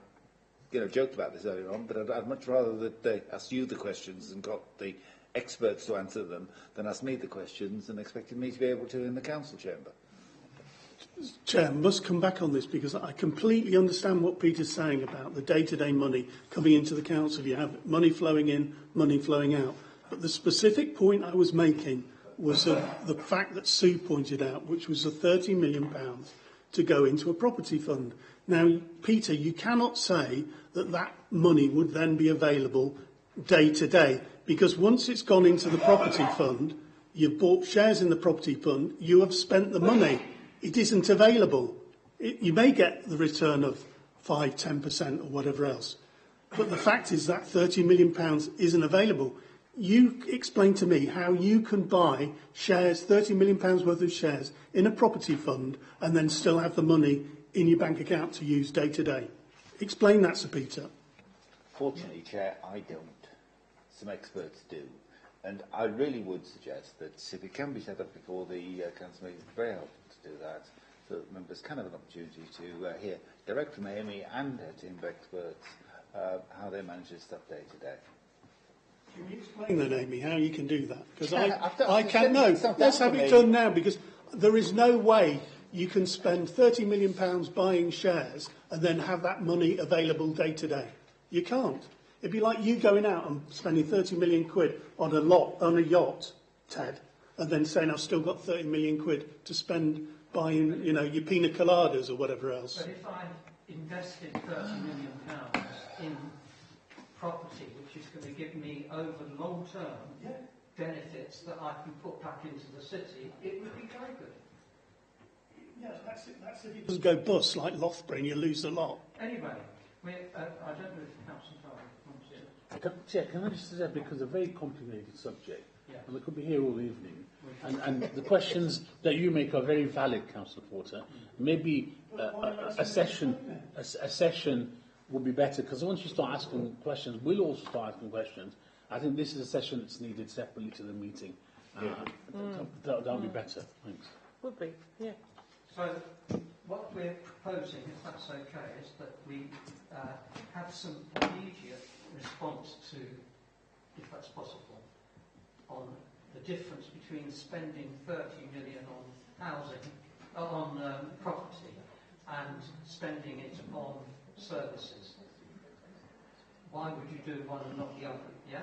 joked about this earlier on, but I'd much rather that they asked you the questions and got the experts to answer them than ask me the questions and expected me to be able to in the council chamber. Chair, I must come back on this because I completely understand what Peter's saying about the day-to-day money coming into the council. You have money flowing in, money flowing out. But the specific point I was making was the fact that Sue pointed out, which was the £30 million to go into a property fund. Now, Peter, you cannot say that that money would then be available day to day, because once it's gone into the property fund, you've bought shares in the property fund, you have spent the money. It isn't available. You may get the return of 5, 10% or whatever else. But the fact is that £30 million isn't available. You explain to me how you can buy shares, £30 million worth of shares, in a property fund and then still have the money in your bank account to use day to day. Explain that, Sir Peter. Fortunately, Chair, I don't. Some experts do. And I really would suggest that if it can be set up before the council meeting, it's very helpful to do that, so that members can have an opportunity to hear direct from Amy and her team of experts how they manage this stuff day to day. Can you explain then, Amy, how you can do that? Because Yeah, I can't know. Let's have it done now, because there is no way you can spend £30 million buying shares and then have that money available day to day. You can't. It'd be like you going out and spending 30 million quid on a yacht, Ted, and then saying I've still got 30 million quid to spend buying, you know, your pina coladas or whatever else. But if I invested £30 million in property, which is going to give me over long term benefits that I can put back into the city, it would be very good. Yeah, that's it. That's if it doesn't go bust like Lothbury and you lose a lot. Anyway, I don't know if the council wants to. Chair, can I just say, because it's a very complicated subject, Yeah. and we could be here all evening, and the questions that you make are very valid, Councillor Porter. Maybe a session would be better, because once you start asking questions, we'll also start asking questions. I think this is a session that's needed separately to the meeting. That'll be better. Thanks. Would be, yeah. So what we're proposing, if that's okay, is that we have some immediate response to, if that's possible, on the difference between spending 30 million on housing, on property, and spending it on services. Why would you do one and not the other? Yeah.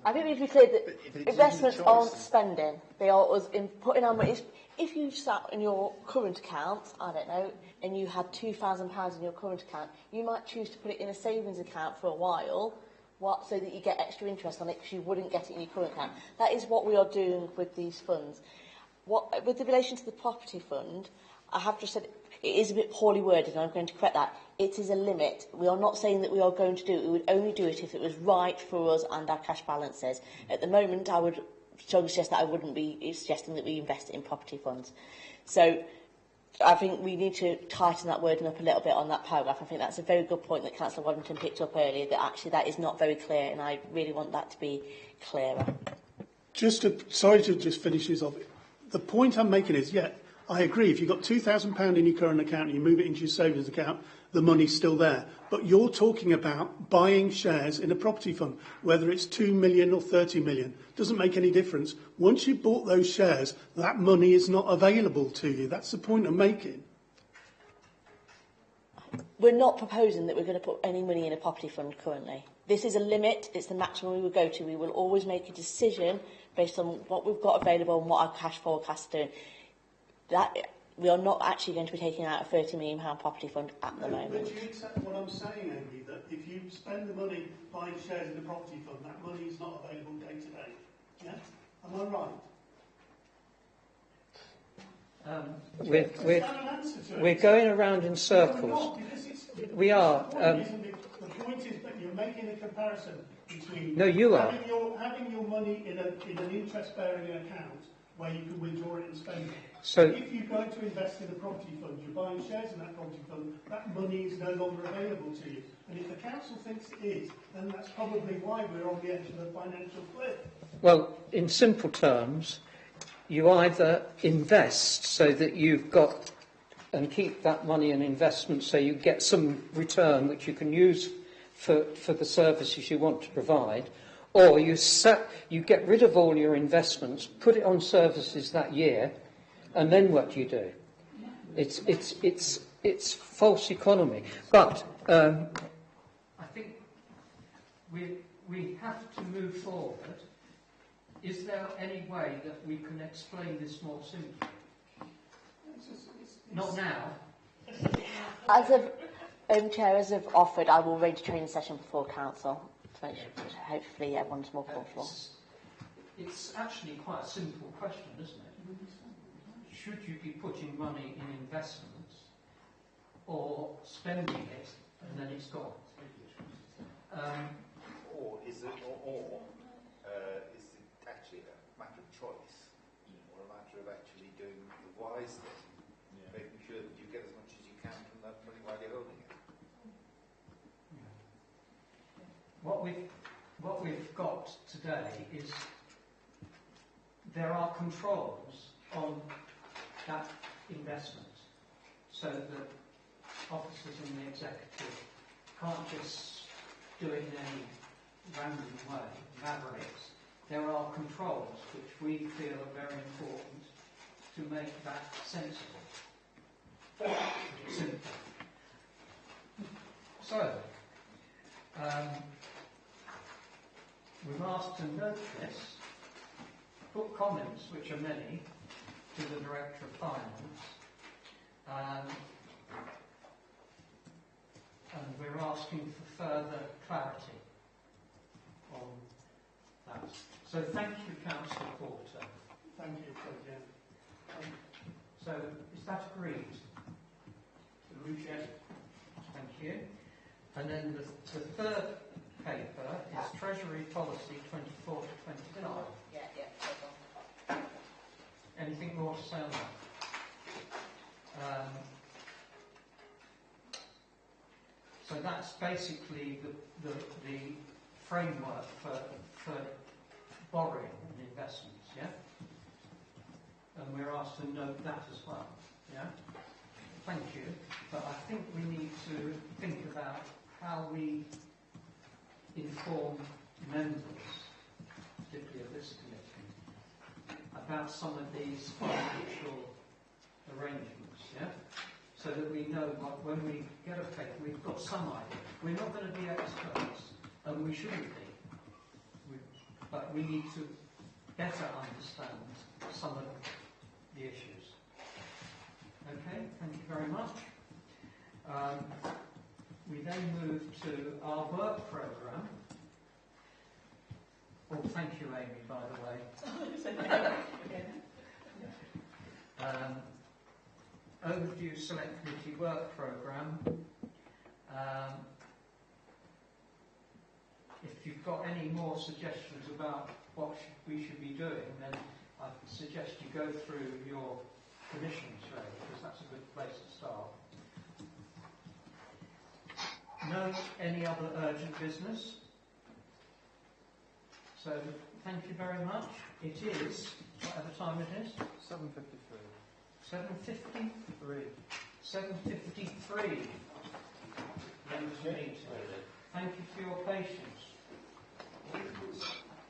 I think we need to be clear that investments aren't spending. They are us in putting our money. If you sat in your current account, I don't know, and you had £2,000 in your current account, you might choose to put it in a savings account for a while, so that you get extra interest on it, because you wouldn't get it in your current account. That is what we are doing with these funds. With the relation to the property fund, I have just said it is a bit poorly worded, and I'm going to correct that. It is a limit. We are not saying that we are going to do it. We would only do it if it was right for us and our cash balances. At the moment, I would strongly suggest that I wouldn't be suggesting that we invest in property funds. So I think we need to tighten that wording up a little bit on that paragraph. I think that's a very good point that Councillor Waddington picked up earlier, that actually that is not very clear, and I really want that to be clearer. Sorry to just finish this off. The point I'm making is, I agree. If you've got £2,000 in your current account and you move it into your savings account, the money's still there. But you're talking about buying shares in a property fund, whether it's 2 million or 30 million. Doesn't make any difference. Once you've bought those shares, that money is not available to you. That's the point I'm making. We're not proposing that we're going to put any money in a property fund currently. This is a limit. It's the maximum we will go to. We will always make a decision based on what we've got available and what our cash forecast is doing. We are not actually going to be taking out a £30 million property fund at the moment. But you accept what I'm saying, Amy, that if you spend the money buying shares in the property fund, that money is not available day to day. Yeah? Am I right? We're going around in circles. We are. The point is that you're making a comparison between you are. having your money in an interest-bearing account where you can withdraw it and spend it. So if you're going to invest in a property fund, you're buying shares in that property fund, that money is no longer available to you. And if the council thinks it is, then that's probably why we're on the edge of a financial cliff. Well, in simple terms, you either invest so that you've got and keep that money in investment so you get some return which you can use for the services you want to provide, or you get rid of all your investments, put it on services that year, and then what do you do? It's false economy. But I think we have to move forward. Is there any way that we can explain this more simply? Not now. As of Chair, as of offered, I will arrange a training session before Council to make sure hopefully everyone's more comfortable. It's actually quite a simple question, isn't it? Should you be putting money in investments or spending it and then it's gone? Or is it actually a matter of choice, or a matter of actually doing the wise thing, making sure that you get as much as you can from that money while you're holding it? What we've got today is there are controls on that investment, so that officers in the executive can't just do it in any random way, mavericks. There are controls which we feel are very important to make that sensible. Simple. So, we've asked to note this, put comments, which are many, to the Director of Finance, and we're asking for further clarity on that. So thank you, Councillor Porter. Thank you, President. So is that agreed? Yes. Thank you. And then the third paper is Treasury Policy 24 to 25. Yeah. Anything more to say on that? So that's basically the framework for borrowing and investments, yeah? And we're asked to note that as well, yeah? Thank you. But I think we need to think about how we inform members, particularly of this committee, about some of these financial arrangements, yeah? So that we know what, when we get a paper, we've got some idea. We're not going to be experts, and we shouldn't be. But we need to better understand some of the issues. Okay, thank you very much. We then move to our work programme. Oh, thank you, Amy, by the way. Overdue Select Committee work programme. If you've got any more suggestions about what we should be doing, then I suggest you go through your commissions, Ray, because that's a good place to start. No any other urgent business. So thank you very much. It is, whatever time it is. 7:53. 7:53. 7:53. Thank you for your patience.